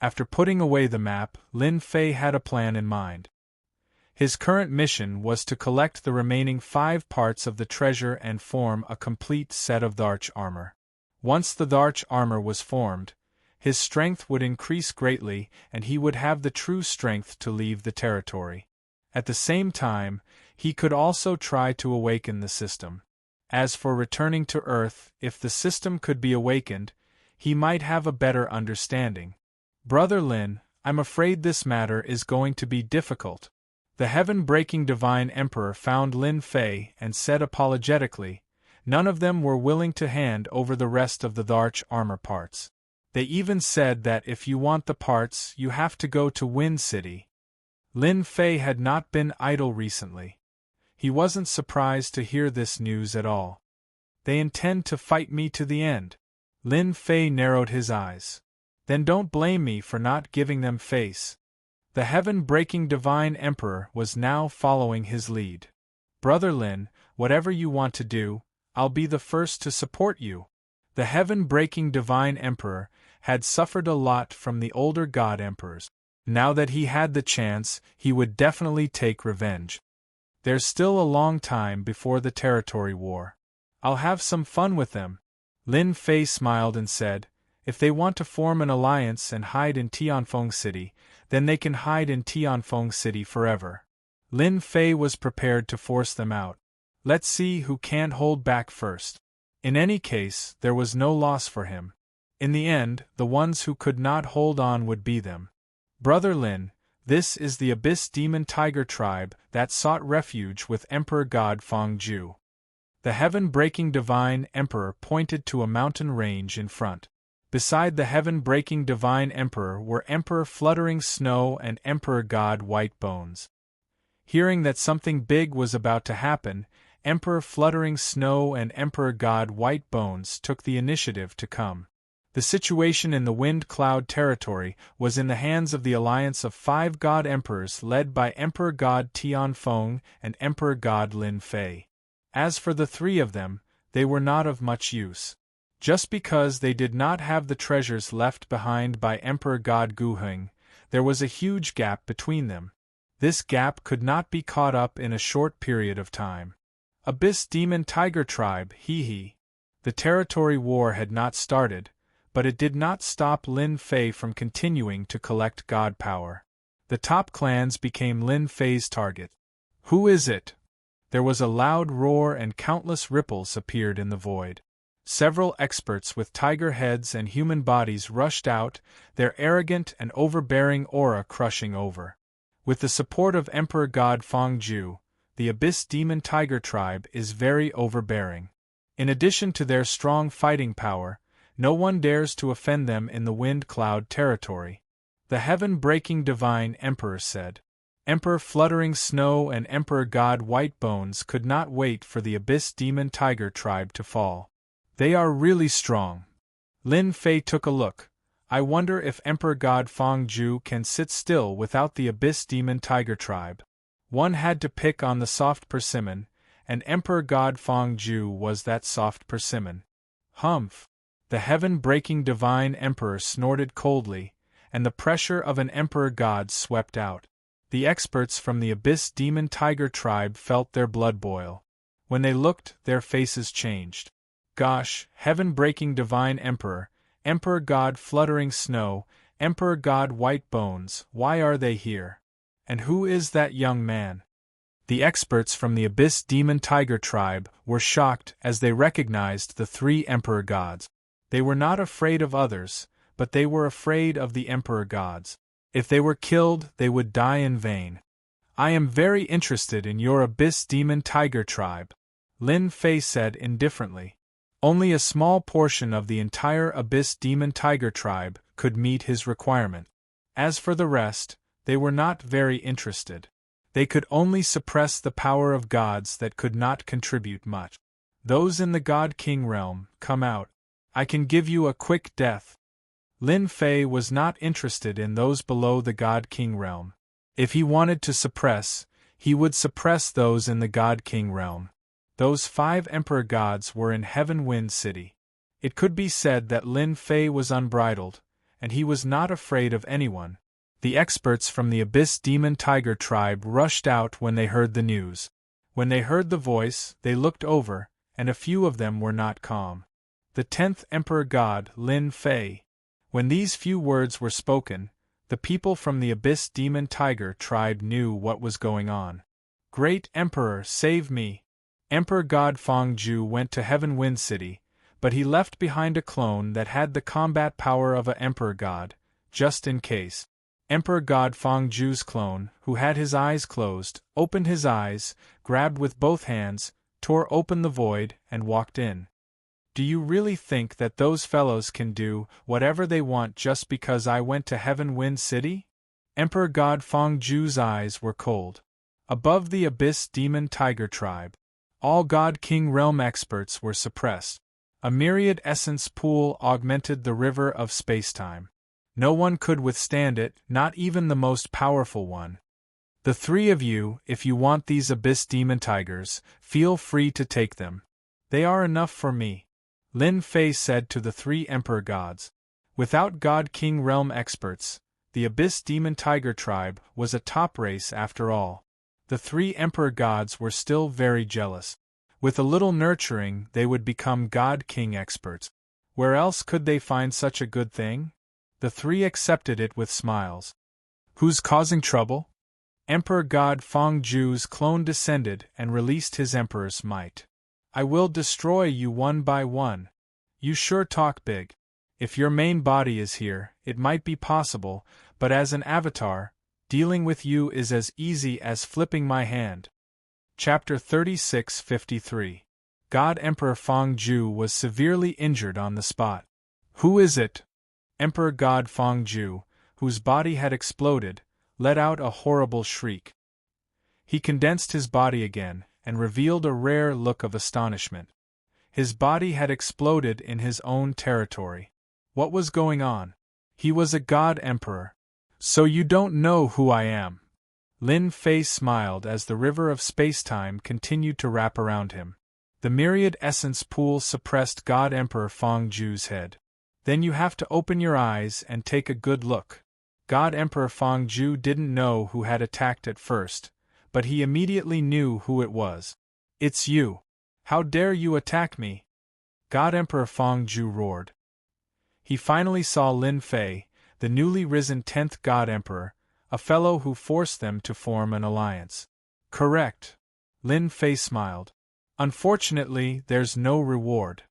Speaker 1: After putting away the map, Lin Fei had a plan in mind. His current mission was to collect the remaining 5 parts of the treasure and form a complete set of Dharch armor. Once the Dharch armor was formed, his strength would increase greatly and he would have the true strength to leave the territory. At the same time, he could also try to awaken the system. As for returning to Earth, if the system could be awakened, he might have a better understanding. Brother Lin, I'm afraid this matter is going to be difficult. The heaven-breaking Divine Emperor found Lin Fei and said apologetically, none of them were willing to hand over the rest of the Dharch armor parts. They even said that if you want the parts, you have to go to Wind City. Lin Fei had not been idle recently. He wasn't surprised to hear this news at all. They intend to fight me to the end. Lin Fei narrowed his eyes. Then don't blame me for not giving them face. The heaven-breaking Divine Emperor was now following his lead. Brother Lin, whatever you want to do, I'll be the first to support you. The heaven-breaking Divine Emperor had suffered a lot from the older God Emperors. Now that he had the chance, he would definitely take revenge. There's still a long time before the territory war. I'll have some fun with them. Lin Fei smiled and said, if they want to form an alliance and hide in Tianfeng City, then they can hide in Tianfeng City forever. Lin Fei was prepared to force them out. Let's see who can't hold back first. In any case, there was no loss for him. In the end, the ones who could not hold on would be them. Brother Lin, this is the Abyss Demon Tiger tribe that sought refuge with Emperor God Fangju. The heaven-breaking Divine Emperor pointed to a mountain range in front. Beside the heaven-breaking Divine Emperor were Emperor Fluttering Snow and Emperor God White Bones. Hearing that something big was about to happen, Emperor Fluttering Snow and Emperor God White Bones took the initiative to come. The situation in the Wind Cloud territory was in the hands of the alliance of 5 God Emperors led by Emperor God Tianfeng and Emperor God Lin Fei. As for the 3 of them, they were not of much use. Just because they did not have the treasures left behind by Emperor God Guheng, there was a huge gap between them. This gap could not be caught up in a short period of time. Abyss Demon Tiger Tribe, hee. The territory war had not started, but it did not stop Lin Fei from continuing to collect god power. The top clans became Lin Fei's target. Who is it? There was a loud roar and countless ripples appeared in the void. Several experts with tiger heads and human bodies rushed out, their arrogant and overbearing aura crushing over. With the support of Emperor God Fangju, the Abyss Demon Tiger tribe is very overbearing. In addition to their strong fighting power, no one dares to offend them in the Wind Cloud territory. The heaven-breaking Divine Emperor said. Emperor Fluttering Snow and Emperor God White Bones could not wait for the Abyss Demon Tiger tribe to fall. They are really strong. Lin Fei took a look. I wonder if Emperor God Fangju can sit still without the Abyss Demon Tiger tribe. One had to pick on the soft persimmon, and Emperor God Fangju was that soft persimmon. Humph! The heaven-breaking Divine Emperor snorted coldly, and the pressure of an Emperor God swept out. The experts from the Abyss Demon Tiger tribe felt their blood boil. When they looked, their faces changed. Gosh, heaven-breaking Divine Emperor, Emperor God Fluttering Snow, Emperor God White Bones, why are they here? And who is that young man? The experts from the Abyss Demon Tiger tribe were shocked as they recognized the 3 Emperor Gods. They were not afraid of others, but they were afraid of the Emperor Gods. If they were killed, they would die in vain. I am very interested in your Abyss Demon Tiger tribe, Lin Fei said indifferently. Only a small portion of the entire Abyss Demon Tiger tribe could meet his requirement. As for the rest, they were not very interested. They could only suppress the power of gods that could not contribute much. Those in the God King realm, come out. I can give you a quick death. Lin Fei was not interested in those below the God King realm. If he wanted to suppress, he would suppress those in the God King realm. Those 5 Emperor Gods were in Heaven Wind City. It could be said that Lin Fei was unbridled, and he was not afraid of anyone. The experts from the Abyss Demon Tiger tribe rushed out when they heard the news. When they heard the voice, they looked over, and a few of them were not calm. The 10th Emperor God, Lin Fei. When these few words were spoken, the people from the Abyss Demon Tiger tribe knew what was going on. Great Emperor, save me! Emperor God Fangju went to Heaven Wind City, but he left behind a clone that had the combat power of a Emperor God, just in case. Emperor God Fangju's clone, who had his eyes closed, opened his eyes, grabbed with both hands, tore open the void, and walked in. Do you really think that those fellows can do whatever they want just because I went to Heaven Wind City? Emperor God Fangju's eyes were cold. Above the Abyss Demon Tiger tribe, all God King realm experts were suppressed. A myriad essence pool augmented the river of spacetime. No one could withstand it, not even the most powerful one. The three of you, if you want these abyss demon tigers, feel free to take them. They are enough for me, Lin Fei said to the three emperor gods. Without God King realm experts, the abyss demon tiger tribe was a top race after all. The three emperor gods were still very jealous. With a little nurturing, they would become God King experts. Where else could they find such a good thing? The three accepted it with smiles. Who's causing trouble? Emperor God Fongju's clone descended and released his emperor's might. I will destroy you one by one. You sure talk big. If your main body is here, it might be possible, but as an avatar, dealing with you is as easy as flipping my hand. Chapter 36:53. God Emperor Fongju was severely injured on the spot. Who is it? Emperor God Fongju, whose body had exploded, let out a horrible shriek. He condensed his body again, and revealed a rare look of astonishment. His body had exploded in his own territory. What was going on? He was a god emperor. So you don't know who I am? Lin Fei smiled as the river of space-time continued to wrap around him. The myriad essence pool suppressed God Emperor Fongju's head. Then you have to open your eyes and take a good look. God Emperor Fongju didn't know who had attacked at first, but he immediately knew who it was. It's you. How dare you attack me? God Emperor Fongju roared. He finally saw Lin Fei, the newly risen 10th God Emperor, a fellow who forced them to form an alliance. Correct. Lin Fei smiled. Unfortunately, there's no reward.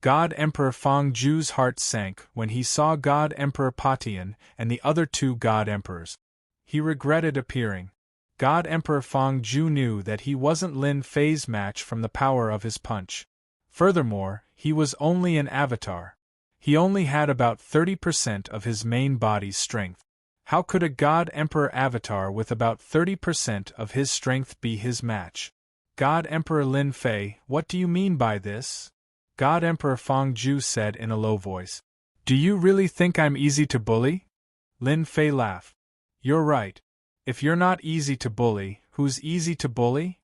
Speaker 1: God Emperor Fongju's heart sank when he saw God Emperor Patian and the other two God Emperors. He regretted appearing. God Emperor Fongju knew that he wasn't Lin Fei's match from the power of his punch. Furthermore, he was only an avatar. He only had about 30% of his main body's strength. How could a God Emperor avatar with about 30% of his strength be his match? God Emperor Lin Fei, what do you mean by this? God Emperor Fongju said in a low voice. Do you really think I'm easy to bully? Lin Fei laughed. You're right. If you're not easy to bully, who's easy to bully?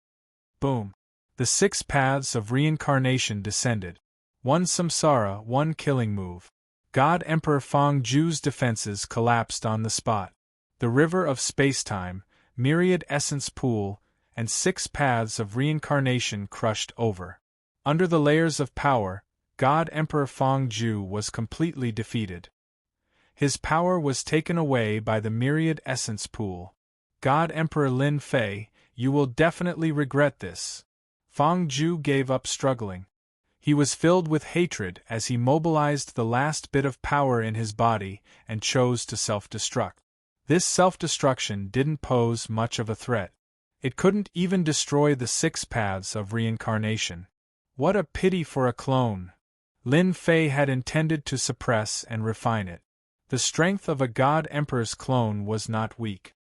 Speaker 1: Boom. The 6 paths of reincarnation descended. One samsara, one killing move. God Emperor Fongju's defenses collapsed on the spot. The river of space-time, myriad essence pool, and 6 paths of reincarnation crushed over. Under the layers of power, God Emperor Fongju was completely defeated. His power was taken away by the myriad essence pool. God Emperor Lin Fei, you will definitely regret this. Fongju gave up struggling. He was filled with hatred as he mobilized the last bit of power in his body and chose to self-destruct. This self-destruction didn't pose much of a threat. It couldn't even destroy the 6 paths of reincarnation. What a pity for a clone! Lin Fei had intended to suppress and refine it. The strength of a God Emperor's clone was not weak.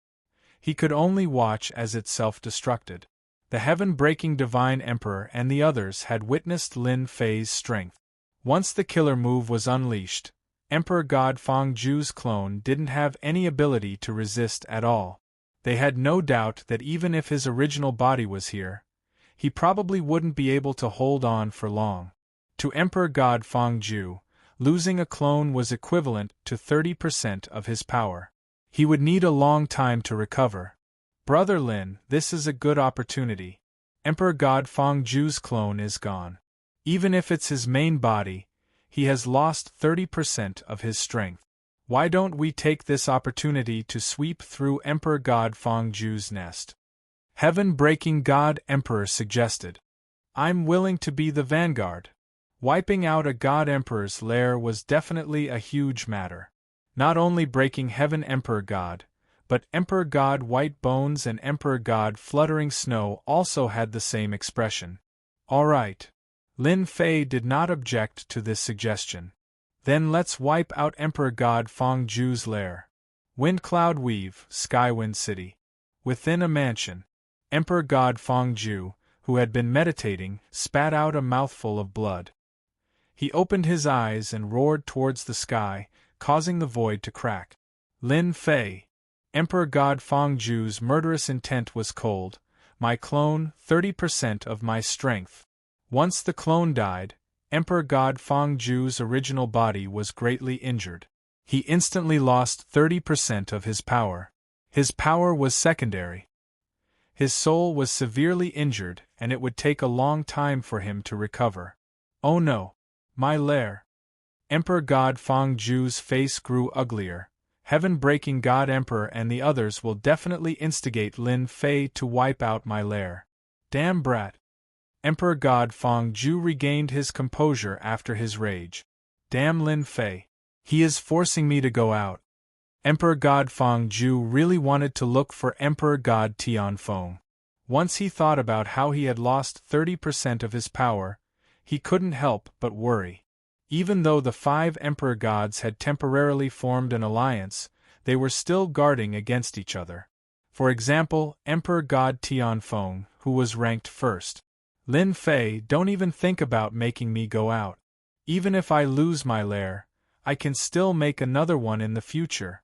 Speaker 1: He could only watch as it self-destructed. The heaven-breaking Divine Emperor and the others had witnessed Lin Fei's strength. Once the killer move was unleashed, Emperor God Fongju's clone didn't have any ability to resist at all. They had no doubt that even if his original body was here, he probably wouldn't be able to hold on for long. To Emperor God Fongju, losing a clone was equivalent to 30% of his power. He would need a long time to recover. Brother Lin, this is a good opportunity. Emperor God Fongju's clone is gone. Even if it's his main body, he has lost 30% of his strength. Why don't we take this opportunity to sweep through Emperor God Fongju's nest? Heaven-breaking God Emperor suggested. I'm willing to be the vanguard. Wiping out a God Emperor's lair was definitely a huge matter. Not only breaking Heaven Emperor God, but Emperor God White Bones and Emperor God Fluttering Snow also had the same expression. All right. Lin Fei did not object to this suggestion. Then let's wipe out Emperor God Fongju's lair. Wind Cloud Weave, Skywind City. Within a mansion, Emperor God Fongju, who had been meditating, spat out a mouthful of blood. He opened his eyes and roared towards the sky, causing the void to crack. Lin Fei. Emperor God Fongju's murderous intent was cold. My clone, 30% of my strength. Once the clone died, Emperor God Fongju's original body was greatly injured. He instantly lost 30% of his power. His power was secondary. His soul was severely injured, and it would take a long time for him to recover. Oh no! My lair! Emperor God Fongju's face grew uglier. Heaven-breaking God Emperor and the others will definitely instigate Lin Fei to wipe out my lair. Damn brat! Emperor God Fongju regained his composure after his rage. Damn Lin Fei! He is forcing me to go out. Emperor God Fongju really wanted to look for Emperor God Tianfeng. Once he thought about how he had lost 30% of his power, he couldn't help but worry. Even though the 5 Emperor Gods had temporarily formed an alliance, they were still guarding against each other. For example, Emperor God Tianfeng, who was ranked first. Lin Fei, don't even think about making me go out. Even if I lose my lair, I can still make another one in the future.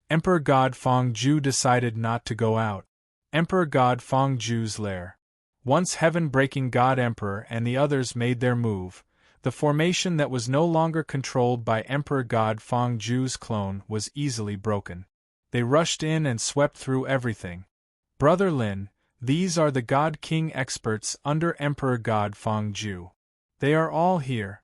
Speaker 1: Emperor God Fongju decided not to go out. Emperor God Fongju's lair. Once heaven-breaking God Emperor and the others made their move, the formation that was no longer controlled by Emperor God Fongju's clone was easily broken. They rushed in and swept through everything. Brother Lin, these are the God King experts under Emperor God Fongju. They are all here.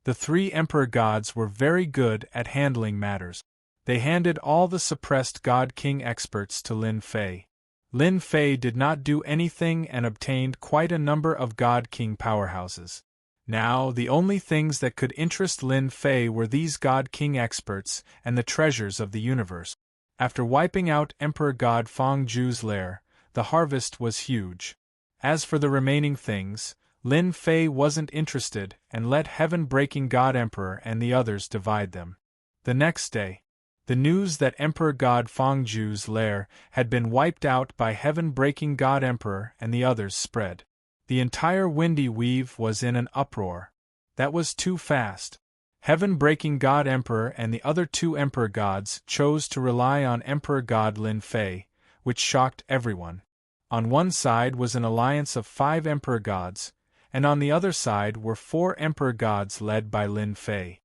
Speaker 1: The 3 Emperor Gods were very good at handling matters. They handed all the suppressed God King experts to Lin Fei. Lin Fei did not do anything and obtained quite a number of God King powerhouses. Now, the only things that could interest Lin Fei were these God King experts and the treasures of the universe. After wiping out Emperor God Fongju's lair, the harvest was huge. As for the remaining things, Lin Fei wasn't interested and let heaven-breaking God Emperor and the others divide them. The next day, the news that Emperor God Fongju's lair had been wiped out by heaven-breaking God Emperor and the others spread. The entire Windy Weave was in an uproar. That was too fast. Heaven-breaking God Emperor and the other 2 Emperor Gods chose to rely on Emperor God Lin Fei, which shocked everyone. On one side was an alliance of 5 Emperor Gods, and on the other side were 4 Emperor Gods led by Lin Fei.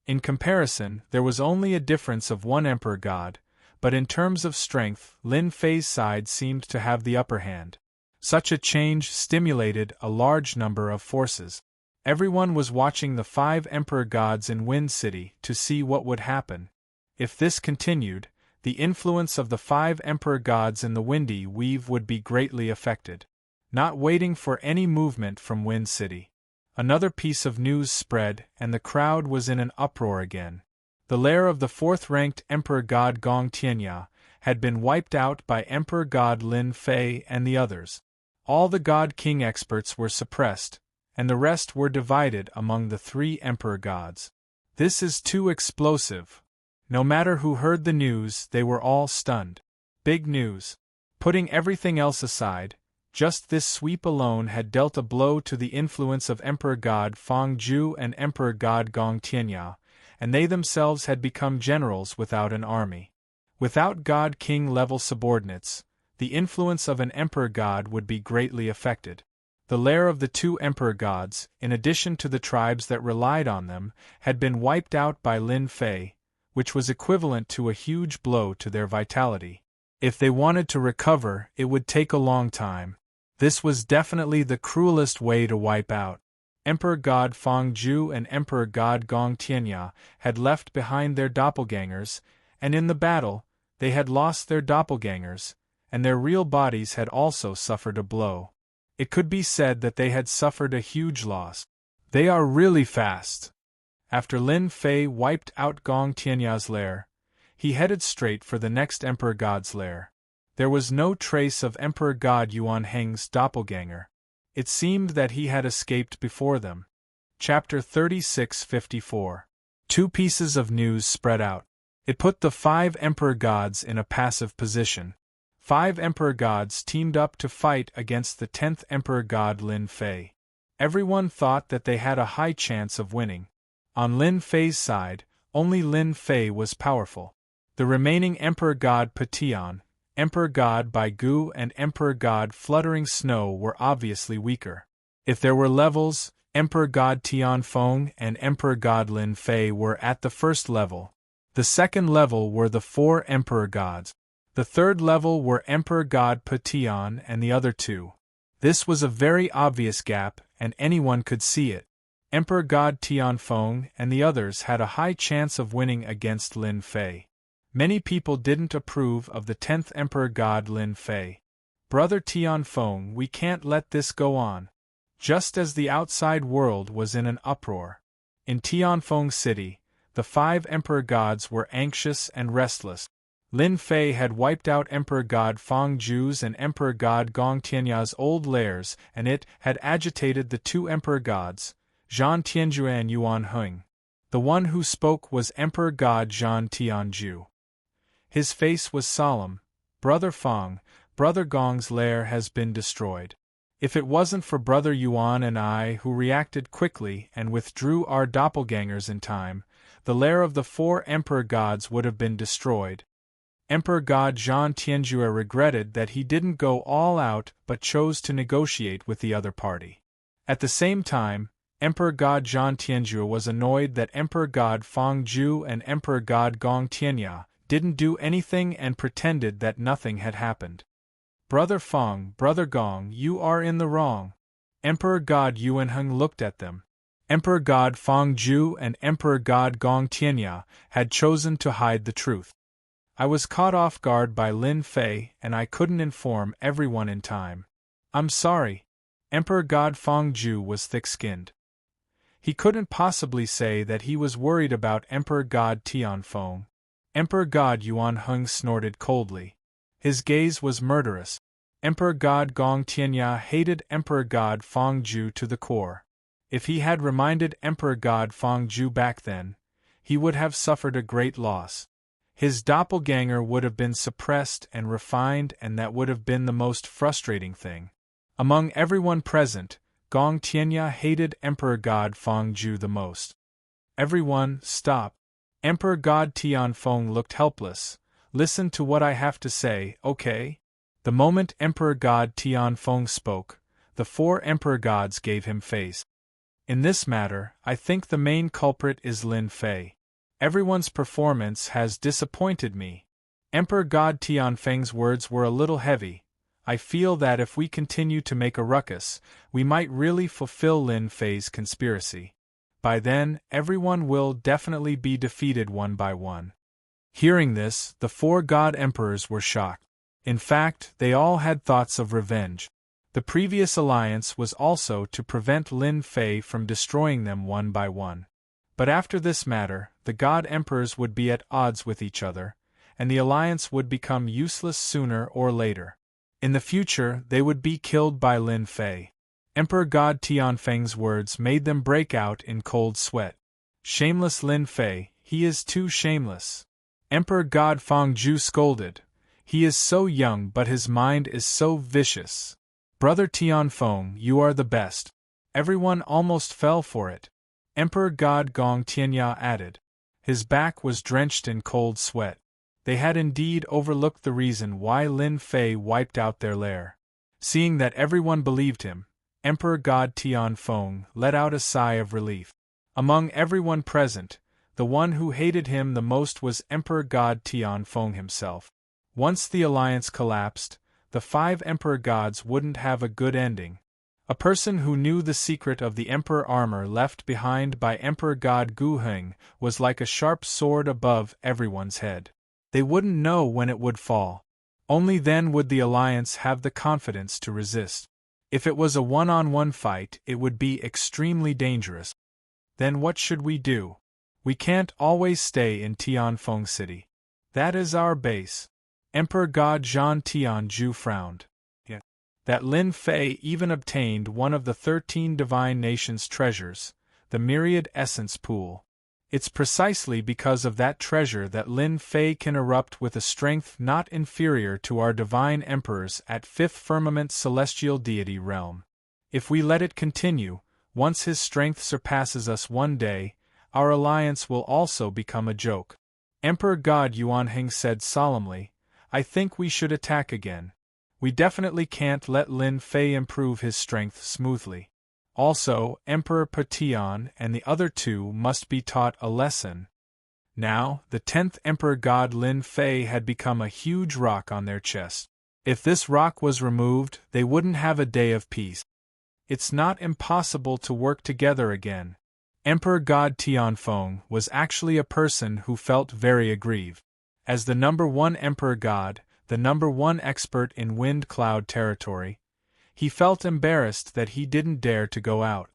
Speaker 1: In comparison, there was only a difference of 1 Emperor God, but in terms of strength, Lin Fei's side seemed to have the upper hand. Such a change stimulated a large number of forces. Everyone was watching the 5 Emperor Gods in Wind City to see what would happen. If this continued, the influence of the 5 Emperor Gods in the Windy Weave would be greatly affected. Not waiting for any movement from Wind City, another piece of news spread and the crowd was in an uproar again. The lair of the 4th-ranked Emperor God Gong Tianya had been wiped out by Emperor God Lin Fei and the others. All the God King experts were suppressed, and the rest were divided among the 3 Emperor Gods. This is too explosive. No matter who heard the news, they were all stunned. Big news. Putting everything else aside, just this sweep alone had dealt a blow to the influence of Emperor God Fongju and Emperor God Gong Tianya, and they themselves had become generals without an army. Without God King level subordinates, the influence of an Emperor God would be greatly affected. The lair of the 2 Emperor Gods, in addition to the tribes that relied on them, had been wiped out by Lin Fei, which was equivalent to a huge blow to their vitality. If they wanted to recover, it would take a long time. This was definitely the cruelest way to wipe out. Emperor God Fongju and Emperor God Gong Tianya had left behind their doppelgangers, and in the battle, they had lost their doppelgangers, and their real bodies had also suffered a blow. It could be said that they had suffered a huge loss. They are really fast. After Lin Fei wiped out Gong Tianya's lair, he headed straight for the next Emperor God's lair. There was no trace of Emperor God Yuan Heng's doppelganger. It seemed that he had escaped before them. Chapter 3654. 2 pieces of news spread out. It put the 5 Emperor Gods in a passive position. 5 Emperor Gods teamed up to fight against the 10th Emperor God Lin Fei. Everyone thought that they had a high chance of winning. On Lin Fei's side, Only Lin Fei was powerful. The remaining Emperor God Patian, Emperor God Bai Gu and Emperor God Fluttering Snow were obviously weaker. If there were levels, Emperor God Tianfeng and Emperor God Lin Fei were at the first level. The second level were the 4 Emperor Gods. The third level were Emperor God Patian and the other 2. This was a very obvious gap, and anyone could see it. Emperor God Tianfeng and the others had a high chance of winning against Lin Fei. Many people didn't approve of the 10th Emperor God Lin Fei. Brother Tianfeng, we can't let this go on. Just as the outside world was in an uproar. In Tianfeng City, the 5 Emperor Gods were anxious and restless. Lin Fei had wiped out Emperor God Feng Ju's and Emperor God Gong Tianya's old lairs, and it had agitated the 2 Emperor Gods, Zhan Tianjue and Yuan Heng. The one who spoke was Emperor God Zhan Tianju. His face was solemn. Brother Feng, Brother Gong's lair has been destroyed. If it wasn't for Brother Yuan and I who reacted quickly and withdrew our doppelgangers in time, the lair of the 4 Emperor Gods would have been destroyed. Emperor God Zhan Tianjue regretted that he didn't go all out but chose to negotiate with the other party. At the same time, Emperor God Zhan Tianjue was annoyed that Emperor God Feng Ju and Emperor God Gong Tianya didn't do anything and pretended that nothing had happened. Brother Feng, Brother Gong, you are in the wrong. Emperor God Yuan Heng looked at them. Emperor God Feng Ju and Emperor God Gong Tianya had chosen to hide the truth. I was caught off guard by Lin Fei and I couldn't inform everyone in time. I'm sorry. Emperor God Feng Ju was thick-skinned. He couldn't possibly say that he was worried about Emperor God Tianfeng. Emperor God Yuan Heng snorted coldly. His gaze was murderous. Emperor God Gong Tianya hated Emperor God Feng Ju to the core. If he had reminded Emperor God Feng Ju back then, he would have suffered a great loss. His doppelganger would have been suppressed and refined, and that would have been the most frustrating thing. Among everyone present, Gong Tianya hated Emperor God Feng Ju the most. Everyone, stop. Emperor God Tianfeng looked helpless. Listen to what I have to say, okay? The moment Emperor God Tianfeng spoke, the 4 Emperor Gods gave him face. In this matter, I think the main culprit is Lin Fei. Everyone's performance has disappointed me. Emperor God Tianfeng's words were a little heavy. I feel that if we continue to make a ruckus, we might really fulfill Lin Fei's conspiracy. By then, everyone will definitely be defeated one by one. Hearing this, the 4 God Emperors were shocked. In fact, they all had thoughts of revenge. The previous alliance was also to prevent Lin Fei from destroying them one by one. But after this matter, the God Emperors would be at odds with each other, and the alliance would become useless sooner or later. In the future, they would be killed by Lin Fei. Emperor God Tianfeng's words made them break out in cold sweat. Shameless Lin Fei, he is too shameless. Emperor God Feng Ju scolded. He is so young but his mind is so vicious. Brother Tianfeng, you are the best. Everyone almost fell for it. Emperor God Gong Tianya added. His back was drenched in cold sweat. They had indeed overlooked the reason why Lin Fei wiped out their lair. Seeing that everyone believed him, Emperor God Tianfeng let out a sigh of relief. Among everyone present, the one who hated him the most was Emperor God Tianfeng himself. Once the alliance collapsed, the 5 Emperor Gods wouldn't have a good ending. A person who knew the secret of the Emperor armor left behind by Emperor God Gu Heng was like a sharp sword above everyone's head. They wouldn't know when it would fall. Only then would the alliance have the confidence to resist. If it was a one-on-one fight, it would be extremely dangerous. Then what should we do? We can't always stay in Tianfeng City. That is our base. Emperor God Zhan Tianju frowned. That Lin Fei even obtained one of the 13 divine nations' treasures, the myriad essence pool. It's precisely because of that treasure that Lin Fei can erupt with a strength not inferior to our divine emperors at 5th firmament celestial deity realm. If we let it continue, once his strength surpasses us one day, our alliance will also become a joke. Emperor God Yuan Heng said solemnly, I think we should attack again. We definitely can't let Lin Fei improve his strength smoothly. Also, Emperor Patian and the other two must be taught a lesson. Now, the 10th Emperor God Lin Fei had become a huge rock on their chest. If this rock was removed, they wouldn't have a day of peace. It's not impossible to work together again. Emperor God Tianfeng was actually a person who felt very aggrieved. As the number 1 Emperor God, the number 1 expert in wind cloud territory, he felt embarrassed that he didn't dare to go out.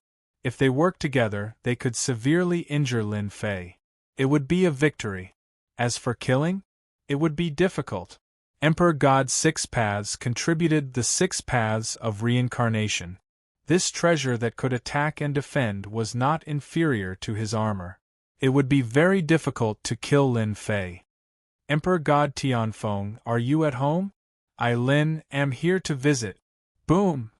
Speaker 1: If they worked together, they could severely injure Lin Fei. It would be a victory. As for killing, it would be difficult. Emperor God's 6 paths contributed the 6 paths of reincarnation. This treasure that could attack and defend was not inferior to his armor. It would be very difficult to kill Lin Fei. Emperor God Tianfeng, are you at home? I Lin am here to visit. Boom!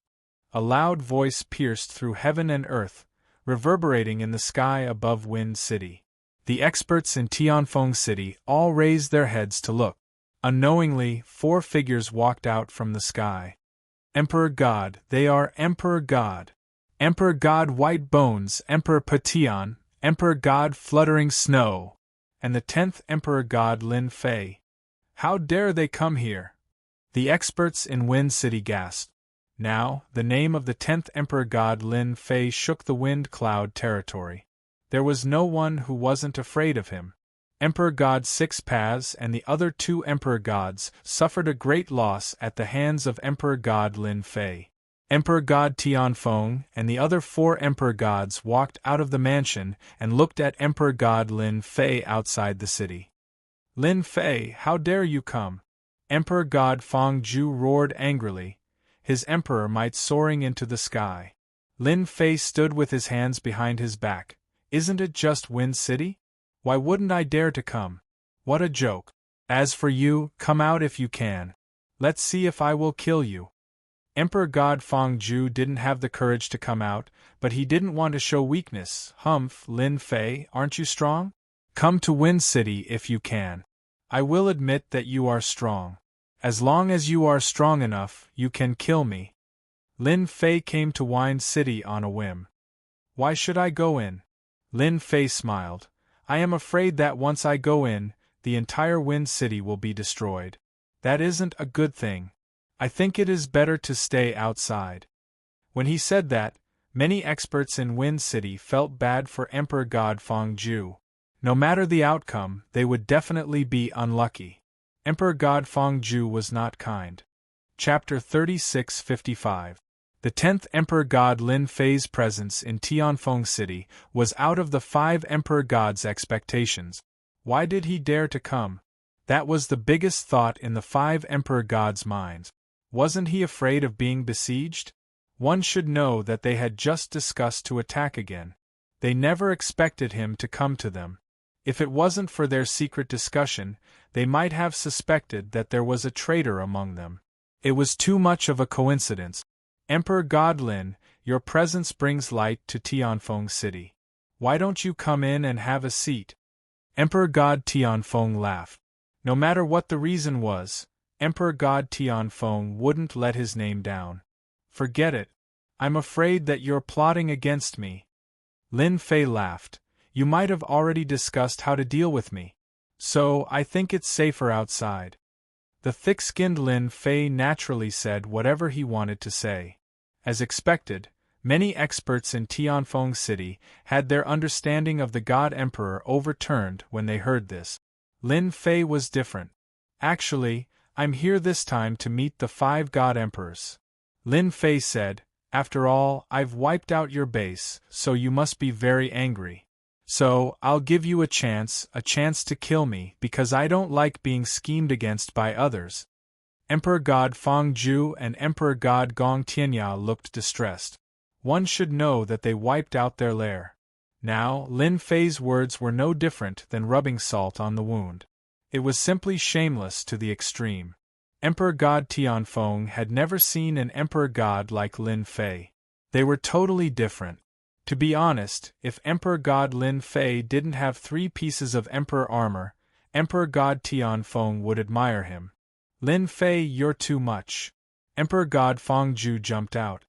Speaker 1: A loud voice pierced through heaven and earth, reverberating in the sky above Wind City. The experts in Tianfeng City all raised their heads to look. Unknowingly, 4 figures walked out from the sky. Emperor God, they are Emperor God. Emperor God White Bones, Emperor Patian, Emperor God Fluttering Snow, and the 10th Emperor God Lin Fei. How dare they come here? The experts in Wind City gasped. Now, the name of the 10th Emperor God Lin Fei shook the wind cloud territory. There was no one who wasn't afraid of him. Emperor God 6 paths and the other 2 Emperor Gods suffered a great loss at the hands of Emperor God Lin Fei. Emperor God Tianfeng and the other 4 Emperor Gods walked out of the mansion and looked at Emperor God Lin Fei outside the city. Lin Fei, how dare you come? Emperor God Feng Ju roared angrily, his emperor might soaring into the sky. Lin Fei stood with his hands behind his back. Isn't it just Wind City? Why wouldn't I dare to come? What a joke. As for you, come out if you can. Let's see if I will kill you. Emperor God Feng Ju didn't have the courage to come out, but he didn't want to show weakness. Humph, Lin Fei, aren't you strong? Come to Wind City if you can. I will admit that you are strong. As long as you are strong enough, you can kill me. Lin Fei came to Wind City on a whim. Why should I go in? Lin Fei smiled. I am afraid that once I go in, the entire Wind City will be destroyed. That isn't a good thing. I think it is better to stay outside. When he said that, many experts in Wind City felt bad for Emperor God Feng Ju. No matter the outcome, they would definitely be unlucky. Emperor God Feng Ju was not kind. Chapter 36:55. The 10th Emperor God Lin Fei's presence in Tianfeng City was out of the 5 Emperor Gods' expectations. Why did he dare to come? That was the biggest thought in the 5 Emperor Gods' minds. Wasn't he afraid of being besieged? One should know that they had just discussed to attack again. They never expected him to come to them. If it wasn't for their secret discussion, they might have suspected that there was a traitor among them. It was too much of a coincidence. Emperor God Lin, your presence brings light to Tianfeng City. Why don't you come in and have a seat? Emperor God Tianfeng laughed. No matter what the reason was, Emperor God Tianfeng wouldn't let his name down. Forget it. I'm afraid that you're plotting against me. Lin Fei laughed. You might have already discussed how to deal with me. So, I think it's safer outside. The thick-skinned Lin Fei naturally said whatever he wanted to say. As expected, many experts in Tianfeng City had their understanding of the God Emperor overturned when they heard this. Lin Fei was different. Actually, I'm here this time to meet the 5 God Emperors. Lin Fei said, after all, I've wiped out your base, so you must be very angry. So, I'll give you a chance to kill me, because I don't like being schemed against by others. Emperor God Feng Ju and Emperor God Gong Tianya looked distressed. One should know that they wiped out their lair. Now, Lin Fei's words were no different than rubbing salt on the wound. It was simply shameless to the extreme. Emperor God Tianfeng had never seen an Emperor God like Lin Fei. They were totally different. To be honest, if Emperor God Lin Fei didn't have 3 pieces of Emperor armor, Emperor God Tianfeng would admire him. Lin Fei, you're too much. Emperor God Fangju jumped out.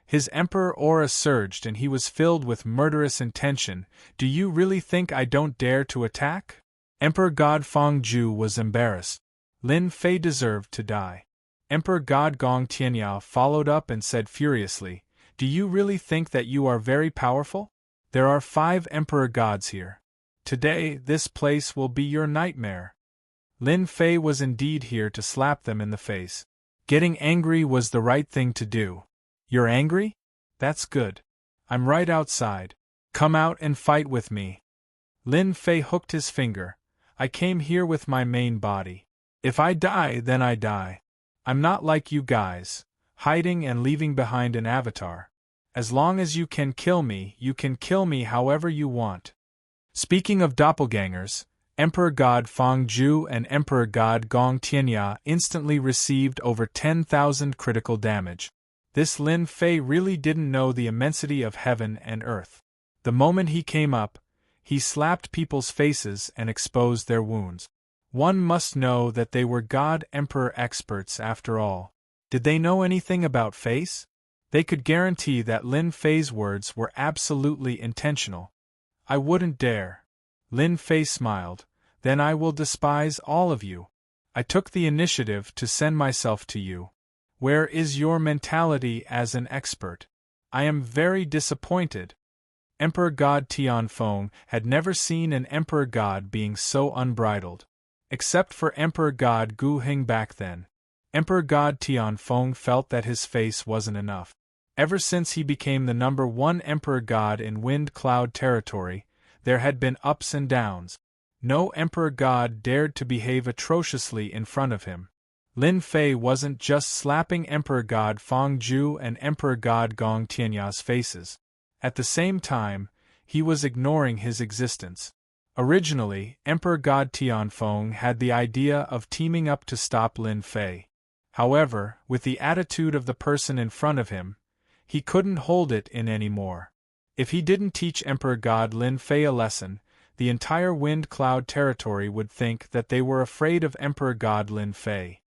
Speaker 1: His Emperor aura surged and he was filled with murderous intention. Do you really think I don't dare to attack? Emperor God Fangju was embarrassed. Lin Fei deserved to die. Emperor God Gong Tianyao followed up and said furiously, do you really think that you are very powerful? There are 5 Emperor Gods here. Today, this place will be your nightmare. Lin Fei was indeed here to slap them in the face. Getting angry was the right thing to do. You're angry? That's good. I'm right outside. Come out and fight with me. Lin Fei hooked his finger. I came here with my main body. If I die, then I die. I'm not like you guys, hiding and leaving behind an avatar. As long as you can kill me however you want. Speaking of doppelgangers, Emperor God Fangju and Emperor God Gong Tianya instantly received over 10,000 critical damage. This Lin Fei really didn't know the immensity of heaven and earth. The moment he came up, he slapped people's faces and exposed their wounds. One must know that they were God Emperor experts after all. Did they know anything about face? They could guarantee that Lin Fei's words were absolutely intentional. I wouldn't dare. Lin Fei smiled. Then I will despise all of you. I took the initiative to send myself to you. Where is your mentality as an expert? I am very disappointed. Emperor God Tianfeng had never seen an Emperor God being so unbridled. Except for Emperor God Gu Hing back then. Emperor God Tianfeng felt that his face wasn't enough. Ever since he became the #1 Emperor God in Wind Cloud territory, there had been ups and downs. No Emperor God dared to behave atrociously in front of him. Lin Fei wasn't just slapping Emperor God Fangju and Emperor God Gong Tianya's faces. At the same time, he was ignoring his existence. Originally, Emperor God Tianfeng had the idea of teaming up to stop Lin Fei. However, with the attitude of the person in front of him, he couldn't hold it in anymore. If he didn't teach Emperor God Lin Fei a lesson, the entire Wind Cloud territory would think that they were afraid of Emperor God Lin Fei.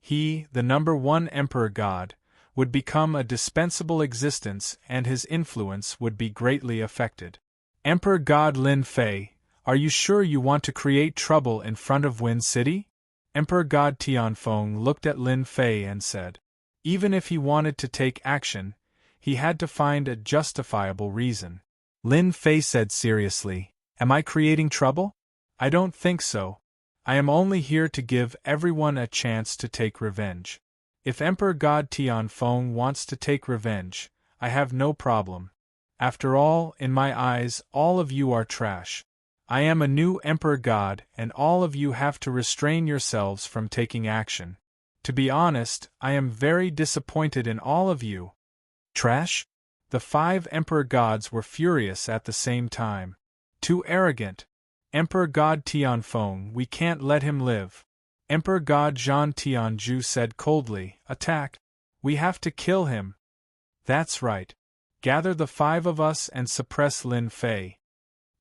Speaker 1: He, the #1 Emperor God, would become a dispensable existence and his influence would be greatly affected. Emperor God Lin Fei, are you sure you want to create trouble in front of Wind City? Emperor God Tianfeng looked at Lin Fei and said. Even if he wanted to take action, he had to find a justifiable reason. Lin Fei said seriously, am I creating trouble? I don't think so. I am only here to give everyone a chance to take revenge. If Emperor God Tianfeng wants to take revenge, I have no problem. After all, in my eyes, all of you are trash. I am a new Emperor God and all of you have to restrain yourselves from taking action. To be honest, I am very disappointed in all of you. Trash? The 5 Emperor Gods were furious at the same time. Too arrogant. Emperor God Tianfeng, we can't let him live. Emperor God Zhan Tianju said coldly, attack. We have to kill him. That's right. Gather the 5 of us and suppress Lin Fei.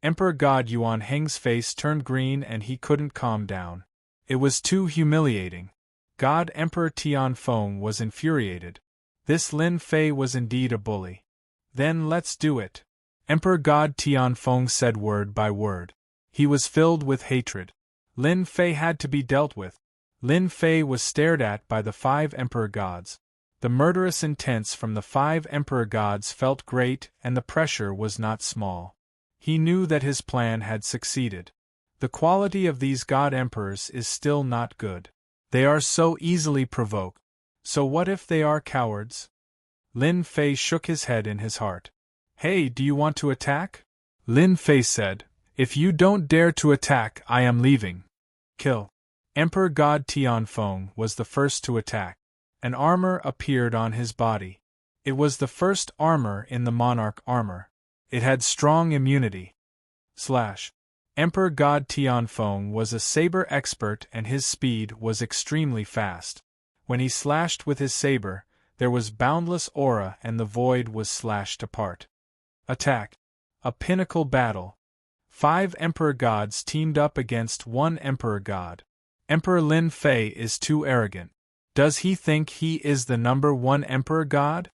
Speaker 1: Emperor God Yuan Heng's face turned green and he couldn't calm down. It was too humiliating. God Emperor Tianfeng was infuriated. This Lin Fei was indeed a bully. Then let's do it. Emperor God Tianfeng said word by word. He was filled with hatred. Lin Fei had to be dealt with. Lin Fei was stared at by the 5 Emperor Gods. The murderous intents from the 5 Emperor Gods felt great and the pressure was not small. He knew that his plan had succeeded. The quality of these God Emperors is still not good. They are so easily provoked. So what if they are cowards? Lin Fei shook his head in his heart. Hey, do you want to attack? Lin Fei said. If you don't dare to attack, I am leaving. Kill. Emperor God Tianfeng was the first to attack. An armor appeared on his body. It was the first armor in the monarch armor. It had strong immunity. Emperor God Tianfeng was a saber expert and his speed was extremely fast. When he slashed with his saber, there was boundless aura and the void was slashed apart. Attack. A pinnacle battle. 5 Emperor Gods teamed up against 1 Emperor God. Emperor Lin Fei is too arrogant. Does he think he is the #1 Emperor God?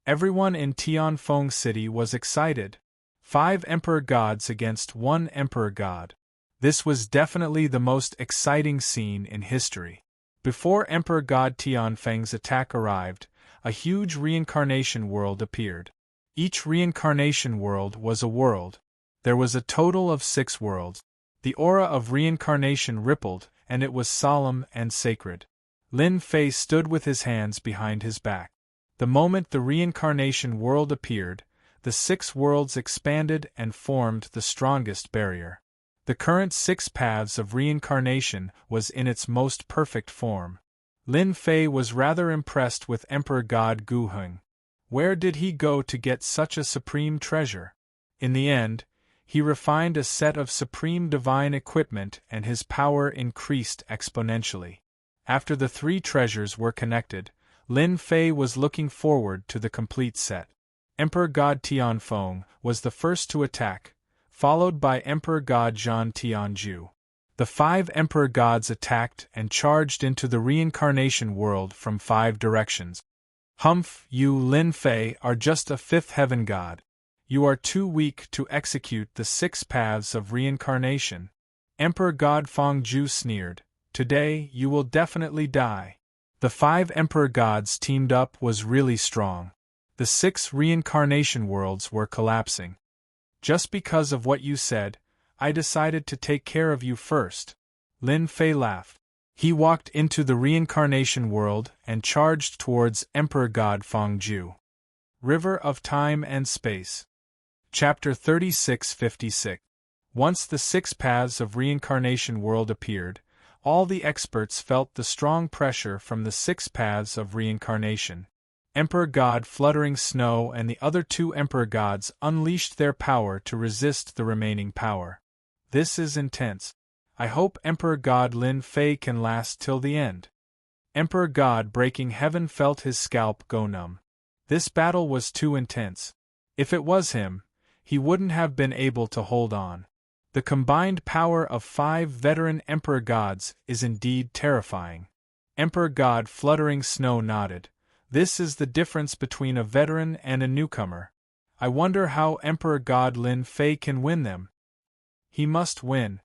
Speaker 1: Everyone in Tianfeng City was excited. 5 Emperor Gods against 1 Emperor God. This was definitely the most exciting scene in history. Before Emperor God Tianfeng's attack arrived, a huge reincarnation world appeared. Each reincarnation world was a world. There was a total of 6 worlds. The aura of reincarnation rippled, and it was solemn and sacred. Lin Fei stood with his hands behind his back. The moment the reincarnation world appeared, the 6 worlds expanded and formed the strongest barrier. The current 6 paths of reincarnation was in its most perfect form. Lin Fei was rather impressed with Emperor God Gu Heng. Where did he go to get such a supreme treasure? In the end, he refined a set of supreme divine equipment and his power increased exponentially. After the 3 treasures were connected, Lin Fei was looking forward to the complete set. Emperor God Tianfeng was the first to attack, followed by Emperor God Zhan Tianju. The 5 Emperor Gods attacked and charged into the reincarnation world from 5 directions. Humph, you Lin Fei are just a 5th heaven god. You are too weak to execute the 6 paths of reincarnation. Emperor God Fangju sneered. Today you will definitely die. The 5 Emperor Gods teamed up was really strong. The 6 reincarnation worlds were collapsing. Just because of what you said, I decided to take care of you first. Lin Fei laughed. He walked into the reincarnation world and charged towards Emperor God Fangju. River of Time and Space. Chapter 3656. Once the 6 paths of reincarnation world appeared, all the experts felt the strong pressure from the 6 paths of reincarnation. Emperor God Fluttering Snow and the other 2 Emperor Gods unleashed their power to resist the remaining power. This is intense. I hope Emperor God Lin Fei can last till the end. Emperor God Breaking Heaven felt his scalp go numb. This battle was too intense. If it was him, he wouldn't have been able to hold on. The combined power of 5 veteran Emperor Gods is indeed terrifying. Emperor God Fluttering Snow nodded. This is the difference between a veteran and a newcomer. I wonder how Emperor God Lin Fei can win them. He must win,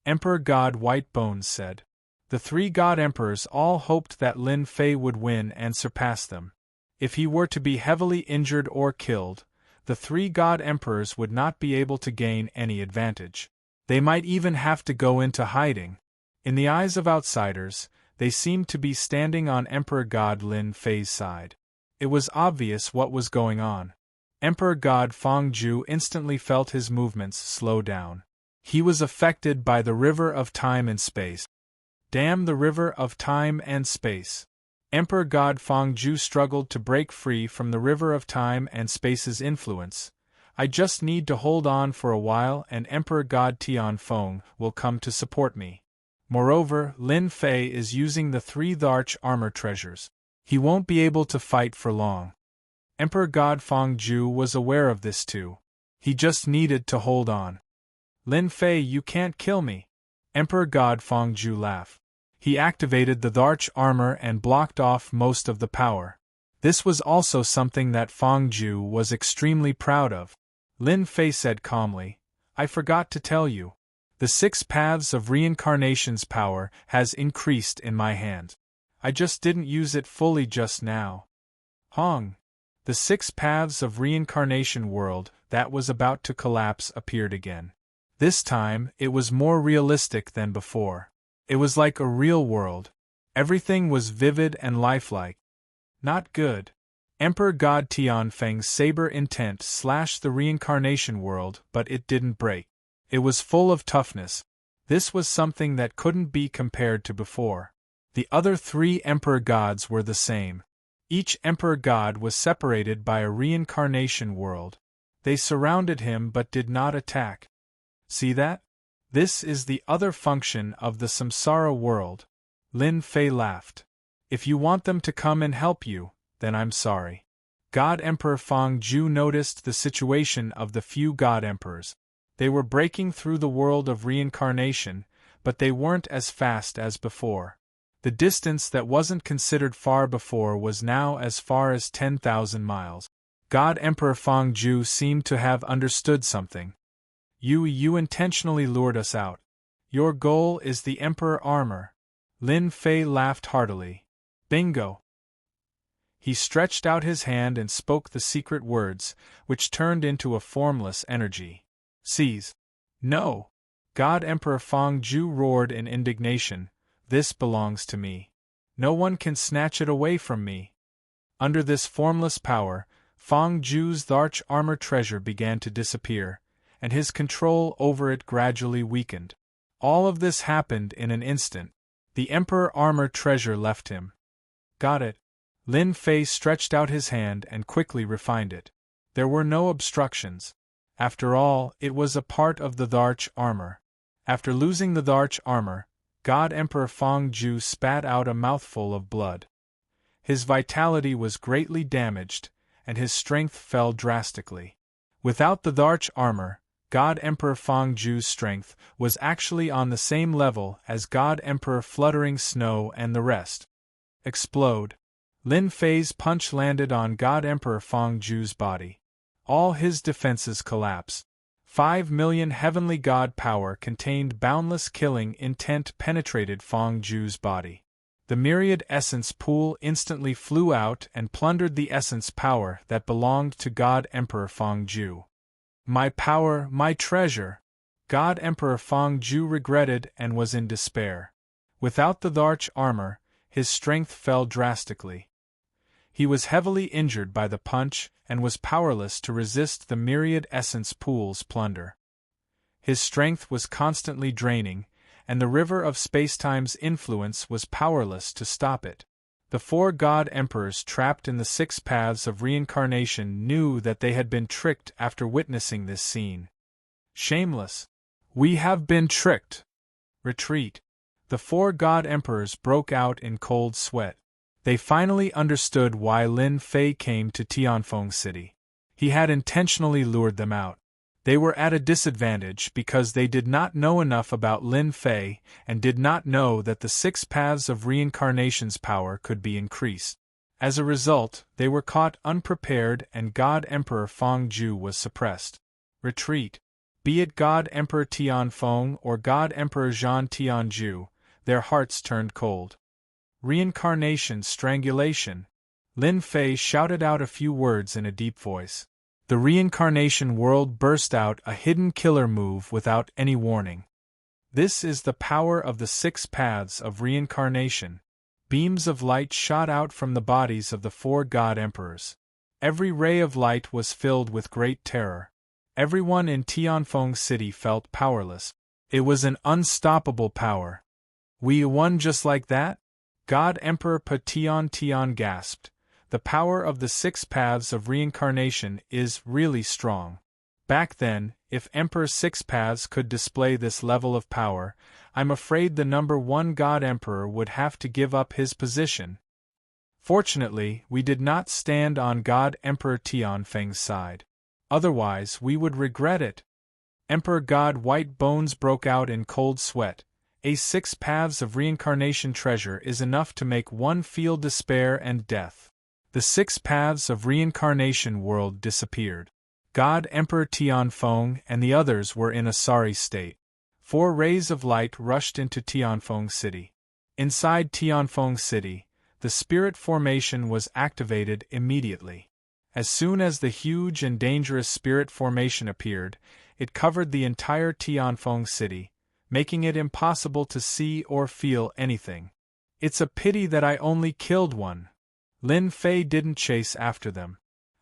Speaker 1: Emperor God White Bones said. The 3 God Emperors all hoped that Lin Fei would win and surpass them. If he were to be heavily injured or killed, the 3 God Emperors would not be able to gain any advantage. They might even have to go into hiding. In the eyes of outsiders, they seemed to be standing on Emperor God Lin Fei's side. It was obvious what was going on. Emperor God Fangju instantly felt his movements slow down. He was affected by the river of time and space. Damn the river of time and space. Emperor God Fangju struggled to break free from the river of time and space's influence. I just need to hold on for a while and Emperor God Tianfeng will come to support me. Moreover, Lin Fei is using the 3 Dharch armor treasures. He won't be able to fight for long. Emperor God Fangju was aware of this too. He just needed to hold on. Lin Fei, you can't kill me. Emperor God Fangju laughed. He activated the Dharch armor and blocked off most of the power. This was also something that Fangju was extremely proud of. Lin Fei said calmly, I forgot to tell you. The 6 paths of reincarnation's power has increased in my hand. I just didn't use it fully just now. Hong. The 6 paths of reincarnation world that was about to collapse appeared again. This time, it was more realistic than before. It was like a real world. Everything was vivid and lifelike. Not good. Emperor God Tianfeng's saber intent slashed the reincarnation world, but it didn't break. It was full of toughness. This was something that couldn't be compared to before. The other 3 Emperor Gods were the same. Each Emperor God was separated by a reincarnation world. They surrounded him but did not attack. See that? This is the other function of the samsara world. Lin Fei laughed. If you want them to come and help you, then I'm sorry. God Emperor Feng Zhu noticed the situation of the few God Emperors. They were breaking through the world of reincarnation, but they weren't as fast as before. The distance that wasn't considered far before was now as far as 10,000 miles. God Emperor Feng Zhu seemed to have understood something. You intentionally lured us out. Your goal is the Emperor armor. Lin Fei laughed heartily. Bingo! He stretched out his hand and spoke the secret words, which turned into a formless energy. Seize! No! God Emperor Feng Zhu roared in indignation. This belongs to me. No one can snatch it away from me. Under this formless power, Feng Zhu's Dharch armor treasure began to disappear, and his control over it gradually weakened. All of this happened in an instant. The Emperor armor treasure left him. Got it. Lin Fei stretched out his hand and quickly refined it. There were no obstructions. After all, it was a part of the Dharch armor. After losing the Dharch armor, God Emperor Feng Zhu spat out a mouthful of blood. His vitality was greatly damaged, and his strength fell drastically. Without the Dharch armor, God Emperor Feng Zhu's strength was actually on the same level as God Emperor Fluttering Snow and the rest. Explode! Lin Fei's punch landed on God Emperor Feng Zhu's body. All his defenses collapsed. 5 million heavenly god power contained boundless killing intent penetrated Feng Zhu's body. The myriad essence pool instantly flew out and plundered the essence power that belonged to God Emperor Feng Zhu. My power, my treasure! God Emperor Feng Zhu regretted and was in despair. Without the Dharch armor, his strength fell drastically. He was heavily injured by the punch and was powerless to resist the myriad essence pool's plunder. His strength was constantly draining, and the river of spacetime's influence was powerless to stop it. The 4 God Emperors trapped in the 6 paths of reincarnation knew that they had been tricked after witnessing this scene. Shameless! We have been tricked! Retreat! The 4 God Emperors broke out in cold sweat. They finally understood why Lin Fei came to Tianfeng City. He had intentionally lured them out. They were at a disadvantage because they did not know enough about Lin Fei and did not know that the 6 paths of reincarnation's power could be increased. As a result, they were caught unprepared and God Emperor Feng Zhu was suppressed. Retreat! Be it God Emperor Tianfeng or God Emperor Zhan Tianzhu, their hearts turned cold. Reincarnation strangulation! Lin Fei shouted out a few words in a deep voice. The reincarnation world burst out a hidden killer move without any warning. This is the power of the 6 paths of reincarnation. Beams of light shot out from the bodies of the 4 God Emperors. Every ray of light was filled with great terror. Everyone in Tianfeng City felt powerless. It was an unstoppable power. We won just like that? God Emperor Tian gasped. The power of the 6 paths of reincarnation is really strong. Back then, if Emperor 6 paths could display this level of power, I'm afraid the number 1 God Emperor would have to give up his position. Fortunately, we did not stand on God Emperor Tianfeng's side. Otherwise, we would regret it. Emperor God White Bones broke out in cold sweat. A 6 paths of reincarnation treasure is enough to make one feel despair and death. The 6 paths of reincarnation world disappeared. God Emperor Tianfeng and the others were in a sorry state. 4 rays of light rushed into Tianfeng City. Inside Tianfeng City, the spirit formation was activated immediately. As soon as the huge and dangerous spirit formation appeared, it covered the entire Tianfeng City, making it impossible to see or feel anything. It's a pity that I only killed one. Lin Fei didn't chase after them.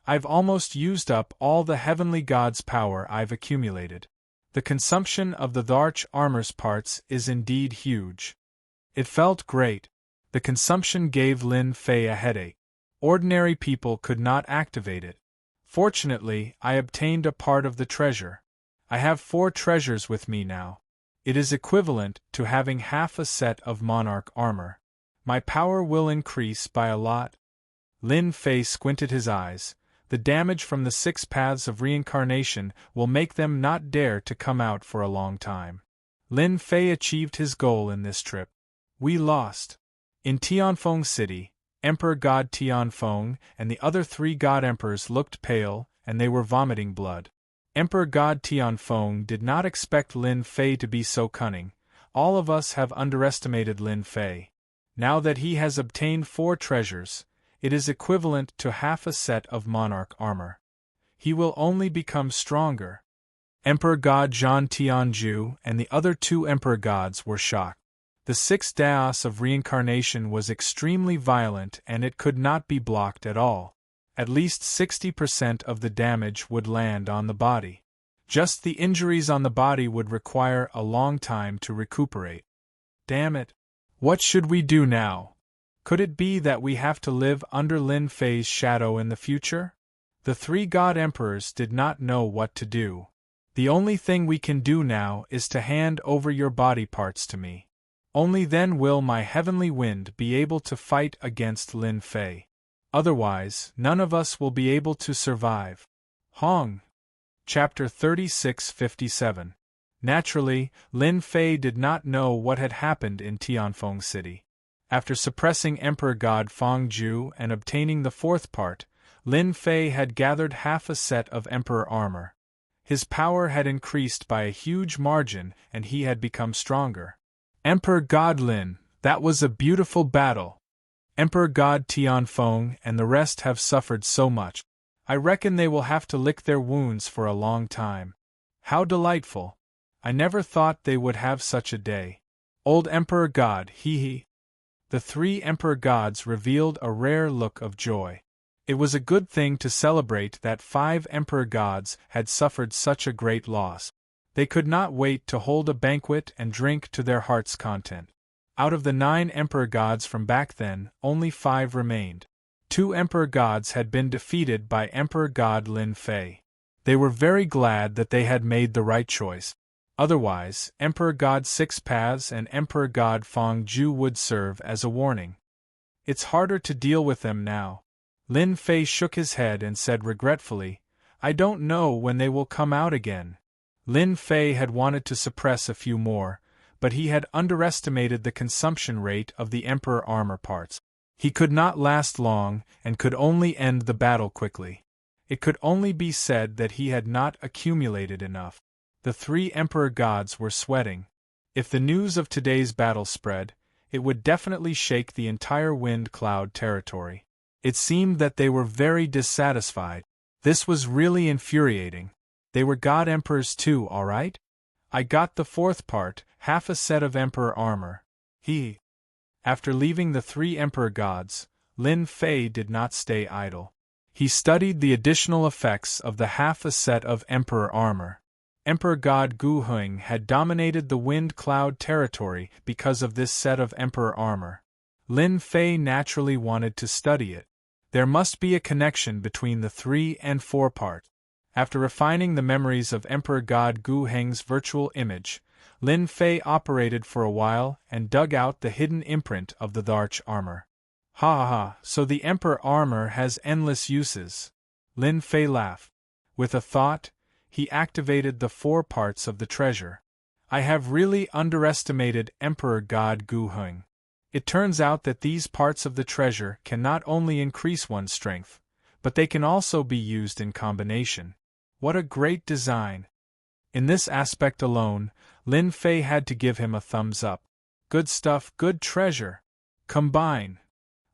Speaker 1: I've almost used up all the heavenly god's power I've accumulated. The consumption of the Dharch armor's parts is indeed huge. It felt great. The consumption gave Lin Fei a headache. Ordinary people could not activate it. Fortunately, I obtained a part of the treasure. I have 4 treasures with me now. It is equivalent to having half a set of monarch armor. My power will increase by a lot. Lin Fei squinted his eyes, The damage from the 6 paths of reincarnation will make them not dare to come out for a long time. Lin Fei achieved his goal in this trip. We lost. In Tianfeng City, Emperor God Tianfeng and the other 3 God Emperors looked pale, and they were vomiting blood. Emperor God Tianfeng did not expect Lin Fei to be so cunning. All of us have underestimated Lin Fei. Now that he has obtained 4 treasures, it is equivalent to half a set of monarch armor. He will only become stronger. Emperor God Zhan Tianju and the other 2 Emperor Gods were shocked. The 6th Daos of reincarnation was extremely violent and it could not be blocked at all. At least 60% of the damage would land on the body. Just the injuries on the body would require a long time to recuperate. Damn it. What should we do now? Could it be that we have to live under Lin Fei's shadow in the future? The 3 God Emperors did not know what to do. The only thing we can do now is to hand over your body parts to me. Only then will my heavenly wind be able to fight against Lin Fei. Otherwise, none of us will be able to survive. Hong. Chapter 3657. Naturally, Lin Fei did not know what had happened in Tianfeng City. After suppressing Emperor God Fangju and obtaining the 4th part, Lin Fei had gathered half a set of Emperor armor. His power had increased by a huge margin and he had become stronger. Emperor God Lin, that was a beautiful battle. Emperor God Tianfeng and the rest have suffered so much. I reckon they will have to lick their wounds for a long time. How delightful. I never thought they would have such a day. Old Emperor God, hee. The 3 Emperor Gods revealed a rare look of joy. It was a good thing to celebrate that 5 Emperor Gods had suffered such a great loss. They could not wait to hold a banquet and drink to their heart's content. Out of the 9 Emperor Gods from back then, only 5 remained. 2 Emperor Gods had been defeated by Emperor God Lin Fei. They were very glad that they had made the right choice. Otherwise, Emperor God 6 Paths and Emperor God Fangju would serve as a warning. It's harder to deal with them now. Lin Fei shook his head and said regretfully, I don't know when they will come out again. Lin Fei had wanted to suppress a few more, but he had underestimated the consumption rate of the Emperor armor parts. He could not last long and could only end the battle quickly. It could only be said that he had not accumulated enough. The 3 Emperor Gods were sweating. If the news of today's battle spread, it would definitely shake the entire Wind Cloud territory. It seemed that they were very dissatisfied. This was really infuriating. They were God Emperors too, all right? I got the 4th part, half a set of Emperor armor. After leaving the 3 Emperor Gods, Lin Fei did not stay idle. He studied the additional effects of the half a set of Emperor armor. Emperor God Gu Huang had dominated the Wind Cloud territory because of this set of Emperor armor. Lin Fei naturally wanted to study it. There must be a connection between the 3 and 4 parts. After refining the memories of Emperor God Gu Heng's virtual image, Lin Fei operated for a while and dug out the hidden imprint of the Dharch armor. So the Emperor armor has endless uses. Lin Fei laughed. With a thought, he activated the 4 parts of the treasure. I have really underestimated Emperor God Gu Heng. It turns out that these parts of the treasure can not only increase one's strength, but they can also be used in combination. What a great design! In this aspect alone, Lin Fei had to give him a thumbs up. Good stuff, good treasure. Combine.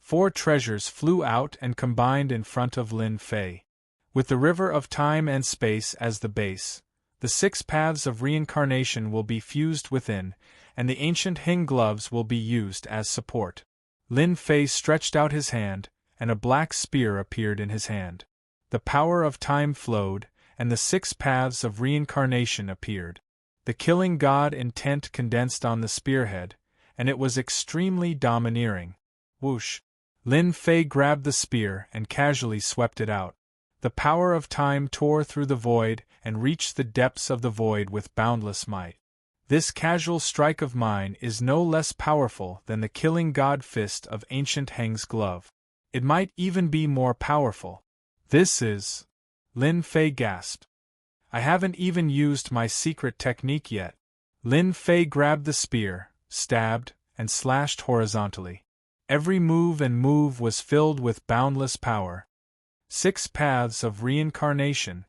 Speaker 1: 4 treasures flew out and combined in front of Lin Fei. With the river of time and space as the base, the 6 paths of reincarnation will be fused within, and the ancient Hing gloves will be used as support. Lin Fei stretched out his hand, and a black spear appeared in his hand. The power of time flowed, and the 6 paths of reincarnation appeared. The killing god intent condensed on the spearhead, and it was extremely domineering. Whoosh! Lin Fei grabbed the spear and casually swept it out. The power of time tore through the void and reached the depths of the void with boundless might. This casual strike of mine is no less powerful than the killing god fist of ancient Heng's glove. It might even be more powerful. This is. Lin Fei gasped. I haven't even used my secret technique yet. Lin Fei grabbed the spear, stabbed, and slashed horizontally. Every move was filled with boundless power. 6 paths of reincarnation.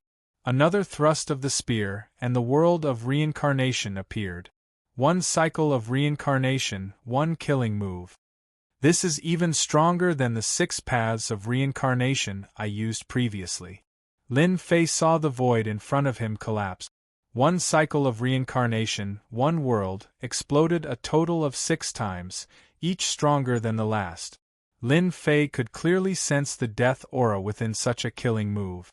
Speaker 1: Another thrust of the spear, and the world of reincarnation appeared. 1 cycle of reincarnation, 1 killing move. This is even stronger than the 6 paths of reincarnation I used previously. Lin Fei saw the void in front of him collapse. 1 cycle of reincarnation, 1 world, exploded a total of 6 times, each stronger than the last. Lin Fei could clearly sense the death aura within such a killing move.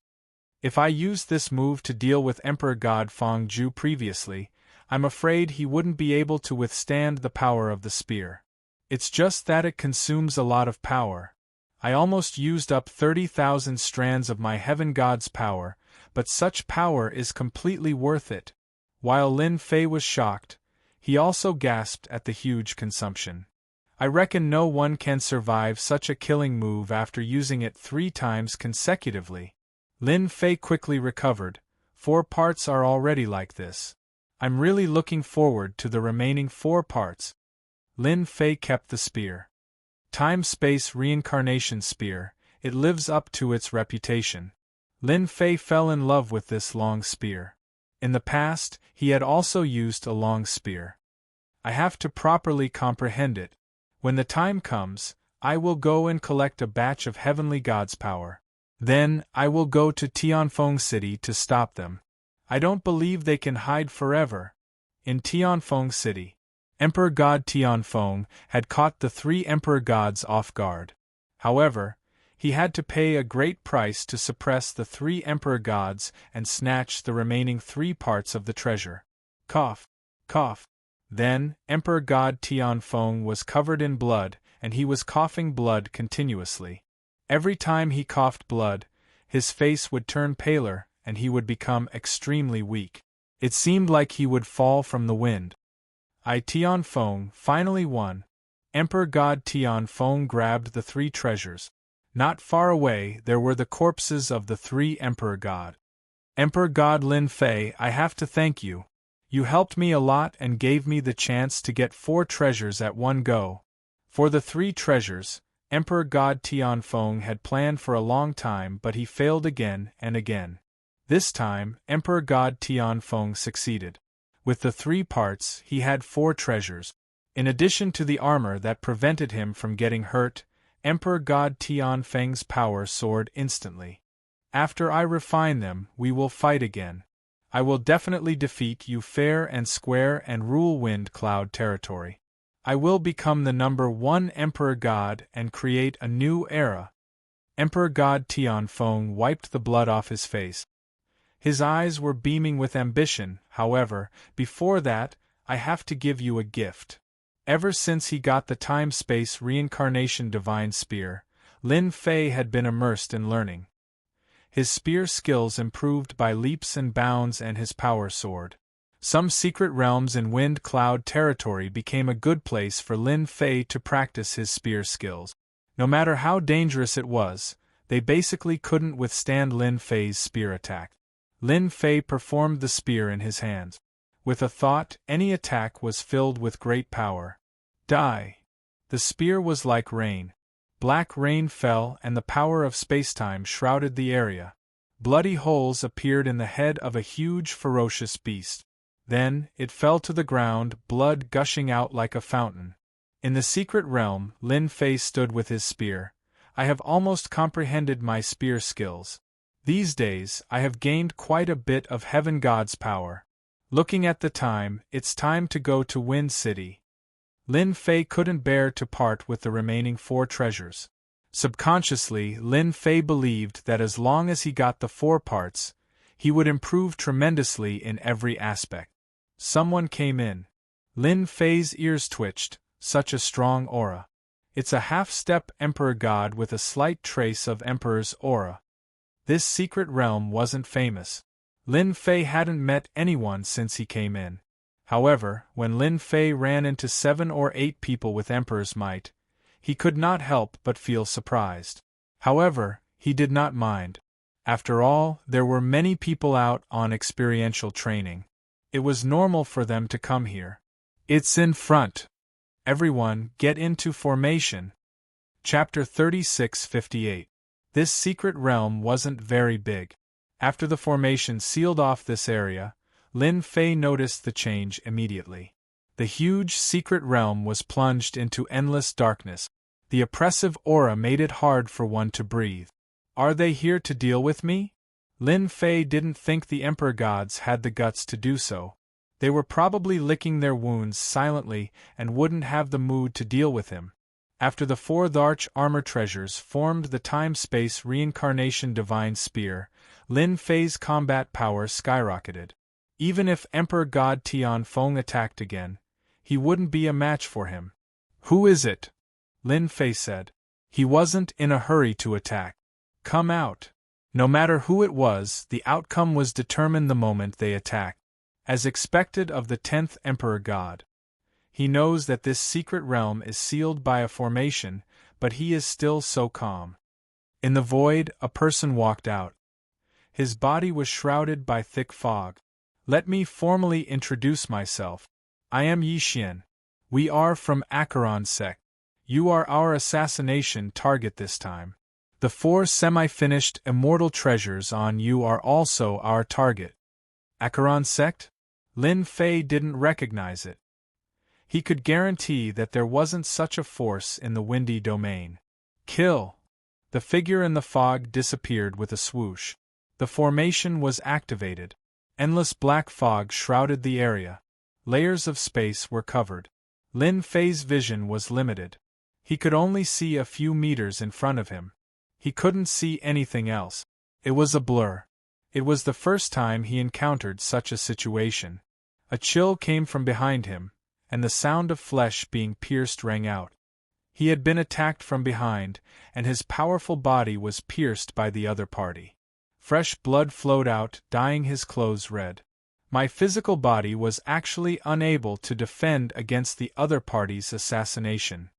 Speaker 1: If I used this move to deal with Emperor God Feng Ju previously, I'm afraid he wouldn't be able to withstand the power of the spear. It's just that it consumes a lot of power. I almost used up 30,000 strands of my Heaven God's power, but such power is completely worth it. While Lin Fei was shocked, he also gasped at the huge consumption. I reckon no one can survive such a killing move after using it 3 times consecutively. Lin Fei quickly recovered. 4 parts are already like this. I'm really looking forward to the remaining 4 parts. Lin Fei kept the spear. Time-space reincarnation spear, it lives up to its reputation. Lin Fei fell in love with this long spear. In the past, he had also used a long spear. I have to properly comprehend it. When the time comes, I will go and collect a batch of heavenly God's power. Then, I will go to Tianfeng City to stop them. I don't believe they can hide forever. In Tianfeng City, Emperor God Tianfeng had caught the 3 Emperor Gods off guard. However, he had to pay a great price to suppress the 3 Emperor Gods and snatch the remaining 3 parts of the treasure. Cough, cough. Then, Emperor God Tianfeng was covered in blood, and he was coughing blood continuously. Every time he coughed blood, his face would turn paler, and he would become extremely weak. It seemed like he would fall from the wind. Tianfeng finally won. Emperor God Tianfeng grabbed the 3 treasures. Not far away there were the corpses of the 3 Emperor God. Emperor God Lin Fei, I have to thank you. You helped me a lot and gave me the chance to get 4 treasures at one go. For the 3 treasures, Emperor God Tianfeng had planned for a long time, but he failed again and again. This time, Emperor God Tianfeng succeeded. With the 3 parts, he had 4 treasures. In addition to the armor that prevented him from getting hurt, Emperor God Tianfeng's power soared instantly. After I refine them, we will fight again. I will definitely defeat you fair and square and rule Wind Cloud territory. I will become the #1 Emperor God and create a new era. Emperor God Tianfeng wiped the blood off his face. His eyes were beaming with ambition. However, before that, I have to give you a gift. Ever since he got the time-space reincarnation divine spear, Lin Fei had been immersed in learning. His spear skills improved by leaps and bounds and his power soared. Some secret realms in Wind Cloud territory became a good place for Lin Fei to practice his spear skills. No matter how dangerous it was, they basically couldn't withstand Lin Fei's spear attack. Lin Fei performed the spear in his hands. With a thought, any attack was filled with great power. Die! The spear was like rain. Black rain fell and the power of spacetime shrouded the area. Bloody holes appeared in the head of a huge ferocious beast. Then, it fell to the ground, blood gushing out like a fountain. In the secret realm, Lin Fei stood with his spear. I have almost comprehended my spear skills. These days, I have gained quite a bit of Heaven God's power. Looking at the time, it's time to go to Wind City. Lin Fei couldn't bear to part with the remaining 4 treasures. Subconsciously, Lin Fei believed that as long as he got the 4 parts, he would improve tremendously in every aspect. Someone came in. Lin Fei's ears twitched, such a strong aura. It's a half-step Emperor God with a slight trace of Emperor's aura. This secret realm wasn't famous. Lin Fei hadn't met anyone since he came in. However, when Lin Fei ran into 7 or 8 people with Emperor's might, he could not help but feel surprised. However, he did not mind. After all, there were many people out on experiential training. It was normal for them to come here. It's in front. Everyone, get into formation. Chapter 36:58. This secret realm wasn't very big. After the formation sealed off this area, Lin Fei noticed the change immediately. The huge secret realm was plunged into endless darkness. The oppressive aura made it hard for one to breathe. Are they here to deal with me? Lin Fei didn't think the Emperor gods had the guts to do so. They were probably licking their wounds silently and wouldn't have the mood to deal with him. After the 4 Arch armor treasures formed the time-space reincarnation divine spear, Lin Fei's combat power skyrocketed. Even if Emperor God Tianfeng attacked again, he wouldn't be a match for him. Who is it? Lin Fei said. He wasn't in a hurry to attack. Come out. No matter who it was, the outcome was determined the moment they attacked. As expected of the 10th Emperor God. He knows that this secret realm is sealed by a formation, but he is still so calm. In the void, a person walked out. His body was shrouded by thick fog. Let me formally introduce myself. I am Yi Xian. We are from Acheron sect. You are our assassination target this time. The 4 semi-finished immortal treasures on you are also our target. Acheron sect? Lin Fei didn't recognize it. He could guarantee that there wasn't such a force in the windy domain. Kill! The figure in the fog disappeared with a swoosh. The formation was activated. Endless black fog shrouded the area. Layers of space were covered. Lin Fei's vision was limited. He could only see a few meters in front of him. He couldn't see anything else. It was a blur. It was the first time he encountered such a situation. A chill came from behind him, and the sound of flesh being pierced rang out. He had been attacked from behind, and his powerful body was pierced by the other party. Fresh blood flowed out, dyeing his clothes red. My physical body was actually unable to defend against the other party's assassination.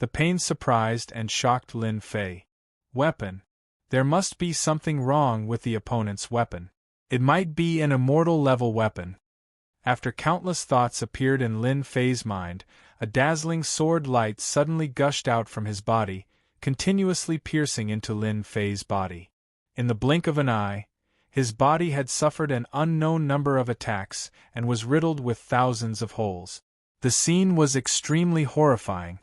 Speaker 1: The pain surprised and shocked Lin Fei. Weapon. There must be something wrong with the opponent's weapon. It might be an immortal-level weapon. After countless thoughts appeared in Lin Fei's mind, a dazzling sword light suddenly gushed out from his body, continuously piercing into Lin Fei's body. In the blink of an eye, his body had suffered an unknown number of attacks and was riddled with thousands of holes. The scene was extremely horrifying.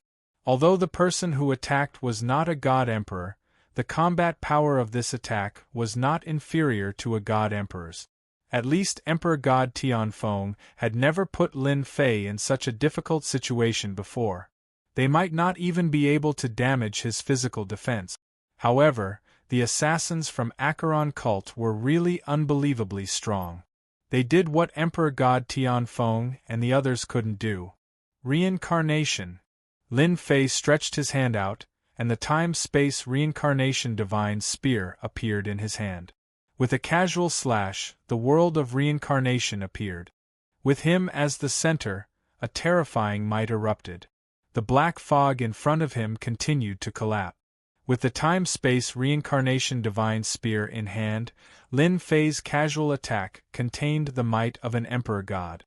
Speaker 1: Although the person who attacked was not a god emperor, the combat power of this attack was not inferior to a god emperor's. At least Emperor God Tianfeng had never put Lin Fei in such a difficult situation before. They might not even be able to damage his physical defense. However, the assassins from Acheron cult were really unbelievably strong. They did what Emperor God Tianfeng and the others couldn't do. Reincarnation. Lin Fei stretched his hand out, and the time-space reincarnation divine spear appeared in his hand. With a casual slash, the world of reincarnation appeared. With him as the center, a terrifying might erupted. The black fog in front of him continued to collapse. With the time-space reincarnation divine spear in hand, Lin Fei's casual attack contained the might of an emperor god.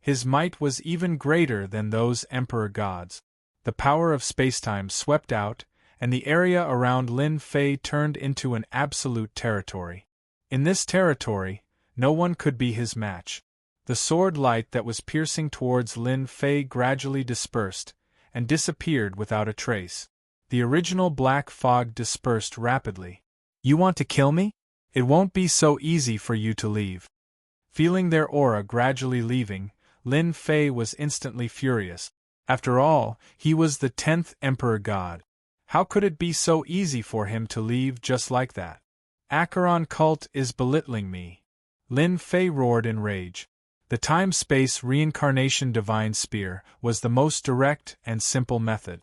Speaker 1: His might was even greater than those emperor gods. The power of spacetime swept out, and the area around Lin Fei turned into an absolute territory. In this territory, no one could be his match. The sword light that was piercing towards Lin Fei gradually dispersed, and disappeared without a trace. The original black fog dispersed rapidly. You want to kill me? It won't be so easy for you to leave. Feeling their aura gradually leaving, Lin Fei was instantly furious. After all, he was the 10th Emperor God. How could it be so easy for him to leave just like that? Acheron cult is belittling me. Lin Fei roared in rage. The time-space reincarnation divine spear was the most direct and simple method.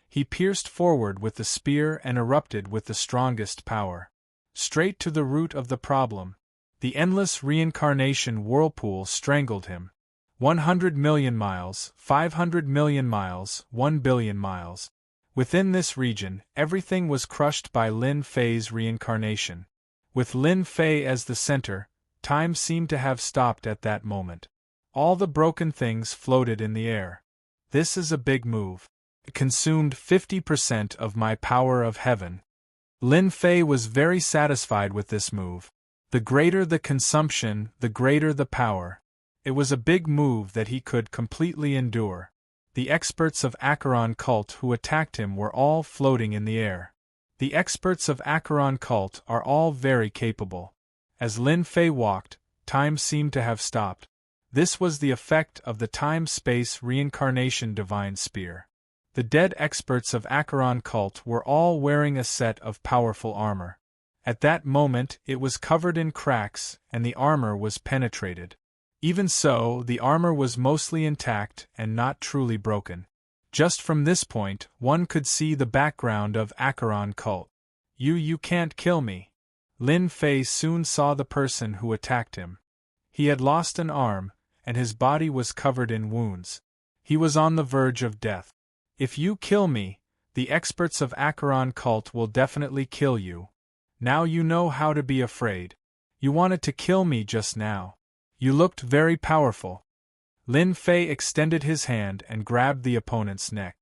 Speaker 1: He pierced forward with the spear and erupted with the strongest power. Straight to the root of the problem. The endless reincarnation whirlpool strangled him. 100 million miles, 500 million miles, 1 billion miles. Within this region, everything was crushed by Lin Fei's reincarnation. With Lin Fei as the center, time seemed to have stopped at that moment. All the broken things floated in the air. This is a big move. It consumed 50% of my power of heaven. Lin Fei was very satisfied with this move. The greater the consumption, the greater the power. It was a big move that he could completely endure. The experts of Acheron cult who attacked him were all floating in the air. The experts of Acheron cult are all very capable. As Lin Fei walked, time seemed to have stopped. This was the effect of the time-space reincarnation divine spear. The dead experts of Acheron cult were all wearing a set of powerful armor. At that moment it was covered in cracks and the armor was penetrated. Even so, the armor was mostly intact and not truly broken. Just from this point, one could see the background of Acheron cult. You can't kill me. Lin Fei soon saw the person who attacked him. He had lost an arm, and his body was covered in wounds. He was on the verge of death. If you kill me, the experts of Acheron cult will definitely kill you. Now you know how to be afraid. You wanted to kill me just now. You looked very powerful. Lin Fei extended his hand and grabbed the opponent's neck.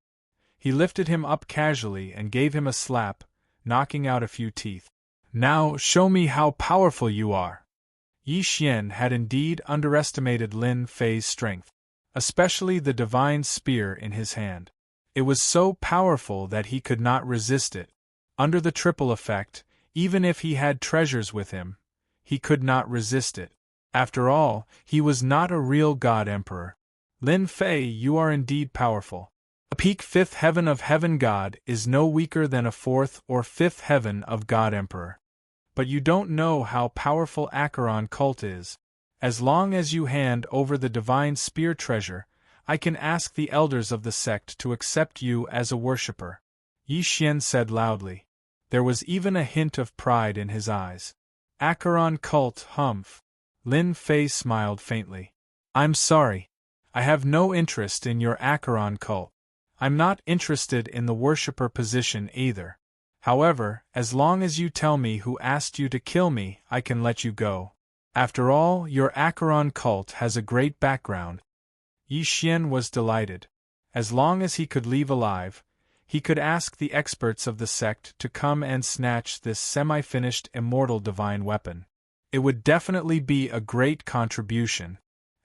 Speaker 1: He lifted him up casually and gave him a slap, knocking out a few teeth. Now show me how powerful you are. Yi Xian had indeed underestimated Lin Fei's strength, especially the divine spear in his hand. It was so powerful that he could not resist it. Under the triple effect, even if he had treasures with him, he could not resist it. After all, he was not a real god emperor. Lin Fei, you are indeed powerful. A peak fifth heaven of heaven god is no weaker than a fourth or fifth heaven of god emperor. But you don't know how powerful Acheron cult is. As long as you hand over the divine spear treasure, I can ask the elders of the sect to accept you as a worshipper. Yi Xian said loudly. There was even a hint of pride in his eyes. Acheron cult, humph. Lin Fei smiled faintly. I'm sorry. I have no interest in your Acheron cult. I'm not interested in the worshipper position either. However, as long as you tell me who asked you to kill me, I can let you go. After all, your Acheron cult has a great background. Yi Xian was delighted. As long as he could leave alive, he could ask the experts of the sect to come and snatch this semi-finished immortal divine weapon. It would definitely be a great contribution.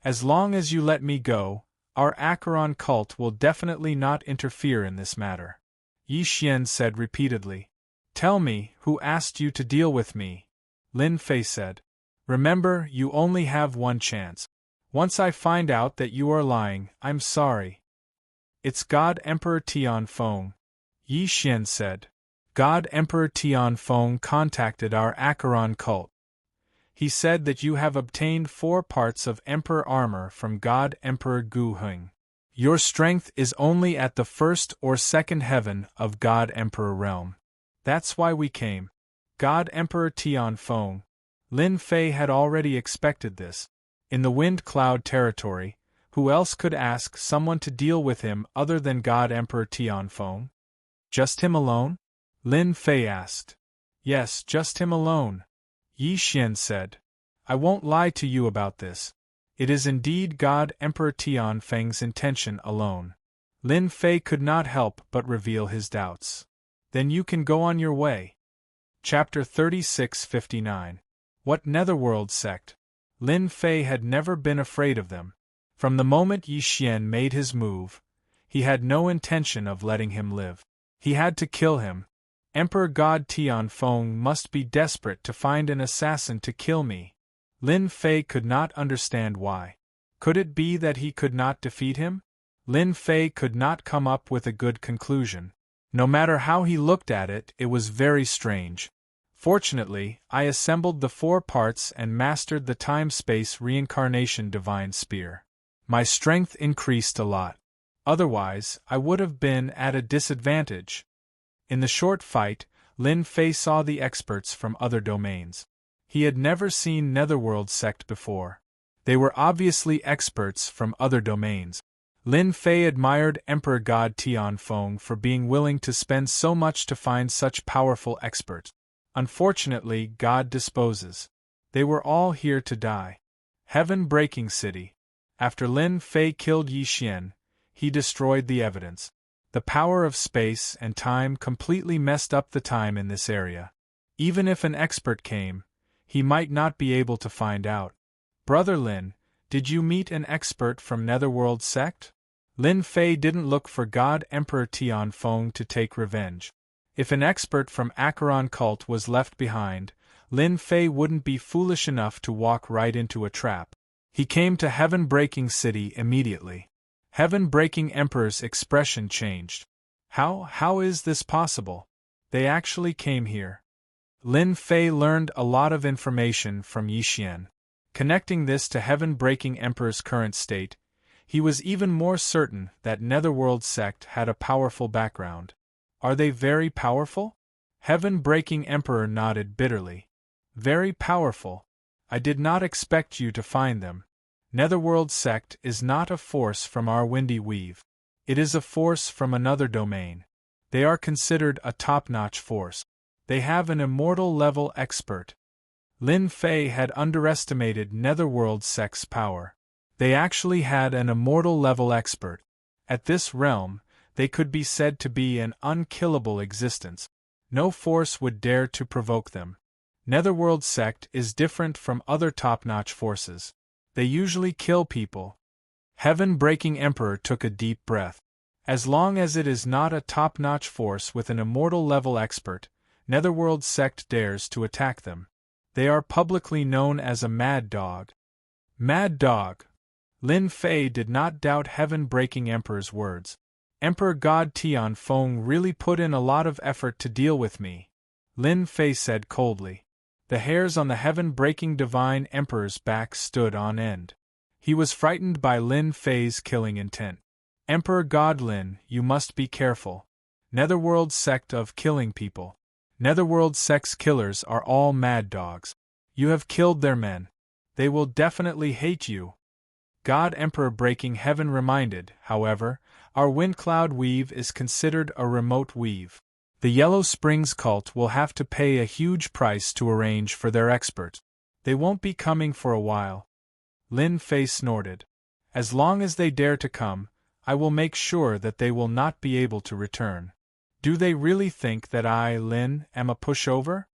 Speaker 1: As long as you let me go, our Acheron cult will definitely not interfere in this matter. Yi Xian said repeatedly. Tell me, who asked you to deal with me? Lin Fei said. Remember, you only have one chance. Once I find out that you are lying, I'm sorry. It's God Emperor Tianfeng. Yi Xian said. God Emperor Tianfeng contacted our Acheron cult. He said that you have obtained 4 parts of Emperor armor from God Emperor Gu Heng. Your strength is only at the first or second heaven of God Emperor realm. That's why we came. God Emperor Tianfeng. Lin Fei had already expected this. In the Wind Cloud territory, who else could ask someone to deal with him other than God Emperor Tianfeng? Just him alone? Lin Fei asked. Yes, just him alone. Yi Xian said. I won't lie to you about this. It is indeed God Emperor Tianfeng's intention alone. Lin Fei could not help but reveal his doubts. Then you can go on your way. Chapter 36:59. What Netherworld sect? Lin Fei had never been afraid of them. From the moment Yi Xian made his move, he had no intention of letting him live. He had to kill him. Emperor God Tianfeng must be desperate to find an assassin to kill me. Lin Fei could not understand why. Could it be that he could not defeat him? Lin Fei could not come up with a good conclusion. No matter how he looked at it, it was very strange. Fortunately, I assembled the 4 parts and mastered the time-space reincarnation divine spear. My strength increased a lot. Otherwise, I would have been at a disadvantage. In the short fight, Lin Fei saw the experts from other domains. He had never seen Netherworld sect before. They were obviously experts from other domains. Lin Fei admired Emperor God Tianfeng for being willing to spend so much to find such powerful experts. Unfortunately, God disposes. They were all here to die. Heaven-breaking city. After Lin Fei killed Yi Xian, he destroyed the evidence. The power of space and time completely messed up the time in this area. Even if an expert came, he might not be able to find out. Brother Lin, did you meet an expert from Netherworld sect? Lin Fei didn't look for God Emperor Tianfeng to take revenge. If an expert from Acheron cult was left behind, Lin Fei wouldn't be foolish enough to walk right into a trap. He came to Heaven-breaking city immediately. Heaven-breaking Emperor's expression changed. How is this possible? They actually came here. Lin Fei learned a lot of information from Yi Xian. Connecting this to Heaven-breaking Emperor's current state, he was even more certain that Netherworld sect had a powerful background. Are they very powerful? Heaven-breaking Emperor nodded bitterly. Very powerful. I did not expect you to find them. Netherworld sect is not a force from our windy weave. It is a force from another domain. They are considered a top-notch force. They have an immortal-level expert. Lin Fei had underestimated Netherworld sect's power. They actually had an immortal-level expert. At this realm, they could be said to be an unkillable existence. No force would dare to provoke them. Netherworld sect is different from other top-notch forces. They usually kill people. Heaven-breaking Emperor took a deep breath. As long as it is not a top-notch force with an immortal-level expert, Netherworld sect dares to attack them. They are publicly known as a mad dog. Mad dog! Lin Fei did not doubt Heaven-breaking Emperor's words. Emperor God Tianfeng really put in a lot of effort to deal with me, Lin Fei said coldly. The hairs on the Heaven-breaking Divine Emperor's back stood on end. He was frightened by Lin Fei's killing intent. Emperor God Lin, you must be careful. Netherworld sect of killing people. Netherworld sect's killers are all mad dogs. You have killed their men. They will definitely hate you. God Emperor Breaking Heaven reminded, however, our wind cloud weave is considered a remote weave. The Yellow Springs cult will have to pay a huge price to arrange for their expert. They won't be coming for a while. Lin Fei snorted. As long as they dare to come, I will make sure that they will not be able to return. Do they really think that I, Lin, am a pushover?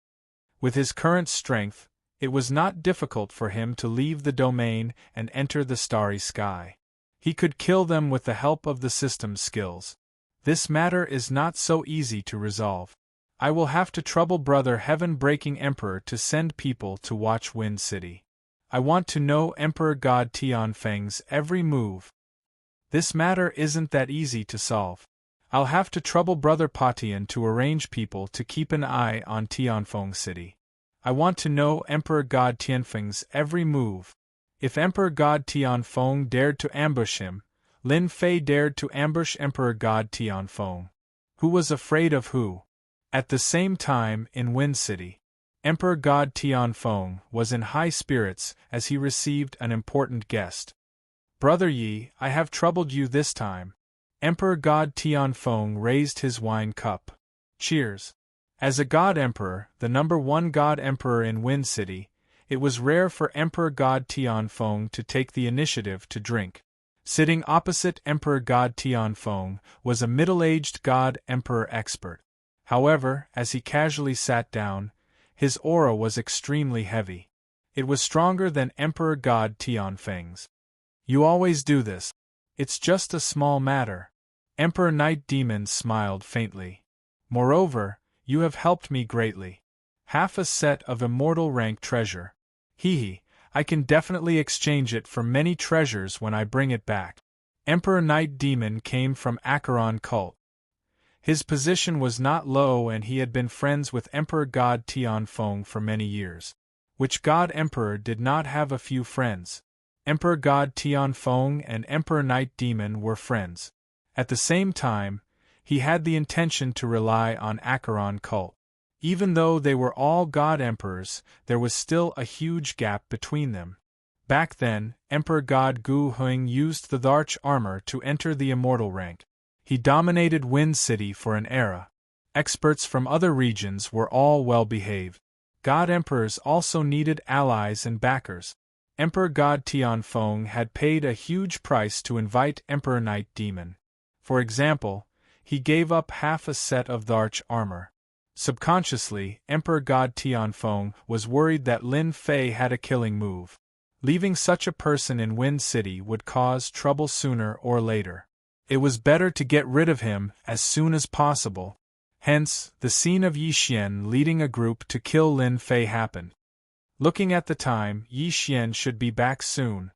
Speaker 1: With his current strength, it was not difficult for him to leave the domain and enter the starry sky. He could kill them with the help of the system's skills. This matter is not so easy to resolve. I will have to trouble Brother Heaven-breaking Emperor to send people to watch Wind City. I want to know Emperor God Tianfeng's every move. This matter isn't that easy to solve. I'll have to trouble Brother Patian to arrange people to keep an eye on Tianfeng City. I want to know Emperor God Tianfeng's every move. If Emperor God Tianfeng dared to ambush him, Lin Fei dared to ambush Emperor God Tianfeng. Who was afraid of who? At the same time, in Wind City, Emperor God Tianfeng was in high spirits as he received an important guest. Brother Yi, I have troubled you this time. Emperor God Tianfeng raised his wine cup. Cheers. As a God Emperor, the #1 God Emperor in Wind City, it was rare for Emperor God Tianfeng to take the initiative to drink. Sitting opposite Emperor God Tianfeng was a middle-aged God Emperor expert. However, as he casually sat down, his aura was extremely heavy. It was stronger than Emperor God Tianfeng's. You always do this. It's just a small matter. Emperor Night Demon smiled faintly. Moreover, you have helped me greatly. Half a set of immortal rank treasure. Hee, I can definitely exchange it for many treasures when I bring it back. Emperor Night Demon came from Acheron cult. His position was not low and he had been friends with Emperor God Tianfeng for many years. Which God Emperor did not have a few friends? Emperor God Tianfeng and Emperor Night Demon were friends. At the same time, he had the intention to rely on Acheron cult. Even though they were all God Emperors, there was still a huge gap between them. Back then, Emperor God Gu Huang used the Dharch armor to enter the immortal rank. He dominated Wind City for an era. Experts from other regions were all well behaved. God emperors also needed allies and backers. Emperor God Tianfeng had paid a huge price to invite Emperor Night Demon. For example, he gave up half a set of the arch armor. Subconsciously, Emperor God Tianfeng was worried that Lin Fei had a killing move. Leaving such a person in Wind City would cause trouble sooner or later. It was better to get rid of him as soon as possible. Hence, the scene of Yi Xian leading a group to kill Lin Fei happened. Looking at the time, Yi Xian should be back soon.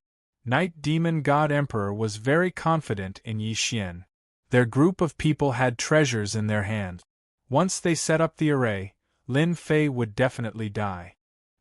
Speaker 1: Night Demon God Emperor was very confident in Yi Xian. Their group of people had treasures in their hand. Once they set up the array, Lin Fei would definitely die.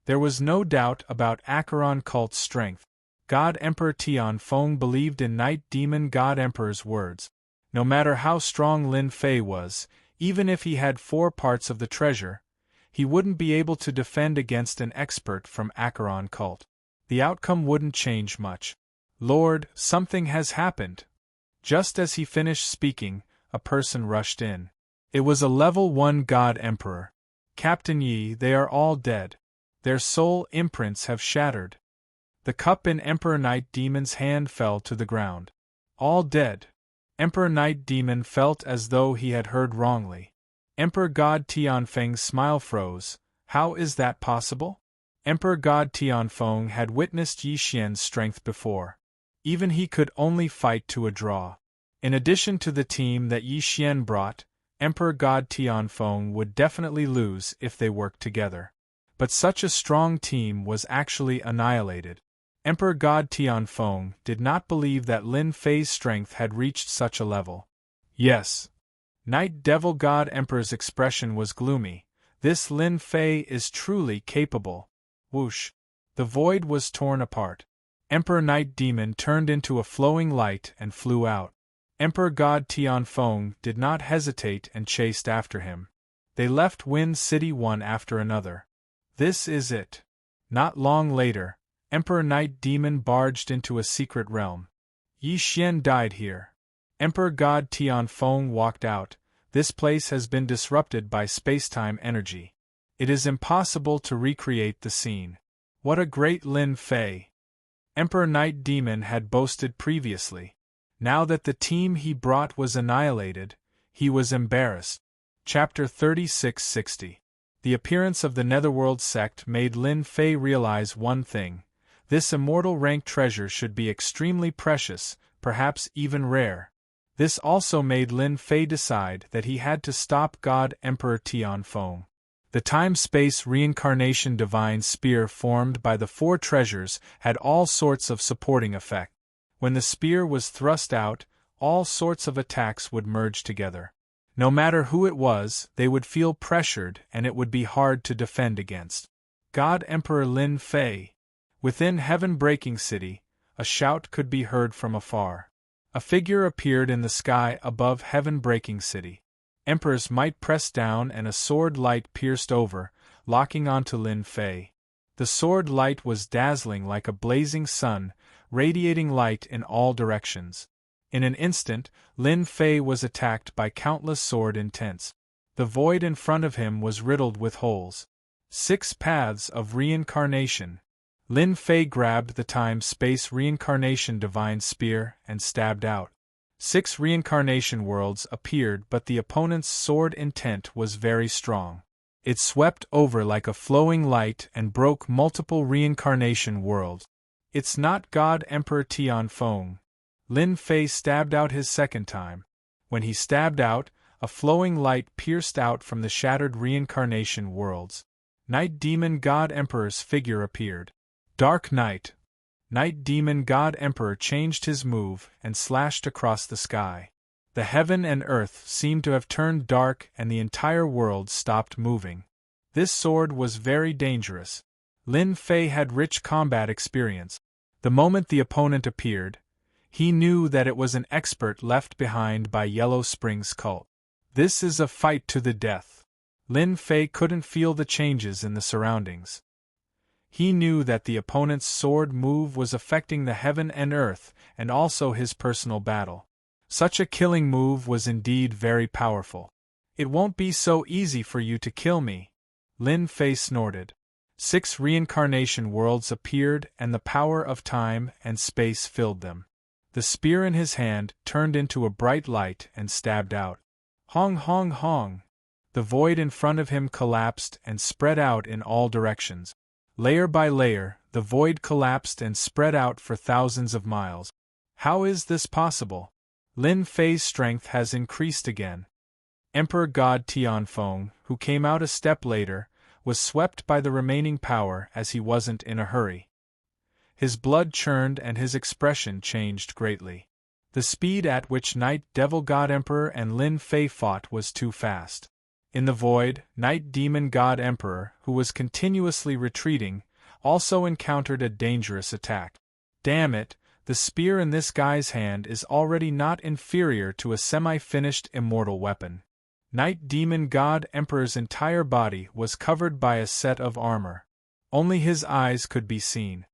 Speaker 1: There was no doubt about Acheron cult's strength. God Emperor Tianfeng believed in Night Demon God Emperor's words. No matter how strong Lin Fei was, even if he had 4 parts of the treasure, he wouldn't be able to defend against an expert from Acheron cult. The outcome wouldn't change much. Lord, something has happened. Just as he finished speaking, a person rushed in. It was a level 1 God Emperor. Captain Yi, they are all dead. Their soul imprints have shattered. The cup in Emperor Night Demon's hand fell to the ground. All dead. Emperor Night Demon felt as though he had heard wrongly. Emperor God Tianfeng's smile froze. How is that possible? Emperor God Tianfeng had witnessed Yi Xian's strength before. Even he could only fight to a draw. In addition to the team that Yi Xian brought, Emperor God Tianfeng would definitely lose if they worked together. But such a strong team was actually annihilated. Emperor God Tianfeng did not believe that Lin Fei's strength had reached such a level. Yes. Night Devil God Emperor's expression was gloomy. This Lin Fei is truly capable. Whoosh. The void was torn apart. Emperor Night Demon turned into a flowing light and flew out. Emperor God Tianfeng did not hesitate and chased after him. They left Wind City one after another. This is it. Not long later, Emperor Night Demon barged into a secret realm. Yi Xian died here. Emperor God Tianfeng walked out. This place has been disrupted by spacetime energy. It is impossible to recreate the scene. What a great Lin Fei! Emperor Night Demon had boasted previously. Now that the team he brought was annihilated, he was embarrassed. Chapter 3660. The appearance of the Netherworld sect made Lin Fei realize one thing. This immortal rank treasure should be extremely precious, perhaps even rare. This also made Lin Fei decide that he had to stop God Emperor Tianfeng. The time-space reincarnation divine spear formed by the 4 treasures had all sorts of supporting effect. When the spear was thrust out, all sorts of attacks would merge together. No matter who it was, they would feel pressured and it would be hard to defend against. God Emperor Lin Fei. Within Heaven-breaking City, a shout could be heard from afar. A figure appeared in the sky above Heaven-breaking City. Emperor's might pressed down and a sword light pierced over, locking onto Lin Fei. The sword light was dazzling like a blazing sun, radiating light in all directions. In an instant, Lin Fei was attacked by countless sword intents. The void in front of him was riddled with holes. 6 paths of reincarnation. Lin Fei grabbed the time-space reincarnation divine spear and stabbed out. 6 reincarnation worlds appeared, but the opponent's sword intent was very strong. It swept over like a flowing light and broke multiple reincarnation worlds. It's not God Emperor Tianfeng. Lin Fei stabbed out his second time. When he stabbed out, a flowing light pierced out from the shattered reincarnation worlds. Night Demon God Emperor's figure appeared. Dark Night. Night Demon God Emperor changed his move and slashed across the sky. The heaven and earth seemed to have turned dark and the entire world stopped moving. This sword was very dangerous. Lin Fei had rich combat experience. The moment the opponent appeared, he knew that it was an expert left behind by Yellow Spring's cult. This is a fight to the death. Lin Fei couldn't feel the changes in the surroundings. He knew that the opponent's sword move was affecting the heaven and earth, and also his personal battle. Such a killing move was indeed very powerful. It won't be so easy for you to kill me. Lin Fei snorted. 6 reincarnation worlds appeared and the power of time and space filled them. The spear in his hand turned into a bright light and stabbed out. Hong hong hong! The void in front of him collapsed and spread out in all directions. Layer by layer, the void collapsed and spread out for thousands of miles. How is this possible? Lin Fei's strength has increased again. Emperor God Tianfeng, who came out a step later, was swept by the remaining power as he wasn't in a hurry. His blood churned and his expression changed greatly. The speed at which Night Devil God Emperor and Lin Fei fought was too fast. In the void, Night Demon God Emperor, who was continuously retreating, also encountered a dangerous attack. Damn it, the spear in this guy's hand is already not inferior to a semi-finished immortal weapon. Night Demon God Emperor's entire body was covered by a set of armor. Only his eyes could be seen.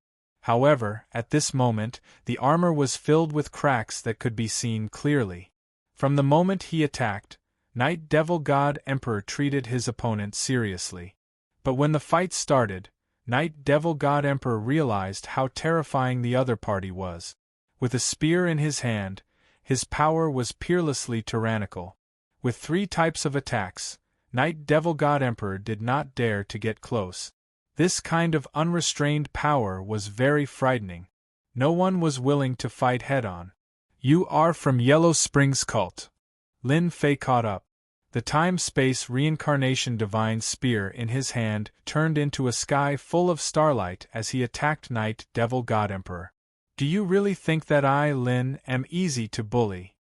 Speaker 1: However, at this moment, the armor was filled with cracks that could be seen clearly. From the moment he attacked, Night Devil God Emperor treated his opponent seriously. But when the fight started, Night Devil God Emperor realized how terrifying the other party was. With a spear in his hand, his power was peerlessly tyrannical. With 3 types of attacks, Night Devil God Emperor did not dare to get close. This kind of unrestrained power was very frightening. No one was willing to fight head-on. You are from Yellow Springs cult. Lin Fei caught up. The time-space reincarnation divine spear in his hand turned into a sky full of starlight as he attacked Night Devil God Emperor. Do you really think that I, Lin, am easy to bully?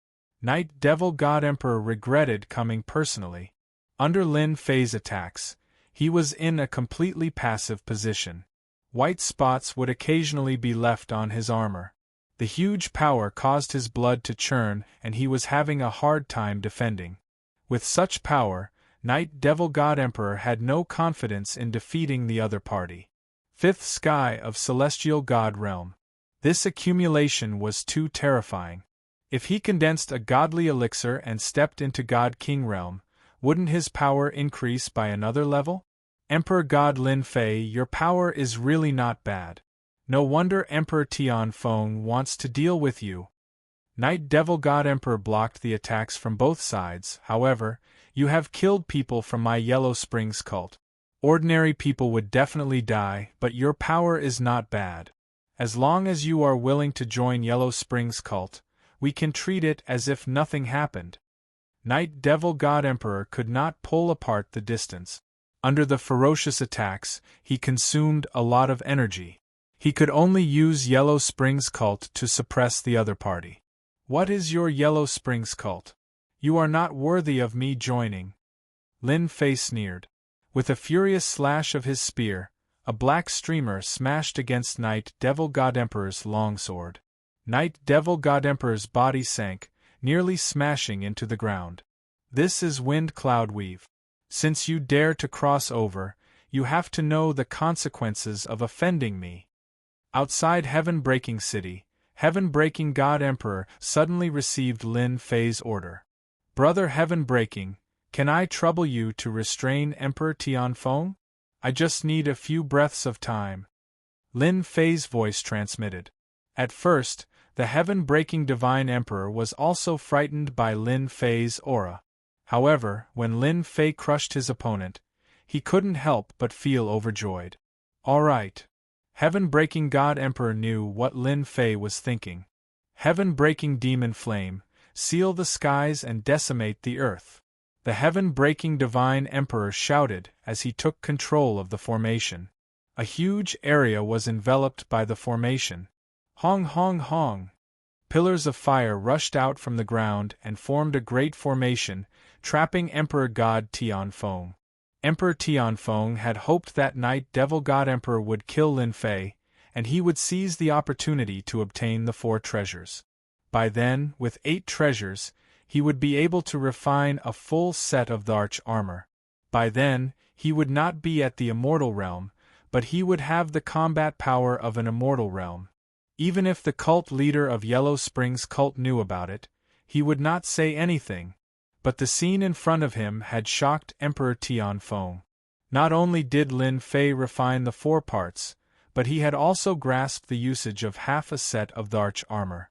Speaker 1: Night Devil God Emperor regretted coming personally. Under Lin Fei's attacks, he was in a completely passive position. White spots would occasionally be left on his armor. The huge power caused his blood to churn and he was having a hard time defending. With such power, Night Devil God Emperor had no confidence in defeating the other party. 5th Sky of Celestial God Realm. This accumulation was too terrifying. If he condensed a godly elixir and stepped into God King Realm, wouldn't his power increase by another level? Emperor God Lin Fei, your power is really not bad. No wonder Emperor Tianfeng wants to deal with you. Night Devil God Emperor blocked the attacks from both sides. However, you have killed people from my Yellow Springs cult. Ordinary people would definitely die, but your power is not bad. As long as you are willing to join Yellow Springs cult, we can treat it as if nothing happened. Night Devil God Emperor could not pull apart the distance. Under the ferocious attacks, he consumed a lot of energy. He could only use Yellow Springs cult to suppress the other party. What is your Yellow Springs cult? You are not worthy of me joining. Lin Fei sneered. With a furious slash of his spear, a black streamer smashed against Night Devil God Emperor's longsword. Night Devil God Emperor's body sank, nearly smashing into the ground. This is Wind Cloud Weave. Since you dare to cross over, you have to know the consequences of offending me. Outside Heaven-Breaking City, Heaven-Breaking God Emperor suddenly received Lin Fei's order. Brother Heaven-Breaking, can I trouble you to restrain Emperor Tianfeng? I just need a few breaths of time. Lin Fei's voice transmitted. At first, the Heaven-Breaking Divine Emperor was also frightened by Lin Fei's aura. However, when Lin Fei crushed his opponent, he couldn't help but feel overjoyed. All right. Heaven-Breaking God Emperor knew what Lin Fei was thinking. Heaven-Breaking Demon Flame, seal the skies and decimate the earth. The Heaven-Breaking Divine Emperor shouted as he took control of the formation. A huge area was enveloped by the formation. Hong hong hong! Pillars of fire rushed out from the ground and formed a great formation, trapping Emperor God Tianfeng. Emperor Tianfeng had hoped that Night Devil God Emperor would kill Lin Fei, and he would seize the opportunity to obtain the 4 treasures. By then, with 8 treasures, he would be able to refine a full set of the arch armor. By then, he would not be at the immortal realm, but he would have the combat power of an immortal realm. Even if the cult leader of Yellow Springs cult knew about it, he would not say anything. But the scene in front of him had shocked Emperor Tianfeng. Not only did Lin Fei refine the four parts, but he had also grasped the usage of half a set of the arch armor.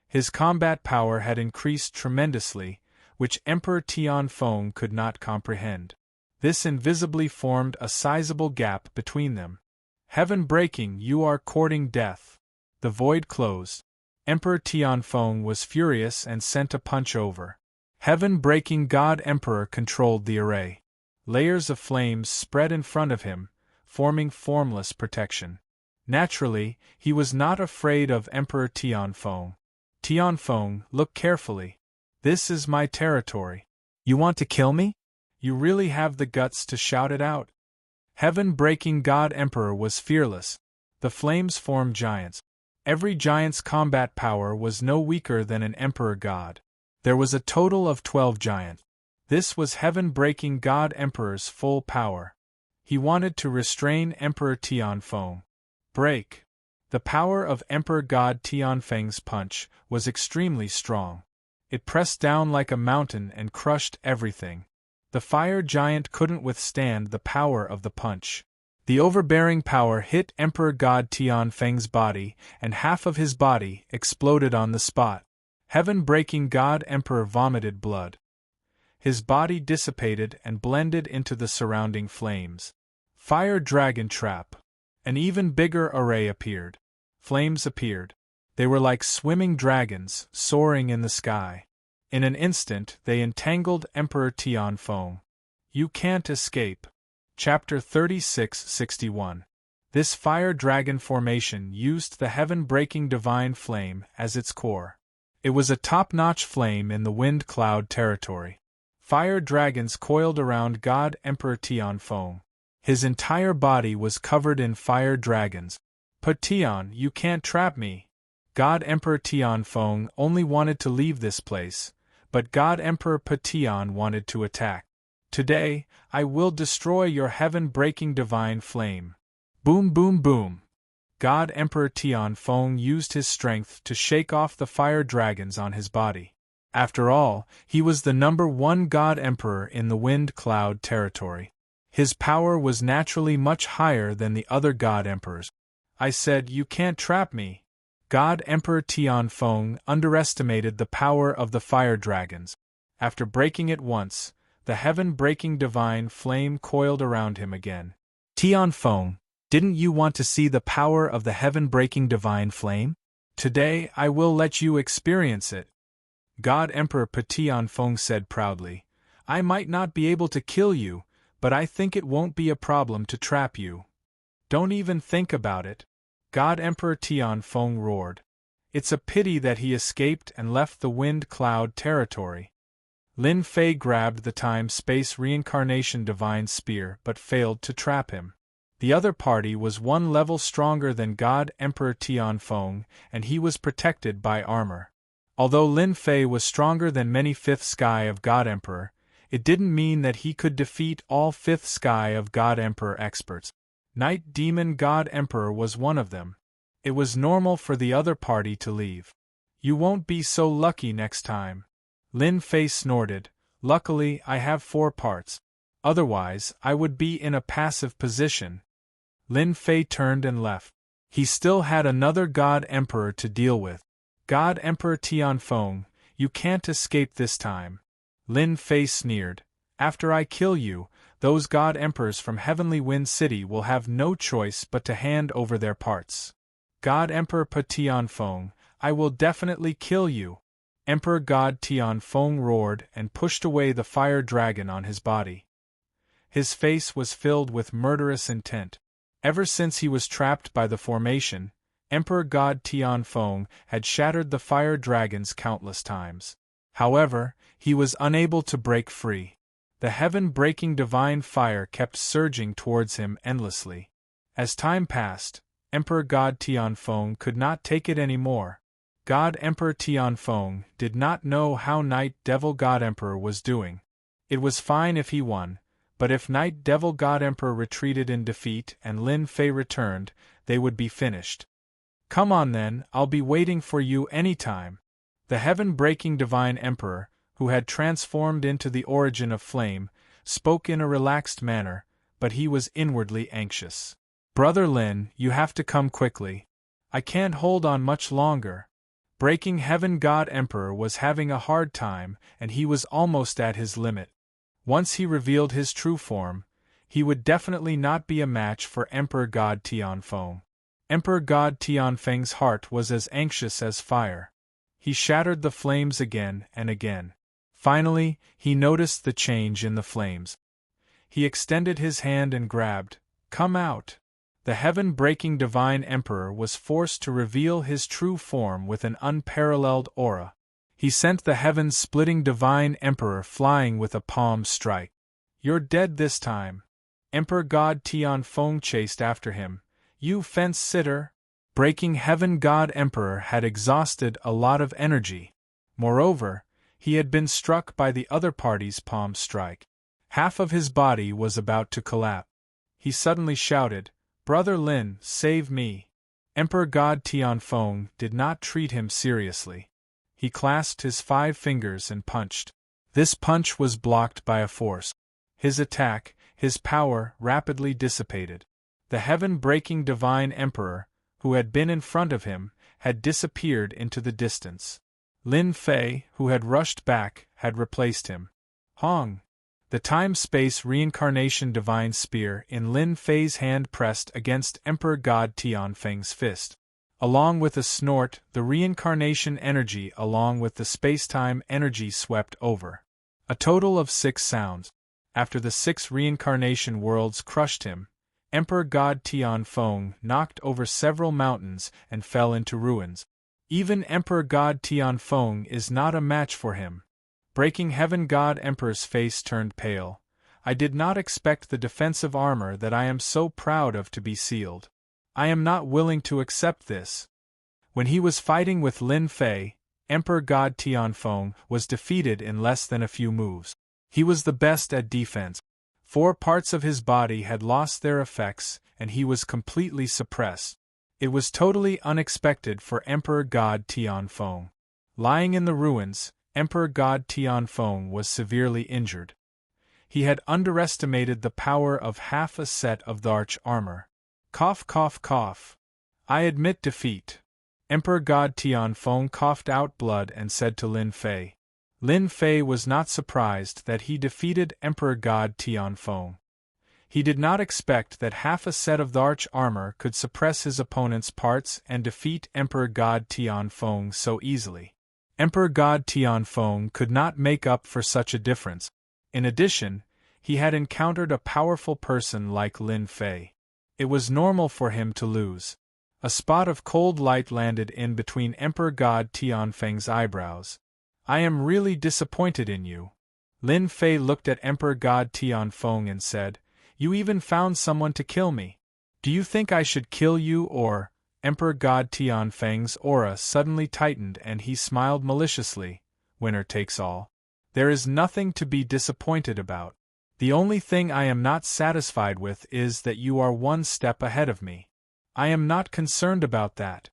Speaker 1: His combat power had increased tremendously, which Emperor Tianfeng could not comprehend. This invisibly formed a sizable gap between them. Heaven-breaking, you are courting death. The void closed. Emperor Tianfeng was furious and sent a punch over. Heaven-breaking God Emperor controlled the array. Layers of flames spread in front of him, forming formless protection. Naturally, he was not afraid of Emperor Tianfeng. Tianfeng, look carefully. This is my territory. You want to kill me? You really have the guts to shout it out. Heaven-breaking God Emperor was fearless. The flames formed giants. Every giant's combat power was no weaker than an Emperor God. There was a total of 12 giants. This was heaven-breaking God Emperor's full power. He wanted to restrain Emperor Tianfeng. Break. The power of Emperor God Tianfeng's punch was extremely strong. It pressed down like a mountain and crushed everything. The fire giant couldn't withstand the power of the punch. The overbearing power hit Emperor God Tianfeng's body, and half of his body exploded on the spot. Heaven-breaking God Emperor vomited blood. His body dissipated and blended into the surrounding flames. Fire Dragon Trap. An even bigger array appeared. Flames appeared. They were like swimming dragons, soaring in the sky. In an instant, they entangled Emperor Tianfeng. You can't escape. Chapter 36-61. This fire dragon formation used the heaven-breaking divine flame as its core. It was a top-notch flame in the wind cloud territory. Fire dragons coiled around God Emperor Tianfeng. His entire body was covered in fire dragons. But Tian, you can't trap me. God Emperor Tianfeng only wanted to leave this place, but God Emperor Patian wanted to attack. Today, I will destroy your heaven-breaking divine flame. Boom boom boom. God Emperor Tianfeng used his strength to shake off the fire dragons on his body. After all, he was the #1 God Emperor in the wind cloud territory. His power was naturally much higher than the other God Emperors. I said, you can't trap me. God Emperor Tianfeng underestimated the power of the fire dragons. After breaking it once, the heaven-breaking divine flame coiled around him again. Tianfeng, didn't you want to see the power of the heaven-breaking divine flame? Today I will let you experience it. God Emperor Tianfeng said proudly, I might not be able to kill you, but I think it won't be a problem to trap you. Don't even think about it. God Emperor Tianfeng roared. It's a pity that he escaped and left the wind cloud territory. Lin Fei grabbed the time-space reincarnation divine spear but failed to trap him. The other party was one level stronger than God Emperor Tianfeng, and he was protected by armor. Although Lin Fei was stronger than many Fifth Sky of God Emperor, it didn't mean that he could defeat all Fifth Sky of God Emperor experts. Night Demon God Emperor was one of them. It was normal for the other party to leave. You won't be so lucky next time. Lin Fei snorted. Luckily, I have 4 parts. Otherwise, I would be in a passive position. Lin Fei turned and left. He still had another God Emperor to deal with. God Emperor Tianfeng, you can't escape this time. Lin Fei sneered. After I kill you, those God Emperors from Heavenly Wind City will have no choice but to hand over their parts. God Emperor Tianfeng, I will definitely kill you. Emperor God Tianfeng roared and pushed away the fire dragon on his body. His face was filled with murderous intent. Ever since he was trapped by the formation, Emperor God Tianfeng had shattered the fire dragons countless times. However, he was unable to break free. The heaven-breaking divine fire kept surging towards him endlessly. As time passed, Emperor God Tianfeng could not take it anymore. God Emperor Tianfeng did not know how Night Devil God Emperor was doing. It was fine if he won, but if Night Devil God Emperor retreated in defeat and Lin Fei returned, they would be finished. Come on then, I'll be waiting for you anytime. The heaven-breaking divine emperor, who had transformed into the origin of flame, spoke in a relaxed manner, but he was inwardly anxious. "Brother Lin, you have to come quickly. I can't hold on much longer." Breaking Heaven God Emperor was having a hard time, and he was almost at his limit. Once he revealed his true form, he would definitely not be a match for Emperor God Tianfeng. Emperor God Tianfeng's heart was as anxious as fire. He shattered the flames again and again. Finally, he noticed the change in the flames. He extended his hand and grabbed, "Come out!" The heaven-breaking Divine Emperor was forced to reveal his true form with an unparalleled aura. He sent the heaven-splitting Divine Emperor flying with a palm strike. "You're dead this time." Emperor God Tianfeng chased after him. "You fence-sitter!" Breaking Heaven God Emperor had exhausted a lot of energy. Moreover, he had been struck by the other party's palm strike. Half of his body was about to collapse. He suddenly shouted, "Brother Lin, save me!" Emperor God Tianfeng did not treat him seriously. He clasped his 5 fingers and punched. This punch was blocked by a force. His attack, his power, rapidly dissipated. The heaven-breaking Divine Emperor, who had been in front of him, had disappeared into the distance. Lin Fei, who had rushed back, had replaced him. Hong! The time-space reincarnation divine spear in Lin Fei's hand pressed against Emperor God Tianfeng's fist. Along with a snort, the reincarnation energy along with the space-time energy swept over. A total of 6 sounds. After the 6 reincarnation worlds crushed him, Emperor God Tianfeng knocked over several mountains and fell into ruins. Even Emperor God Tianfeng is not a match for him. Breaking Heaven God Emperor's face turned pale. "I did not expect the defensive armor that I am so proud of to be sealed. I am not willing to accept this." When he was fighting with Lin Fei, Emperor God Tianfeng was defeated in less than a few moves. He was the best at defense. 4 parts of his body had lost their effects, and he was completely suppressed. It was totally unexpected for Emperor God Tianfeng. Lying in the ruins, Emperor God Tianfeng was severely injured. He had underestimated the power of half a set of the arch armor. Cough, cough, cough. "I admit defeat." Emperor God Tianfeng coughed out blood and said to Lin Fei. Lin Fei was not surprised that he defeated Emperor God Tianfeng. He did not expect that half a set of the arch armor could suppress his opponent's parts and defeat Emperor God Tianfeng so easily. Emperor God Tianfeng could not make up for such a difference. In addition, he had encountered a powerful person like Lin Fei. It was normal for him to lose. A spot of cold light landed in between Emperor God Tianfeng's eyebrows. "I am really disappointed in you." Lin Fei looked at Emperor God Tianfeng and said, "You even found someone to kill me. Do you think I should kill you or—" Emperor God Tianfeng's aura suddenly tightened and he smiled maliciously. "Winner takes all. There is nothing to be disappointed about. The only thing I am not satisfied with is that you are 1 step ahead of me. I am not concerned about that."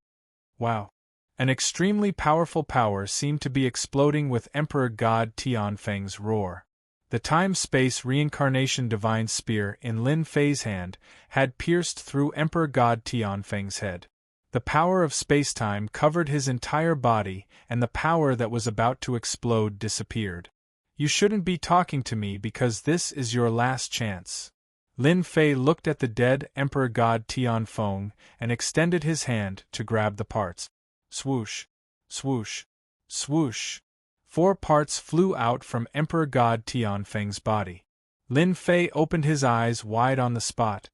Speaker 1: Wow! An extremely powerful power seemed to be exploding with Emperor God Tianfeng's roar. The time-space reincarnation divine spear in Lin Fei's hand had pierced through Emperor God Tianfeng's head. The power of space-time covered his entire body, and the power that was about to explode disappeared. "You shouldn't be talking to me because this is your last chance." Lin Fei looked at the dead Emperor God Tianfeng and extended his hand to grab the parts. Swoosh! Swoosh! Swoosh! 4 parts flew out from Emperor God Tianfeng's body. Lin Fei opened his eyes wide on the spot.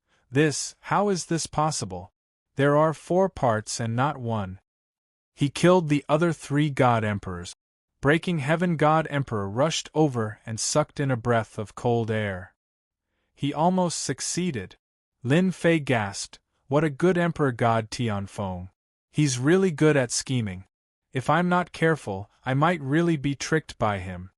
Speaker 1: How is this possible? There are 4 parts and not 1. He killed the other 3 God Emperors. Breaking Heaven God Emperor rushed over and sucked in a breath of cold air. He almost succeeded. Lin Fei gasped, "What a good Emperor God Tianfeng. He's really good at scheming. If I'm not careful, I might really be tricked by him."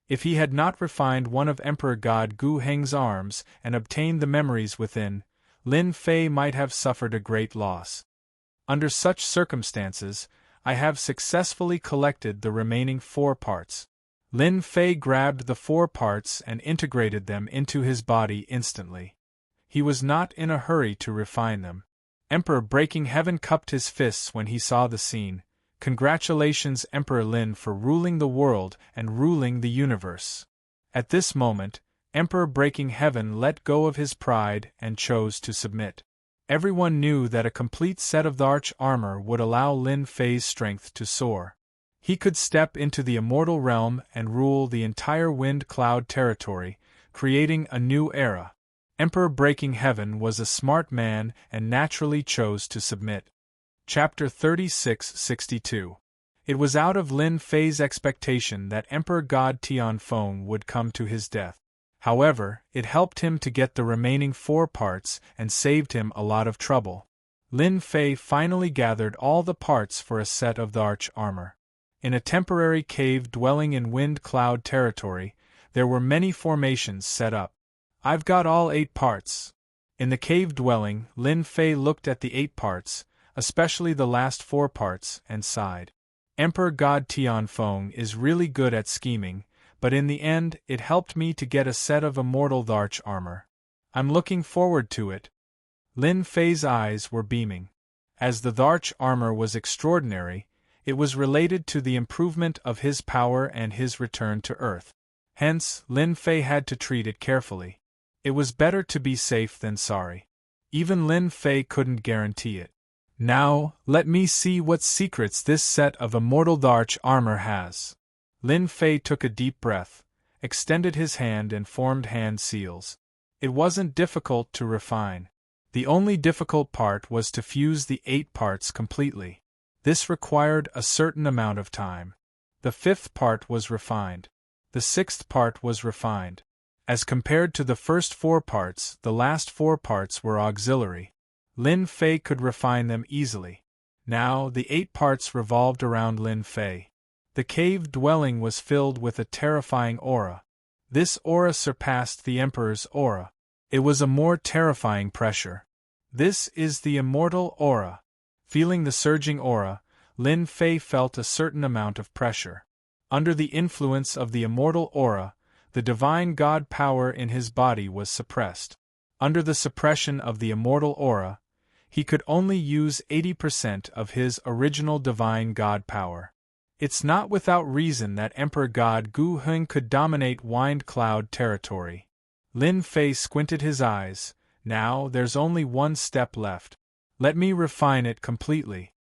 Speaker 1: If he had not refined one of Emperor God Gu Heng's arms and obtained the memories within, Lin Fei might have suffered a great loss. Under such circumstances, I have successfully collected the remaining 4 parts. Lin Fei grabbed the 4 parts and integrated them into his body instantly. He was not in a hurry to refine them. Emperor Breaking Heaven cupped his fists when he saw the scene. Congratulations, Emperor Lin, for ruling the world and ruling the universe. At this moment, Emperor Breaking Heaven let go of his pride and chose to submit. Everyone knew that a complete set of the arch armor would allow Lin Fei's strength to soar. He could step into the immortal realm and rule the entire wind cloud territory, creating a new era. Emperor Breaking Heaven was a smart man and naturally chose to submit. Chapter 36-62. It was out of Lin Fei's expectation that Emperor God Tianfeng would come to his death. However, it helped him to get the remaining 4 parts and saved him a lot of trouble. Lin Fei finally gathered all the parts for a set of the arch armor. In a temporary cave dwelling in wind cloud territory, there were many formations set up. I've got all 8 parts. In the cave dwelling, Lin Fei looked at the 8 parts, especially the last 4 parts, and sighed. Emperor God Tianfeng is really good at scheming, but in the end it helped me to get a set of immortal arch armor. I'm looking forward to it. Lin Fei's eyes were beaming. As the arch armor was extraordinary, it was related to the improvement of his power and his return to Earth. Hence, Lin Fei had to treat it carefully. It was better to be safe than sorry. Even Lin Fei couldn't guarantee it. Now, let me see what secrets this set of immortal arch armor has. Lin Fei took a deep breath, extended his hand and formed hand seals. It wasn't difficult to refine. The only difficult part was to fuse the 8 parts completely. This required a certain amount of time. The 5th part was refined. The 6th part was refined. As compared to the first 4 parts, the last 4 parts were auxiliary. Lin Fei could refine them easily. Now, the 8 parts revolved around Lin Fei. The cave dwelling was filled with a terrifying aura. This aura surpassed the Emperor's aura. It was a more terrifying pressure. This is the immortal aura. Feeling the surging aura, Lin Fei felt a certain amount of pressure. Under the influence of the immortal aura, the divine god power in his body was suppressed. Under the suppression of the immortal aura, he could only use 80% of his original divine god power. It's not without reason that Emperor God Gu Heng could dominate wind cloud territory. Lin Fei squinted his eyes. Now there's only one step left. Let me refine it completely.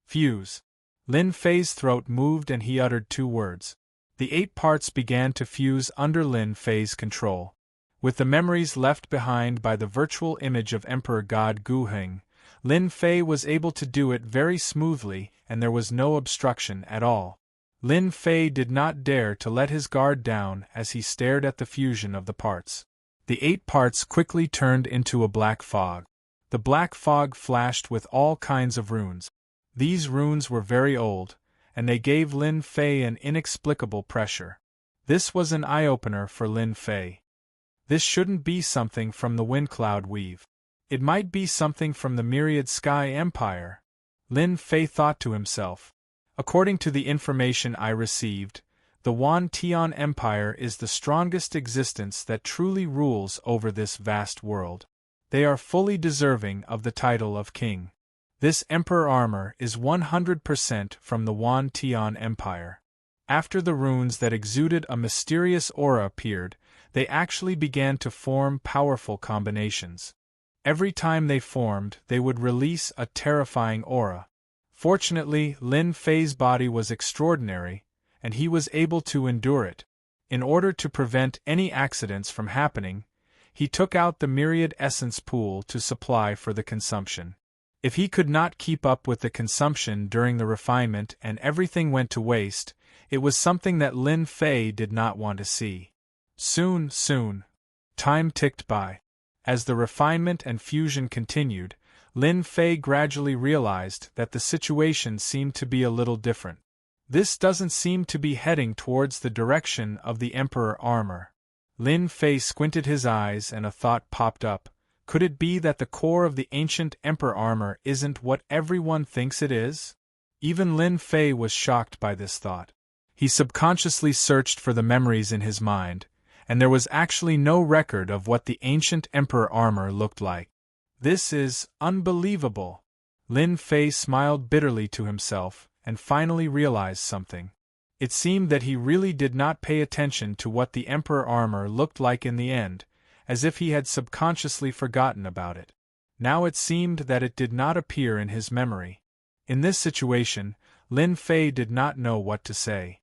Speaker 1: Fuse. Lin Fei's throat moved and he uttered 2 words. The 8 parts began to fuse under Lin Fei's control. With the memories left behind by the virtual image of Emperor God Gu Heng, Lin Fei was able to do it very smoothly and there was no obstruction at all. Lin Fei did not dare to let his guard down as he stared at the fusion of the parts. The 8 parts quickly turned into a black fog. The black fog flashed with all kinds of runes. These runes were very old, and they gave Lin Fei an inexplicable pressure. This was an eye-opener for Lin Fei. This shouldn't be something from the Wind Cloud Weave. It might be something from the Myriad Sky Empire. Lin Fei thought to himself. According to the information I received, the Wan Tian Empire is the strongest existence that truly rules over this vast world. They are fully deserving of the title of king. This emperor armor is 100% from the Wan Tian Empire. After the runes that exuded a mysterious aura appeared, they actually began to form powerful combinations. Every time they formed, they would release a terrifying aura. Fortunately, Lin Fei's body was extraordinary, and he was able to endure it. In order to prevent any accidents from happening, he took out the myriad essence pool to supply for the consumption. If he could not keep up with the consumption during the refinement and everything went to waste, it was something that Lin Fei did not want to see. Soon. Time ticked by. As the refinement and fusion continued, Lin Fei gradually realized that the situation seemed to be a little different. This doesn't seem to be heading towards the direction of the Emperor armor. Lin Fei squinted his eyes and a thought popped up. Could it be that the core of the ancient Emperor armor isn't what everyone thinks it is? Even Lin Fei was shocked by this thought. He subconsciously searched for the memories in his mind, and there was actually no record of what the ancient emperor armor looked like. This is unbelievable. Lin Fei smiled bitterly to himself, and finally realized something. It seemed that he really did not pay attention to what the emperor armor looked like in the end, as if he had subconsciously forgotten about it. Now it seemed that it did not appear in his memory. In this situation, Lin Fei did not know what to say.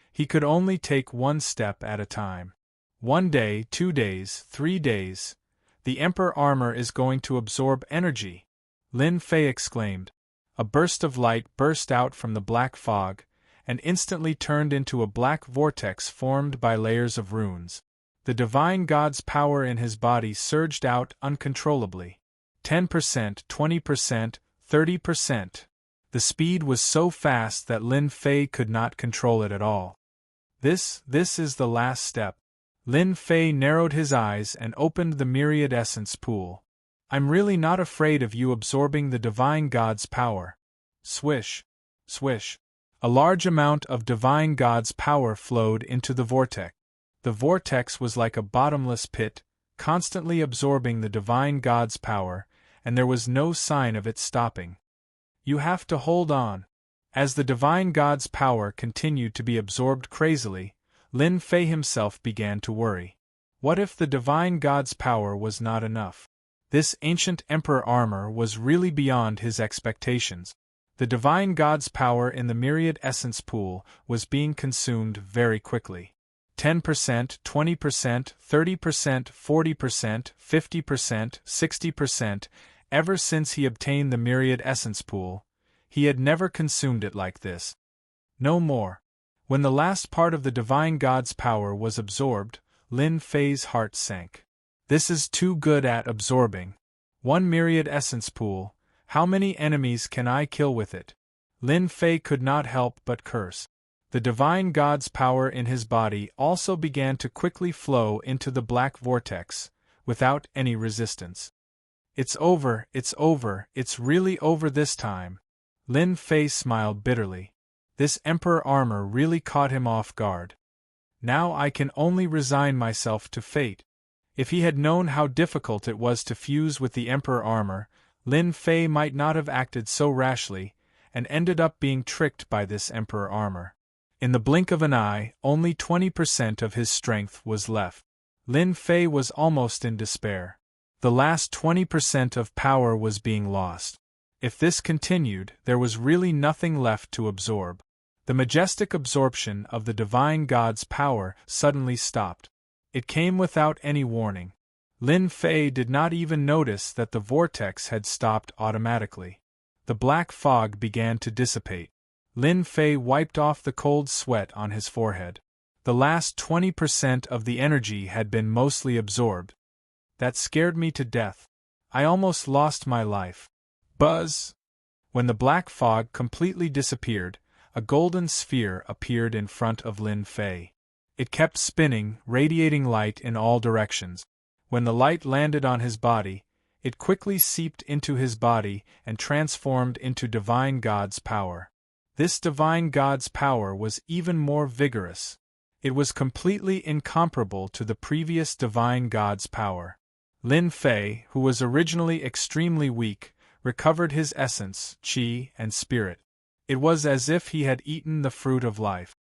Speaker 1: He could only take one step at a time. 1 day, 2 days, 3 days. The emperor armor is going to absorb energy, Lin Fei exclaimed. A burst of light burst out from the black fog, and instantly turned into a black vortex formed by layers of runes. The divine god's power in his body surged out uncontrollably. 10%, 20%, 30%. The speed was so fast that Lin Fei could not control it at all. This is the last step. Lin Fei narrowed his eyes and opened the myriad essence pool. I'm really not afraid of you absorbing the divine god's power. Swish, swish. A large amount of divine god's power flowed into the vortex. The vortex was like a bottomless pit, constantly absorbing the divine god's power, and there was no sign of it stopping. You have to hold on. As the divine god's power continued to be absorbed crazily, Lin Fei himself began to worry. What if the divine god's power was not enough? This ancient emperor armor was really beyond his expectations. The divine god's power in the myriad essence pool was being consumed very quickly. 10%, 20%, 30%, 40%, 50%, 60%. Ever since he obtained the myriad essence pool, he had never consumed it like this. No more. When the last part of the divine god's power was absorbed, Lin Fei's heart sank. This is too good at absorbing. 1 myriad essence pool, how many enemies can I kill with it? Lin Fei could not help but curse. The divine god's power in his body also began to quickly flow into the black vortex, without any resistance. It's over, it's really over this time. Lin Fei smiled bitterly. This emperor armor really caught him off guard. Now I can only resign myself to fate. If he had known how difficult it was to fuse with the emperor armor, Lin Fei might not have acted so rashly, and ended up being tricked by this emperor armor. In the blink of an eye, only 20% of his strength was left. Lin Fei was almost in despair. The last 20% of power was being lost. If this continued, there was really nothing left to absorb. The majestic absorption of the divine god's power suddenly stopped. It came without any warning. Lin Fei did not even notice that the vortex had stopped automatically. The black fog began to dissipate. Lin Fei wiped off the cold sweat on his forehead. The last 20% of the energy had been mostly absorbed. That scared me to death. I almost lost my life. Buzz! When the black fog completely disappeared, a golden sphere appeared in front of Lin Fei. It kept spinning, radiating light in all directions. When the light landed on his body, it quickly seeped into his body and transformed into divine god's power. This divine god's power was even more vigorous. It was completely incomparable to the previous divine god's power. Lin Fei, who was originally extremely weak, recovered his essence, qi, and spirit. It was as if he had eaten the fruit of life.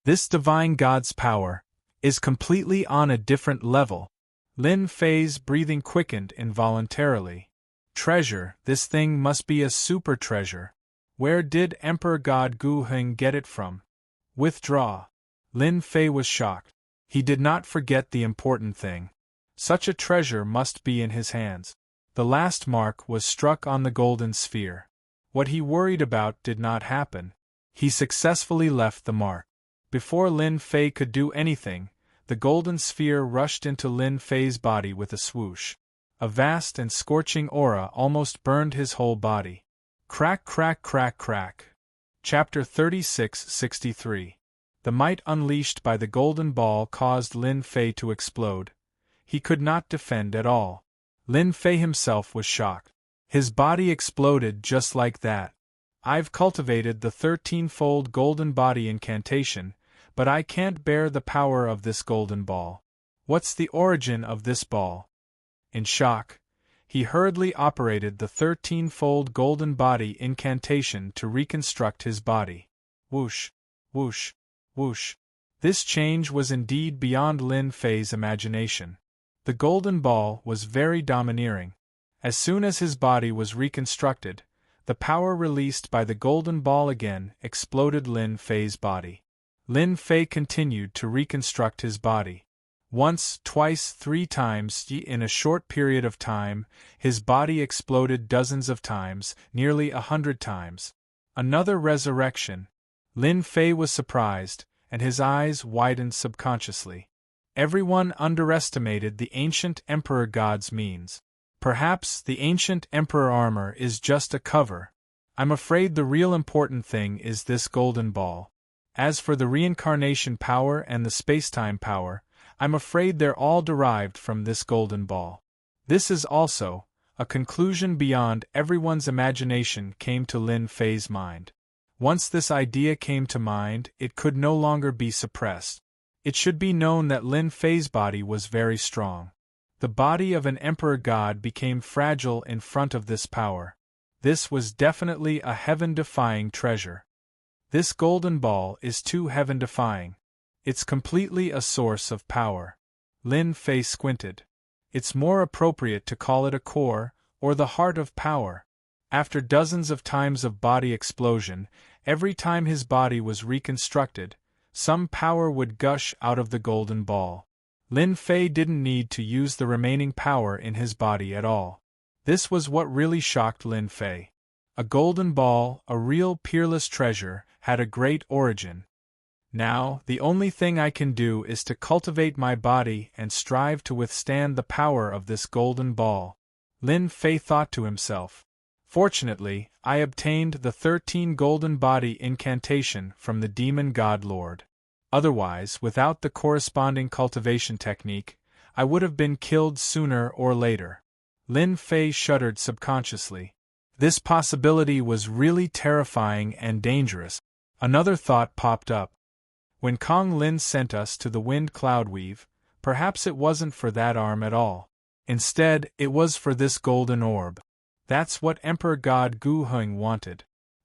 Speaker 1: This divine god's power is completely on a different level. Lin Fei's breathing quickened involuntarily. Treasure, this thing must be a super treasure. Where did Emperor God Gu Heng get it from? Withdraw. Lin Fei was shocked. He did not forget the important thing. Such a treasure must be in his hands. The last mark was struck on the golden sphere. What he worried about did not happen. He successfully left the mark. Before Lin Fei could do anything, the golden sphere rushed into Lin Fei's body with a swoosh. A vast and scorching aura almost burned his whole body. Crack, crack, crack, crack. Chapter 36-63. The might unleashed by the golden ball caused Lin Fei to explode. He could not defend at all. Lin Fei himself was shocked. His body exploded just like that. I've cultivated the 13-fold golden body incantation, But I can't bear the power of this golden ball. What's the origin of this ball? In shock, he hurriedly operated the 13-fold golden body incantation to reconstruct his body. Whoosh, whoosh, whoosh. This change was indeed beyond Lin Fei's imagination. The golden ball was very domineering. As soon as his body was reconstructed, the power released by the golden ball again exploded Lin Fei's body. Lin Fei continued to reconstruct his body. Once, twice, 3 times, in a short period of time, his body exploded dozens of times, nearly 100 times. Another resurrection. Lin Fei was surprised, and his eyes widened subconsciously. Everyone underestimated the ancient Emperor God's means. Perhaps the ancient Emperor armor is just a cover. I'm afraid the real important thing is this golden ball. As for the reincarnation power and the spacetime power, I'm afraid they're all derived from this golden ball. This is also a conclusion beyond everyone's imagination came to Lin Fei's mind. Once this idea came to mind, it could no longer be suppressed. It should be known that Lin Fei's body was very strong. The body of an emperor god became fragile in front of this power. This was definitely a heaven-defying treasure. This golden ball is too heaven-defying. It's completely a source of power. Lin Fei squinted. It's more appropriate to call it a core, or the heart of power. After dozens of times of body explosion, every time his body was reconstructed, some power would gush out of the golden ball. Lin Fei didn't need to use the remaining power in his body at all. This was what really shocked Lin Fei. A golden ball, a real peerless treasure, had a great origin. Now, the only thing I can do is to cultivate my body and strive to withstand the power of this golden ball. Lin Fei thought to himself. Fortunately, I obtained the 13 golden body incantation from the demon god lord. Otherwise, without the corresponding cultivation technique, I would have been killed sooner or later. Lin Fei shuddered subconsciously. This possibility was really terrifying and dangerous. Another thought popped up. When Kong Lin sent us to the wind cloud weave, perhaps it wasn't for that arm at all. Instead, it was for this golden orb. That's what Emperor God Gu Heng wanted.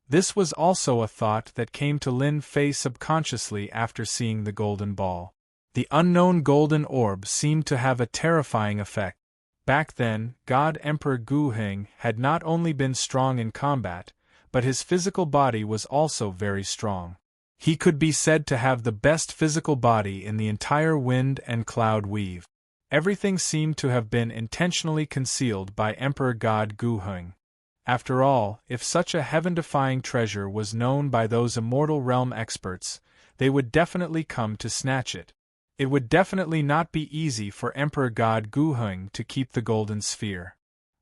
Speaker 1: This was also a thought that came to Lin Fei subconsciously after seeing the golden ball. The unknown golden orb seemed to have a terrifying effect. Back then, God Emperor Gu Heng had not only been strong in combat, but his physical body was also very strong. He could be said to have the best physical body in the entire wind and cloud weave. Everything seemed to have been intentionally concealed by Emperor God Gu Heng. After all, if such a heaven-defying treasure was known by those immortal realm experts, they would definitely come to snatch it. It would definitely not be easy for Emperor God Gu Heng to keep the golden sphere.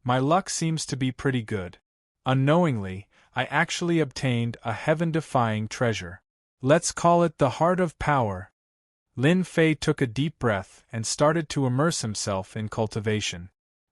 Speaker 1: My luck seems to be pretty good. Unknowingly, I actually obtained a heaven-defying treasure. Let's call it the heart of power. Lin Fei took a deep breath and started to immerse himself in cultivation.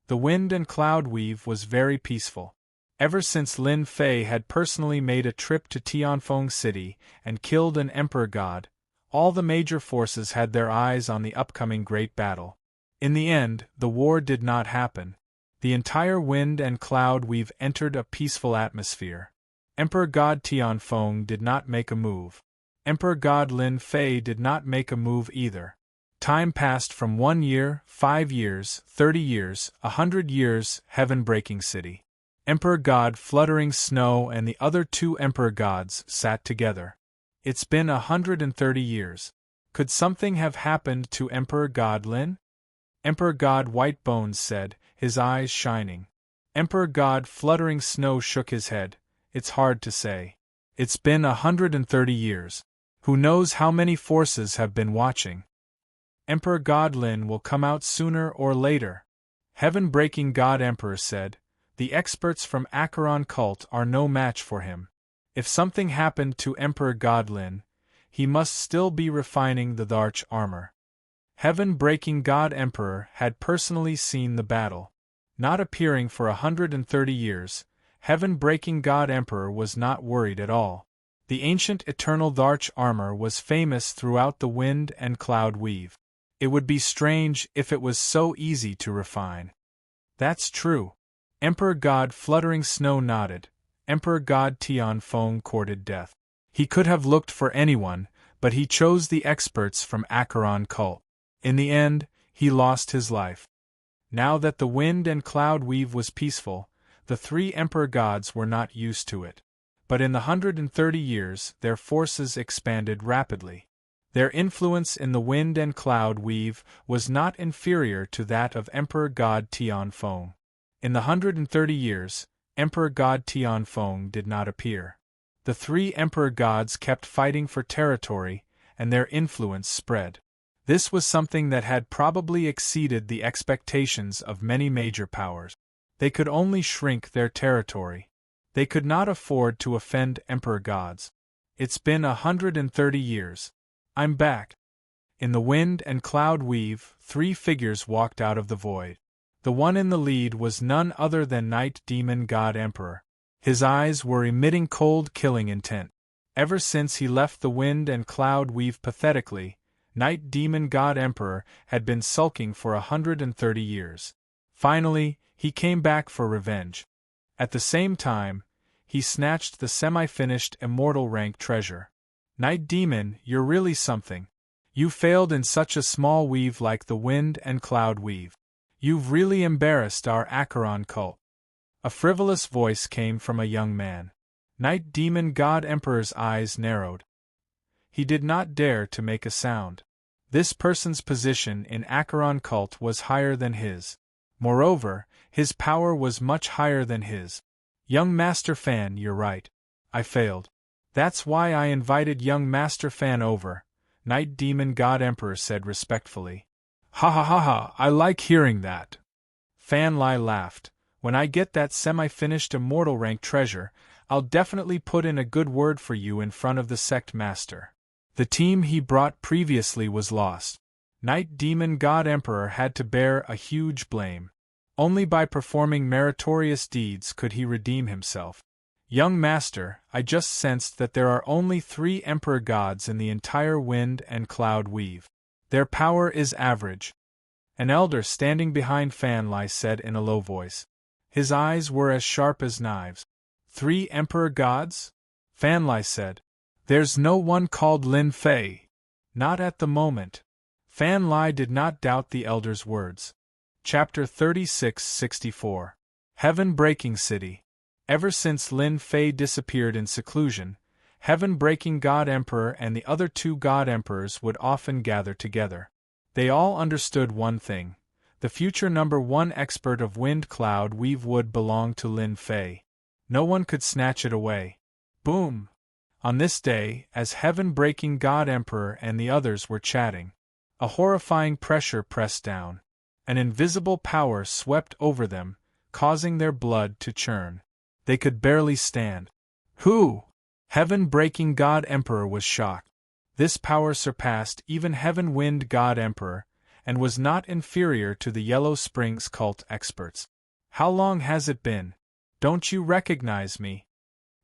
Speaker 1: The wind and cloud weave was very peaceful. Ever since Lin Fei had personally made a trip to Tianfeng City and killed an emperor god, all the major forces had their eyes on the upcoming great battle. In the end, the war did not happen. The entire wind and cloud weave entered a peaceful atmosphere. Emperor God Tianfeng did not make a move. Emperor God Lin Fei did not make a move either. Time passed from 1 year, 5 years, 30 years, 100 years, heaven-breaking city. Emperor God Fluttering Snow and the other 2 emperor gods sat together. It's been 130 years. Could something have happened to Emperor God Lin? Emperor God White Bones said, his eyes shining. Emperor God Fluttering Snow shook his head. It's hard to say. It's been 130 years. Who knows how many forces have been watching? Emperor God Lin will come out sooner or later. Heaven-breaking God Emperor said, the experts from Acheron cult are no match for him. If something happened to Emperor God Lin, he must still be refining the Dharch armor. Heaven-breaking God Emperor had personally seen the battle. Not appearing for 130 years, heaven-breaking God Emperor was not worried at all. The ancient eternal Dharch armor was famous throughout the wind and cloud weave. It would be strange if it was so easy to refine. That's true. Emperor God Fluttering Snow nodded. Emperor God Tian Feng courted death. He could have looked for anyone, but he chose the experts from Acheron cult. In the end, he lost his life. Now that the wind and cloud weave was peaceful, the three emperor gods were not used to it. But in the 130 years, their forces expanded rapidly. Their influence in the wind and cloud weave was not inferior to that of Emperor God Tian Feng. In the 130 years, Emperor God Tian Feng did not appear. The three emperor gods kept fighting for territory, and their influence spread. This was something that had probably exceeded the expectations of many major powers. They could only shrink their territory. They could not afford to offend emperor gods. It's been 130 years. I'm back. In the wind and cloud weave, three figures walked out of the void. The one in the lead was none other than Night Demon God Emperor. His eyes were emitting cold, killing intent. Ever since he left the wind and cloud weave pathetically, Night Demon God Emperor had been sulking for 130 years. Finally, he came back for revenge. At the same time, he snatched the semi-finished immortal rank treasure. Night Demon, you're really something. You failed in such a small weave like the wind and cloud weave. You've really embarrassed our Acheron cult. A frivolous voice came from a young man. Night Demon God Emperor's eyes narrowed. He did not dare to make a sound. This person's position in Acheron cult was higher than his. Moreover, his power was much higher than his. Young Master Fan, you're right. I failed. That's why I invited young Master Fan over, Night Demon God Emperor said respectfully. Ha ha ha ha, I like hearing that. Fan Lai laughed. When I get that semi-finished immortal rank treasure, I'll definitely put in a good word for you in front of the sect master. The team he brought previously was lost. Night Demon God Emperor had to bear a huge blame. Only by performing meritorious deeds could he redeem himself. Young Master, I just sensed that there are only 3 Emperor gods in the entire wind and cloud weave. Their power is average. An elder standing behind Fan Lai said in a low voice. His eyes were as sharp as knives. 3 Emperor gods? Fan Lai said. There's no one called Lin Fei. Not at the moment. Fan Lai did not doubt the elder's words. Chapter 36-64. Heaven-Breaking City. Ever since Lin Fei disappeared in seclusion, Heaven-Breaking God Emperor and the other 2 God Emperors would often gather together. They all understood one thing. The future number 1 expert of Wind Cloud Weave would belong to Lin Fei. No one could snatch it away. Boom! On this day, as Heaven-Breaking God Emperor and the others were chatting, a horrifying pressure pressed down. An invisible power swept over them, causing their blood to churn. They could barely stand. Who? Heaven-Breaking God Emperor was shocked. This power surpassed even Heaven-Wind God Emperor, and was not inferior to the Yellow Springs cult experts. How long has it been? Don't you recognize me?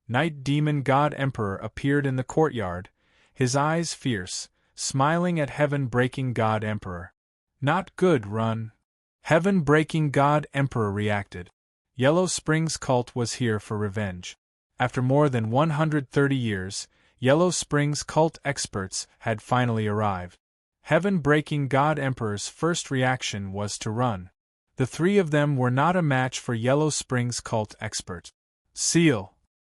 Speaker 1: Night Demon God Emperor appeared in the courtyard, his eyes fierce, smiling at Heaven-Breaking God Emperor. Not good, run. Heaven-Breaking God Emperor reacted. Yellow Springs cult was here for revenge. After more than 130 years, Yellow Springs cult experts had finally arrived. Heaven-Breaking God Emperor's first reaction was to run. The 3 of them were not a match for Yellow Springs cult experts. Seal.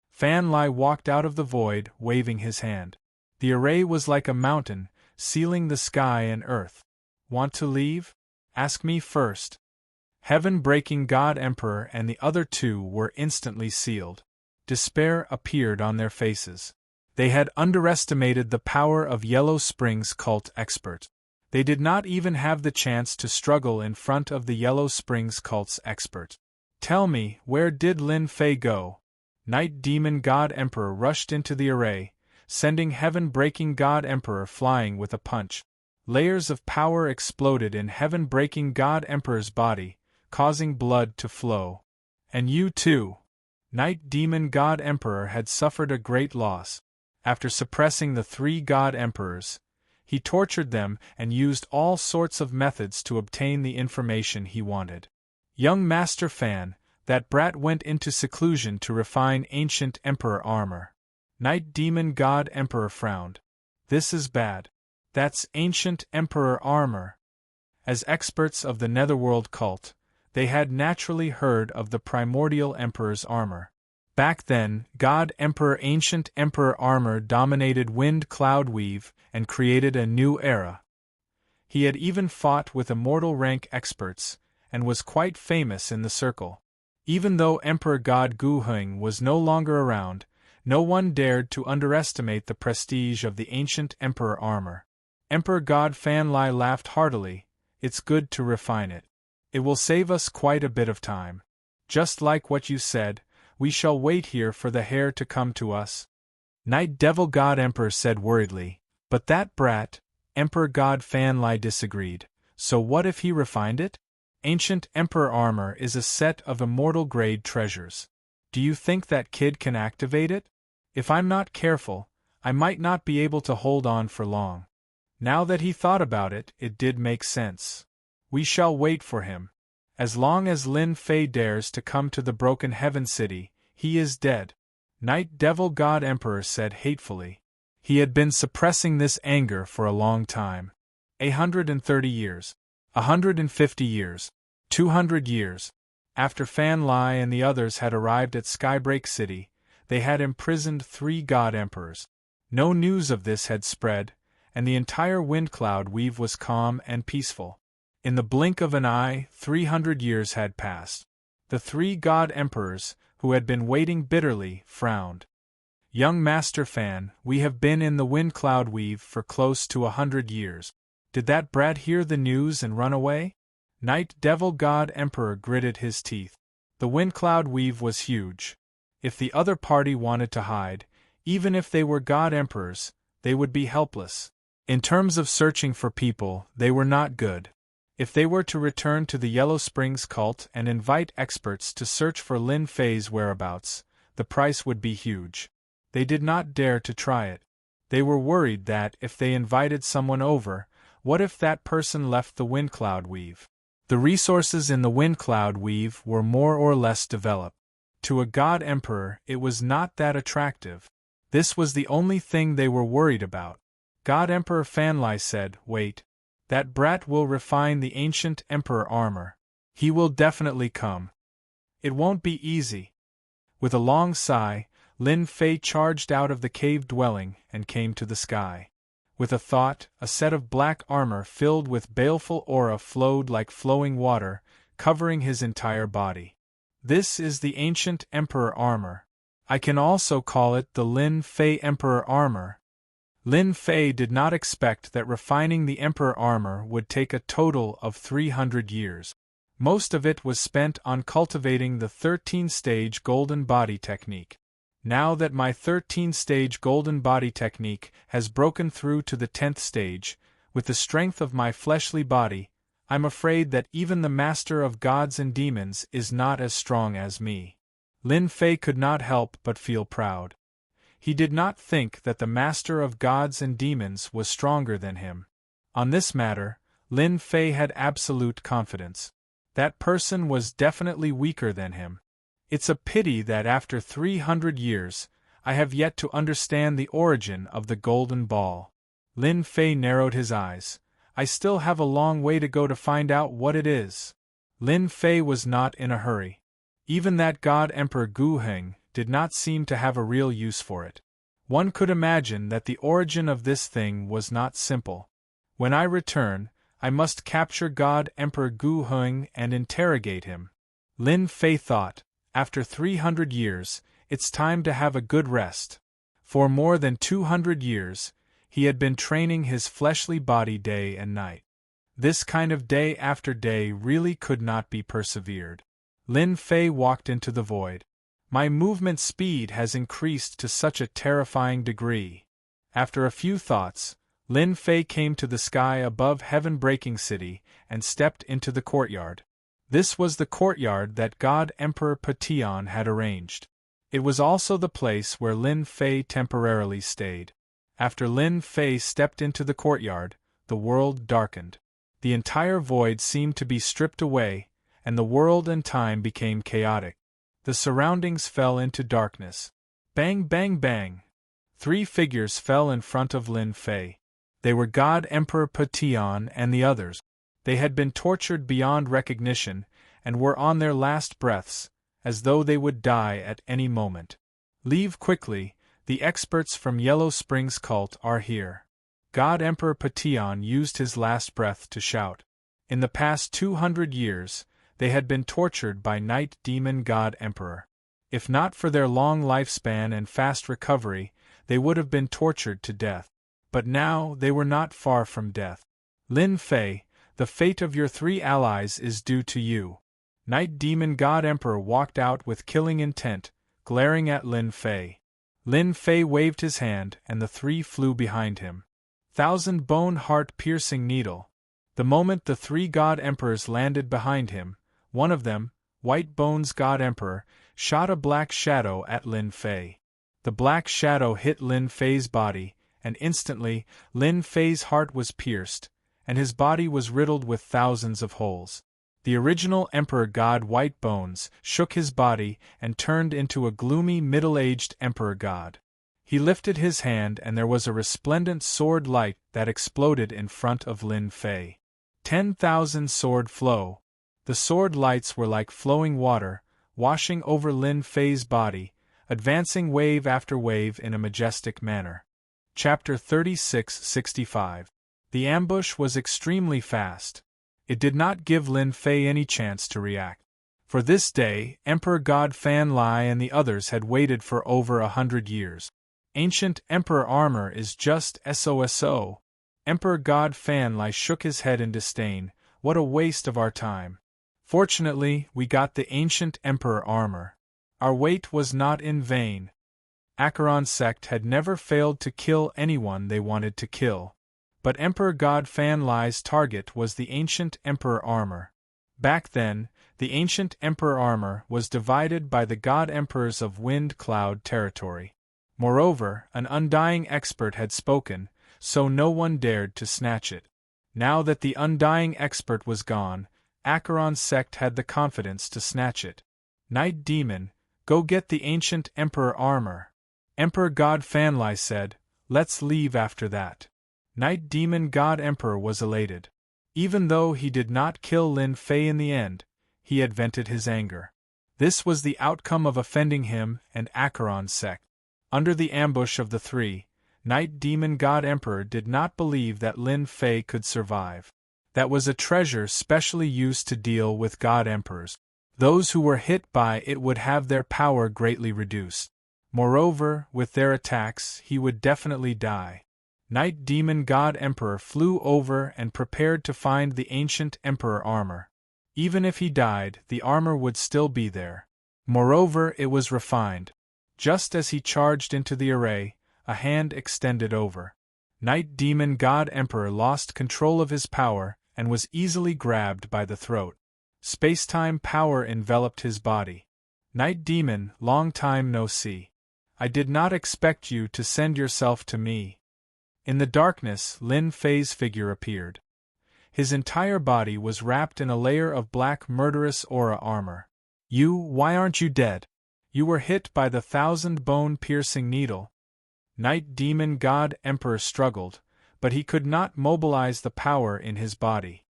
Speaker 1: Fan Lai walked out of the void, waving his hand. The array was like a mountain, sealing the sky and earth. Want to leave? Ask me first. Heaven-Breaking God Emperor and the other 2 were instantly sealed. Despair appeared on their faces. They had underestimated the power of Yellow Springs cult expert. They did not even have the chance to struggle in front of the Yellow Springs cult's expert. Tell me, where did Lin Fei go? Night Demon God Emperor rushed into the array, sending Heaven-Breaking God Emperor flying with a punch. Layers of power exploded in Heaven-Breaking God Emperor's body, causing blood to flow. And you too. Night Demon God Emperor had suffered a great loss. After suppressing the 3 god emperors, he tortured them and used all sorts of methods to obtain the information he wanted. Young Master Fan, that brat went into seclusion to refine ancient emperor armor. Night Demon God Emperor frowned. This is bad. That's ancient emperor armor. As experts of the Netherworld cult, they had naturally heard of the primordial emperor's armor. Back then, God Emperor ancient emperor armor dominated Wind Cloud Weave and created a new era. He had even fought with immortal rank experts, and was quite famous in the circle. Even though Emperor God Gu Heng was no longer around, no one dared to underestimate the prestige of the ancient emperor armor. Emperor God Fan Lai laughed heartily. It's good to refine it. It will save us quite a bit of time. Just like what you said, we shall wait here for the heir to come to us. Night Devil God Emperor said worriedly, but that brat, Emperor God Fan Lai disagreed. So what if he refined it? Ancient emperor armor is a set of immortal grade treasures. Do you think that kid can activate it? If I'm not careful, I might not be able to hold on for long. Now that he thought about it, it did make sense. We shall wait for him. As long as Lin Fei dares to come to the Broken Heaven City, he is dead. Night Devil God Emperor said hatefully. He had been suppressing this anger for a long time. 130 years. 150 years. 200 years. After Fan Lai and the others had arrived at Skybreak City, they had imprisoned 3 god emperors. No news of this had spread, and the entire Wind Cloud Weave was calm and peaceful. In the blink of an eye, 300 years had passed. The 3 god emperors, who had been waiting bitterly, frowned. Young Master Fan, we have been in the Wind Cloud Weave for close to 100 years. Did that brat hear the news and run away? Night Devil God Emperor gritted his teeth. The Wind Cloud Weave was huge. If the other party wanted to hide, even if they were god emperors, they would be helpless. In terms of searching for people, they were not good. If they were to return to the Yellow Springs cult and invite experts to search for Lin Fei's whereabouts, the price would be huge. They did not dare to try it. They were worried that if they invited someone over, what if that person left the Wind Cloud Weave? The resources in the Wind Cloud Weave were more or less developed. To a god emperor, it was not that attractive. This was the only thing they were worried about. God Emperor Fan Lai said, wait. That brat will refine the ancient emperor armor. He will definitely come. It won't be easy. With a long sigh, Lin Fei charged out of the cave dwelling and came to the sky. With a thought, a set of black armor filled with baleful aura flowed like flowing water, covering his entire body. This is the ancient emperor armor. I can also call it the Lin Fei emperor armor. Lin Fei did not expect that refining the emperor armor would take a total of 300 years. Most of it was spent on cultivating the 13-stage golden body technique. Now that my 13-stage golden body technique has broken through to the 10th stage, with the strength of my fleshly body, I'm afraid that even the master of gods and demons is not as strong as me. Lin Fei could not help but feel proud. He did not think that the master of gods and demons was stronger than him. On this matter, Lin Fei had absolute confidence. That person was definitely weaker than him. It's a pity that after 300 years, I have yet to understand the origin of the golden ball. Lin Fei narrowed his eyes. I still have a long way to go to find out what it is. Lin Fei was not in a hurry. Even that god Emperor Gu Heng did not seem to have a real use for it. One could imagine that the origin of this thing was not simple. When I return, I must capture God Emperor Gu Heng and interrogate him. Lin Fei thought, after 300 years, it's time to have a good rest. For more than 200 years, he had been training his fleshly body day and night. This kind of day after day really could not be persevered. Lin Fei walked into the void. My movement speed has increased to such a terrifying degree. After a few thoughts, Lin Fei came to the sky above Heaven-breaking City and stepped into the courtyard. This was the courtyard that God Emperor Patian had arranged. It was also the place where Lin Fei temporarily stayed. After Lin Fei stepped into the courtyard, the world darkened. The entire void seemed to be stripped away, and the world and time became chaotic. The surroundings fell into darkness. Bang, bang, bang! 3 figures fell in front of Lin Fei. They were God Emperor Patian and the others. They had been tortured beyond recognition, and were on their last breaths, as though they would die at any moment. Leave quickly, the experts from Yellow Springs cult are here. God Emperor Patian used his last breath to shout. In the past 200 years, they had been tortured by Night Demon God Emperor. If not for their long lifespan and fast recovery, they would have been tortured to death. But now they were not far from death. Lin Fei, the fate of your 3 allies is due to you. Night Demon God Emperor walked out with killing intent, glaring at Lin Fei. Lin Fei waved his hand and the 3 flew behind him. 1,000 bone heart-piercing needle. The moment the 3 God Emperors landed behind him, one of them, White Bones God Emperor, shot a black shadow at Lin Fei. The black shadow hit Lin Fei's body, and instantly, Lin Fei's heart was pierced, and his body was riddled with thousands of holes. The original Emperor God White Bones shook his body and turned into a gloomy middle-aged Emperor God. He lifted his hand and there was a resplendent sword light that exploded in front of Lin Fei. 10,000 sword flow. The sword lights were like flowing water, washing over Lin Fei's body, advancing wave after wave in a majestic manner. Chapter 36-65. The ambush was extremely fast. It did not give Lin Fei any chance to react. For this day, Emperor God Fan Lai and the others had waited for over 100 years. Ancient Emperor armor is just SOSO. Emperor God Fan Lai shook his head in disdain. What a waste of our time. Fortunately, we got the ancient Emperor armor. Our wait was not in vain. Acheron sect had never failed to kill anyone they wanted to kill. But Emperor God Fan Lai's target was the ancient Emperor armor. Back then, the ancient Emperor armor was divided by the God Emperors of Wind Cloud territory. Moreover, an undying expert had spoken, so no one dared to snatch it. Now that the undying expert was gone, Acheron sect had the confidence to snatch it. Night Demon, go get the ancient Emperor armor. Emperor God Fan Lai said, let's leave after that. Night Demon God Emperor was elated. Even though he did not kill Lin Fei in the end, he had vented his anger. This was the outcome of offending him and Acheron sect. Under the ambush of the 3, Night Demon God Emperor did not believe that Lin Fei could survive. That was a treasure specially used to deal with God Emperors. Those who were hit by it would have their power greatly reduced. Moreover, with their attacks, he would definitely die. Night Demon God Emperor flew over and prepared to find the ancient Emperor armor. Even if he died, the armor would still be there. Moreover, it was refined. Just as he charged into the array, a hand extended over. Night Demon God Emperor lost control of his power and was easily grabbed by the throat. Space-time power enveloped his body. Night Demon, long time no see. I did not expect you to send yourself to me. In the darkness, Lin Fei's figure appeared. His entire body was wrapped in a layer of black murderous aura armor. Why aren't you dead? You were hit by the 1,000 bone-piercing needle. Night Demon God Emperor struggled, but he could not mobilize the power in his body.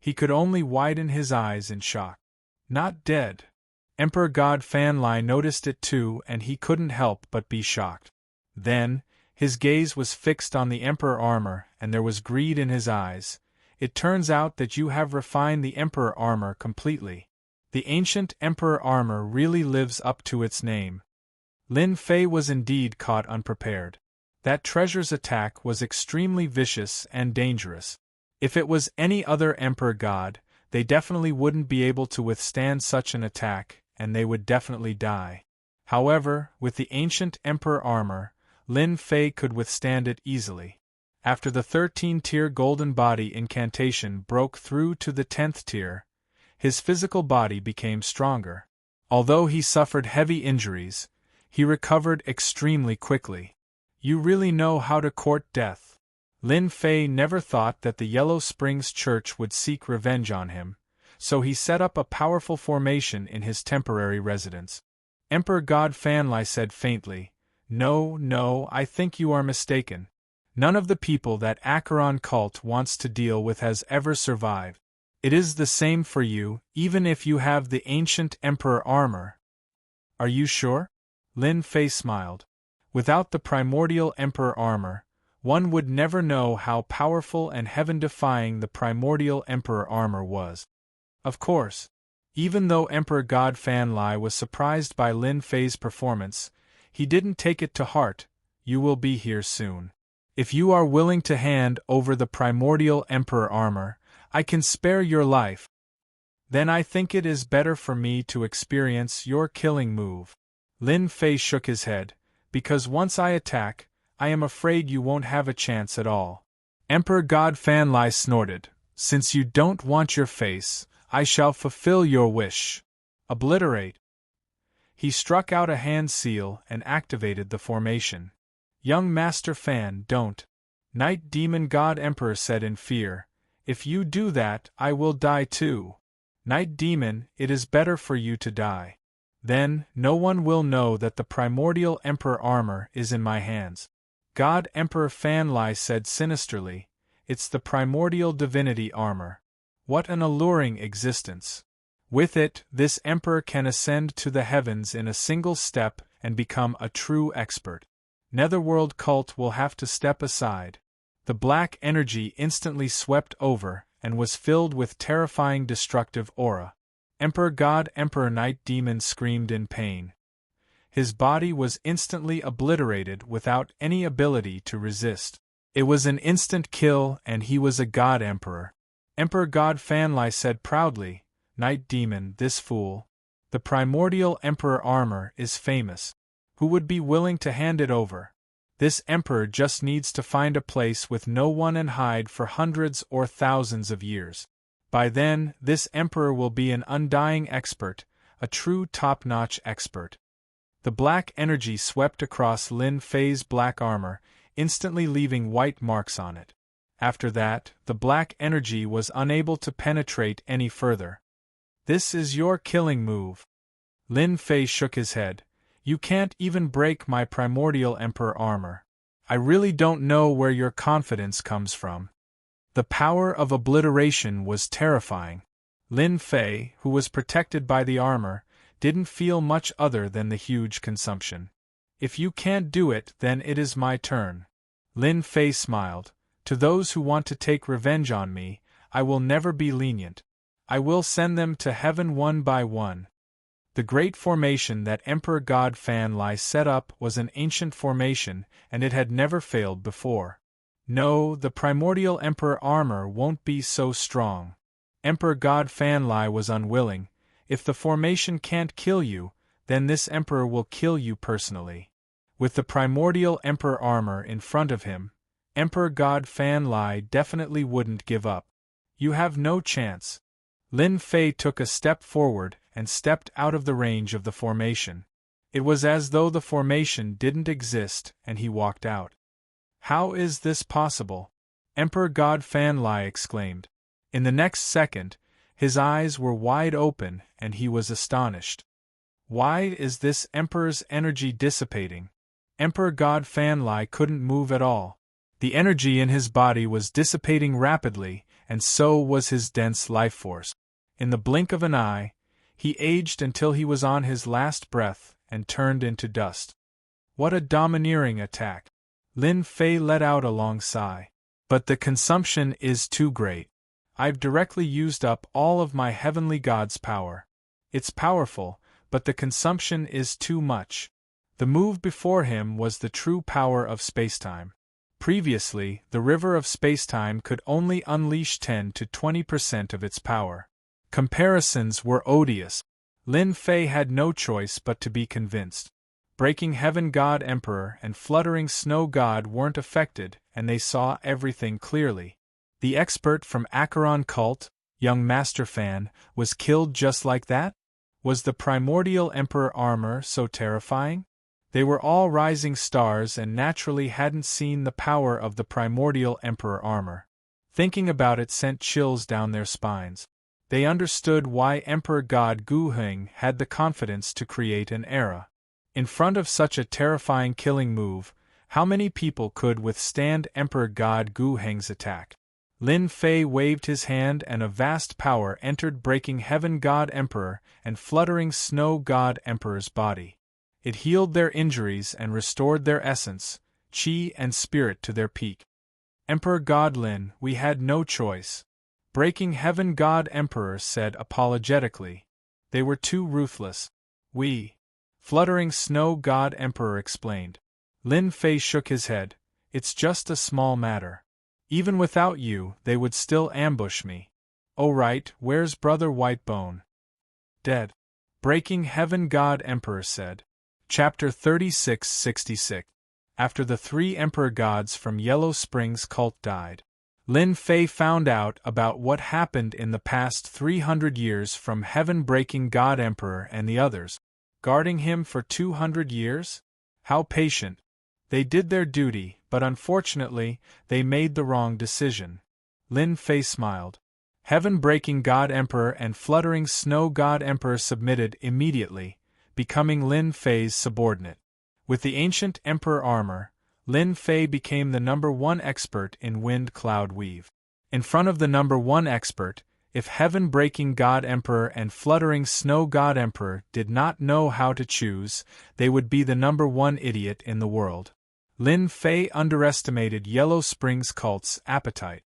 Speaker 1: He could only widen his eyes in shock. Not dead. Emperor God Fan Lai noticed it too and he couldn't help but be shocked. Then, his gaze was fixed on the Emperor armor and there was greed in his eyes. It turns out that you have refined the Emperor armor completely. The ancient Emperor armor really lives up to its name. Lin Fei was indeed caught unprepared. That treasure's attack was extremely vicious and dangerous. If it was any other Emperor God, they definitely wouldn't be able to withstand such an attack, and they would definitely die. However, with the ancient Emperor armor, Lin Fei could withstand it easily. After the 13-tier golden body incantation broke through to the 10th tier, his physical body became stronger. Although he suffered heavy injuries, He recovered extremely quickly. You really know how to court death. Lin Fei never thought that the Yellow Springs Church would seek revenge on him, so he set up a powerful formation in his temporary residence. Emperor God Fanlai said faintly, No, I think you are mistaken. None of the people that Acheron cult wants to deal with has ever survived. It is the same for you, even if you have the ancient Emperor armor. Are you sure? Lin Fei smiled. Without the primordial Emperor armor, one would never know how powerful and heaven-defying the primordial Emperor armor was. Of course, even though Emperor God Fanlai was surprised by Lin Fei's performance, he didn't take it to heart. You will be here soon. If you are willing to hand over the primordial Emperor armor, I can spare your life. Then I think it is better for me to experience your killing move. Lin Fei shook his head, because once I attack, I am afraid you won't have a chance at all. Emperor God Fanlai snorted, Since you don't want your face, I shall fulfill your wish. Obliterate. He struck out a hand seal and activated the formation. Young Master Fan, don't. Night Demon God Emperor said in fear, If you do that, I will die too. Night Demon, it is better for you to die. Then, no one will know that the primordial Emperor armor is in my hands. God Emperor Fanlai said sinisterly, It's the primordial divinity armor. What an alluring existence. With it, this Emperor can ascend to the heavens in a single step and become a true expert. Netherworld cult will have to step aside. The black energy instantly swept over and was filled with terrifying destructive aura. Emperor God Emperor Night Demon screamed in pain. His body was instantly obliterated without any ability to resist. It was an instant kill and he was a God Emperor. Emperor God Fanlai said proudly, Night Demon, this fool. The primordial Emperor armor is famous. Who would be willing to hand it over? This Emperor just needs to find a place with no one and hide for hundreds or thousands of years. By then, this Emperor will be an undying expert, a true top-notch expert. The black energy swept across Lin Fei's black armor, instantly leaving white marks on it. After that, the black energy was unable to penetrate any further. This is your killing move. Lin Fei shook his head. You can't even break my primordial Emperor armor. I really don't know where your confidence comes from. The power of obliteration was terrifying. Lin Fei, who was protected by the armor, didn't feel much other than the huge consumption. If you can't do it, then it is my turn. Lin Fei smiled. To those who want to take revenge on me, I will never be lenient. I will send them to heaven one by one. The great formation that Emperor God Fanlai set up was an ancient formation, and it had never failed before. No, the primordial Emperor armor won't be so strong. Emperor God Fanlai was unwilling. If the formation can't kill you, then this Emperor will kill you personally. With the primordial Emperor armor in front of him, Emperor God Fanlai definitely wouldn't give up. You have no chance. Lin Fei took a step forward and stepped out of the range of the formation. It was as though the formation didn't exist, and he walked out. How is this possible? Emperor God Fanlai exclaimed. In the next second, his eyes were wide open and he was astonished. Why is this Emperor's energy dissipating? Emperor God Fanlai couldn't move at all. The energy in his body was dissipating rapidly, and so was his dense life force. In the blink of an eye, he aged until he was on his last breath and turned into dust. What a domineering attack! Lin Fei let out a long sigh. But the consumption is too great. I've directly used up all of my heavenly god's power. It's powerful, but the consumption is too much. The move before him was the true power of spacetime. Previously, the river of spacetime could only unleash 10 to 20% of its power. Comparisons were odious. Lin Fei had no choice but to be convinced. Breaking Heaven God Emperor and Fluttering Snow God weren't affected, and they saw everything clearly. The expert from Acheron cult, young Master Fan, was killed just like that? Was the primordial Emperor armor so terrifying? They were all rising stars and naturally hadn't seen the power of the primordial Emperor armor. Thinking about it sent chills down their spines. They understood why Emperor God Gu Heng had the confidence to create an era. In front of such a terrifying killing move, how many people could withstand Emperor God Gu Heng's attack? Lin Fei waved his hand and a vast power entered Breaking Heaven God Emperor and Fluttering Snow God Emperor's body. It healed their injuries and restored their essence, chi and spirit to their peak. Emperor God Lin, we had no choice. Breaking Heaven God Emperor said apologetically. They were too ruthless. We. Fluttering Snow God Emperor explained. Lin Fei shook his head. It's just a small matter. Even without you, they would still ambush me. Oh right, where's Brother Whitebone? Dead. Breaking Heaven God Emperor said. Chapter 3666. After the 3 Emperor Gods from Yellow Springs cult died, Lin Fei found out about what happened in the past 300 years from Heaven-breaking God Emperor and the others. Guarding him for 200 years? How patient. They did their duty, but unfortunately, they made the wrong decision. Lin Fei smiled. Heaven-breaking God Emperor and Fluttering Snow God Emperor submitted immediately, becoming Lin Fei's subordinate. With the ancient Emperor armor, Lin Fei became the #1 expert in wind cloud weave. In front of the #1 expert, if Heaven-breaking God Emperor and Fluttering Snow God Emperor did not know how to choose, they would be the #1 idiot in the world. Lin Fei underestimated Yellow Springs cult's appetite.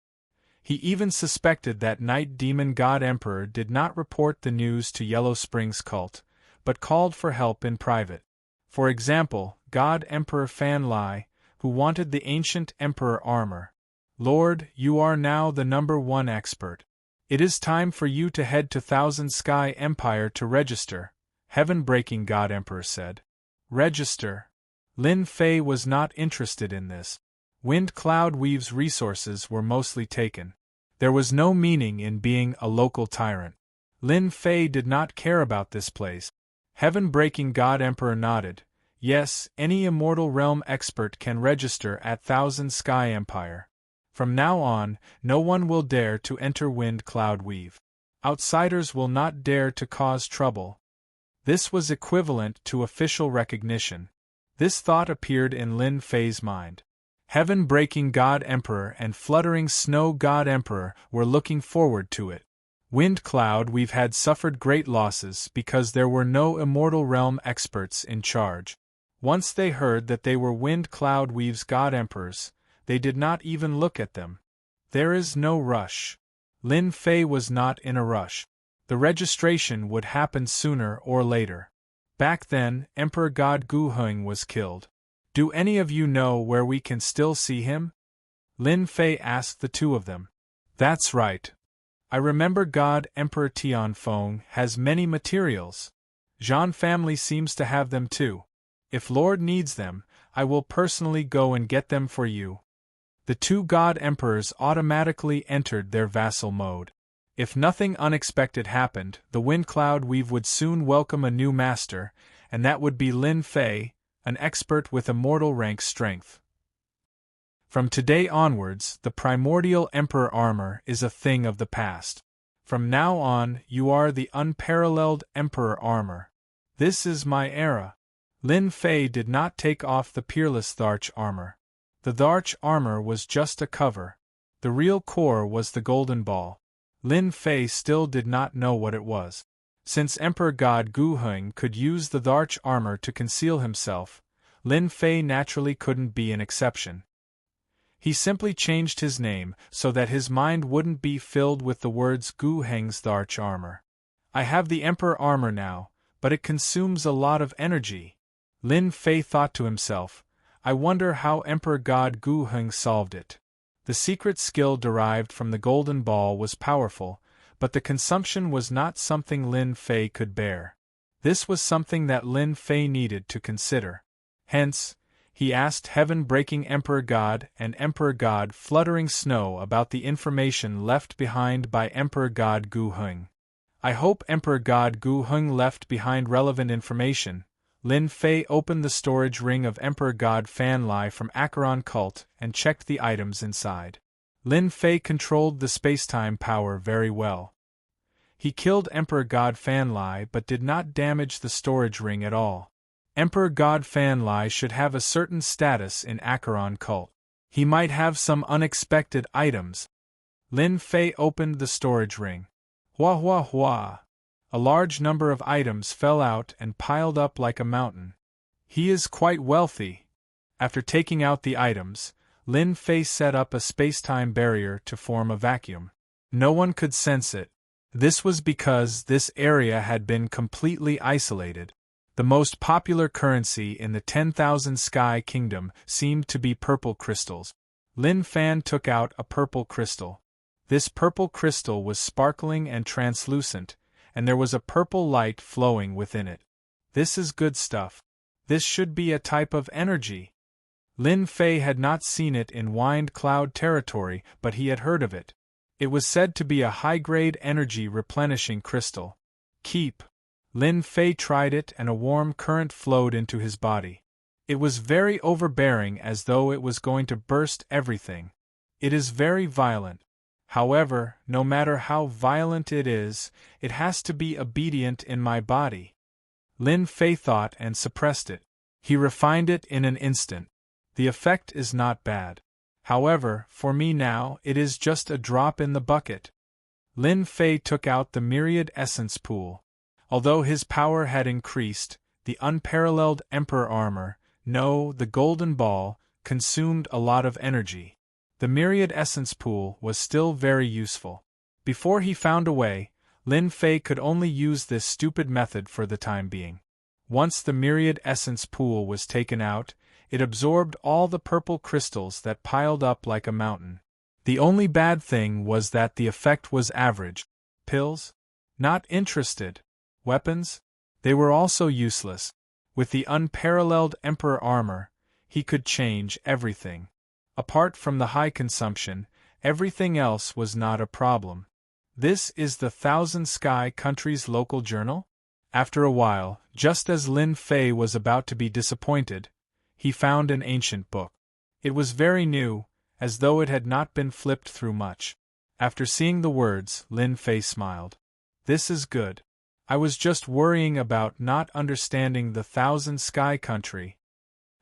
Speaker 1: He even suspected that Night Demon God Emperor did not report the news to Yellow Springs cult, but called for help in private. For example, God Emperor Fan Lai, who wanted the ancient Emperor armor. Lord, you are now the #1 expert. It is time for you to head to Thousand Sky Empire to register, Heaven-breaking God Emperor said. Register? Lin Fei was not interested in this. Wind Cloud Weave's resources were mostly taken. There was no meaning in being a local tyrant. Lin Fei did not care about this place. Heaven-breaking God Emperor nodded. Yes, any Immortal Realm expert can register at Thousand Sky Empire. From now on, no one will dare to enter Wind Cloud Weave. Outsiders will not dare to cause trouble. This was equivalent to official recognition. This thought appeared in Lin Fei's mind. Heaven-breaking God Emperor and Fluttering Snow God Emperor were looking forward to it. Wind Cloud Weave had suffered great losses because there were no Immortal Realm experts in charge. Once they heard that they were Wind Cloud Weave's God Emperors, they did not even look at them. There is no rush. Lin Fei was not in a rush. The registration would happen sooner or later. Back then, Emperor God Gu Heng was killed. Do any of you know where we can still see him? Lin Fei asked the 2 of them. That's right. I remember God Emperor Tianfeng has many materials. Zhan family seems to have them too. If Lord needs them, I will personally go and get them for you. The 2 God Emperors automatically entered their vassal mode. If nothing unexpected happened, the Wind Cloud Weave would soon welcome a new master, and that would be Lin Fei, an expert with immortal rank strength. From today onwards, the primordial Emperor armor is a thing of the past. From now on, you are the unparalleled Emperor armor. This is my era. Lin Fei did not take off the peerless Tharch armor. The Tharch armor was just a cover. The real core was the golden ball. Lin Fei still did not know what it was. Since Emperor God Gu Heng could use the Tharch armor to conceal himself, Lin Fei naturally couldn't be an exception. He simply changed his name so that his mind wouldn't be filled with the words Gu Heng's Tharch armor. I have the Emperor armor now, but it consumes a lot of energy. Lin Fei thought to himself, I wonder how Emperor God Gu Heng solved it. The secret skill derived from the golden ball was powerful, but the consumption was not something Lin Fei could bear. This was something that Lin Fei needed to consider. Hence, he asked Heaven-breaking Emperor God and Emperor God Fluttering Snow about the information left behind by Emperor God Gu Heng. I hope Emperor God Gu Heng left behind relevant information, Lin Fei opened the storage ring of Emperor God Fan Lai from Acheron Cult and checked the items inside. Lin Fei controlled the spacetime power very well. He killed Emperor God Fan Lai but did not damage the storage ring at all. Emperor God Fan Lai should have a certain status in Acheron Cult. He might have some unexpected items. Lin Fei opened the storage ring. Hua hua hua. A large number of items fell out and piled up like a mountain. He is quite wealthy. After taking out the items, Lin Fei set up a spacetime barrier to form a vacuum. No one could sense it. This was because this area had been completely isolated. The most popular currency in the 10,000 Sky Kingdom seemed to be purple crystals. Lin Fan took out a purple crystal. This purple crystal was sparkling and translucent, and there was a purple light flowing within it. This is good stuff. This should be a type of energy. Lin Fei had not seen it in Wind Cloud territory, but he had heard of it. It was said to be a high-grade energy replenishing crystal. Keep. Lin Fei tried it and a warm current flowed into his body. It was very overbearing, as though it was going to burst everything. It is very violent. However, no matter how violent it is, it has to be obedient in my body. Lin Fei thought and suppressed it. He refined it in an instant. The effect is not bad. However, for me now, it is just a drop in the bucket. Lin Fei took out the myriad essence pool. Although his power had increased, the unparalleled Emperor armor, the golden ball, consumed a lot of energy. The myriad essence pool was still very useful. Before he found a way, Lin Fei could only use this stupid method for the time being. Once the myriad essence pool was taken out, it absorbed all the purple crystals that piled up like a mountain. The only bad thing was that the effect was average. Pills? Not interested. Weapons? They were also useless. With the unparalleled Emperor armor, he could change everything. Apart from the high consumption, everything else was not a problem. This is the Thousand Sky Country's local journal? After a while, just as Lin Fei was about to be disappointed, he found an ancient book. It was very new, as though it had not been flipped through much. After seeing the words, Lin Fei smiled. This is good. I was just worrying about not understanding the Thousand Sky Country.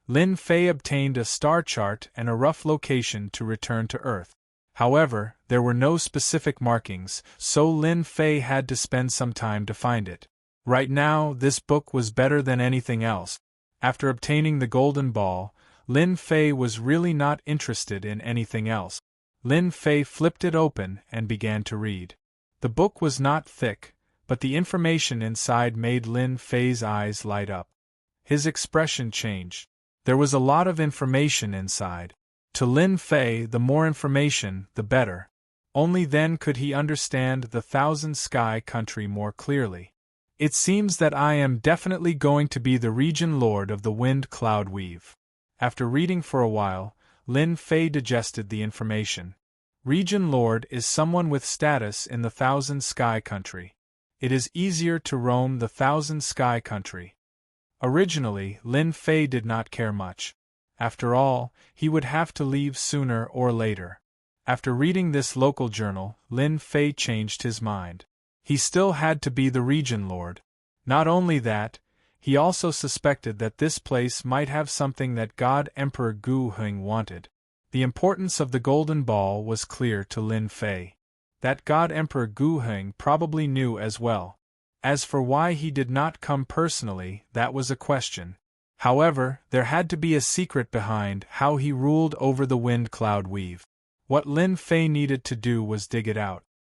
Speaker 1: Lin Fei obtained a star chart and a rough location to return to Earth. However, there were no specific markings, so Lin Fei had to spend some time to find it. Right now, this book was better than anything else. After obtaining the golden ball, Lin Fei was really not interested in anything else. Lin Fei flipped it open and began to read. The book was not thick, but the information inside made Lin Fei's eyes light up. His expression changed. There was a lot of information inside. To Lin Fei, the more information, the better. Only then could he understand the Thousand Sky Country more clearly. It seems that I am definitely going to be the region lord of the Wind Cloud Weave. After reading for a while, Lin Fei digested the information. Region lord is someone with status in the Thousand Sky Country. It is easier to roam the Thousand Sky Country. Originally, Lin Fei did not care much. After all, he would have to leave sooner or later. After reading this local journal, Lin Fei changed his mind. He still had to be the region lord. Not only that, he also suspected that this place might have something that God Emperor Gu Heng wanted. The importance of the golden ball was clear to Lin Fei. That God Emperor Gu Heng probably knew as well. As for why he did not come personally, that was a question. However, there had to be a secret behind how he ruled over the Wind Cloud Weave. What Lin Fei needed to do was dig it out.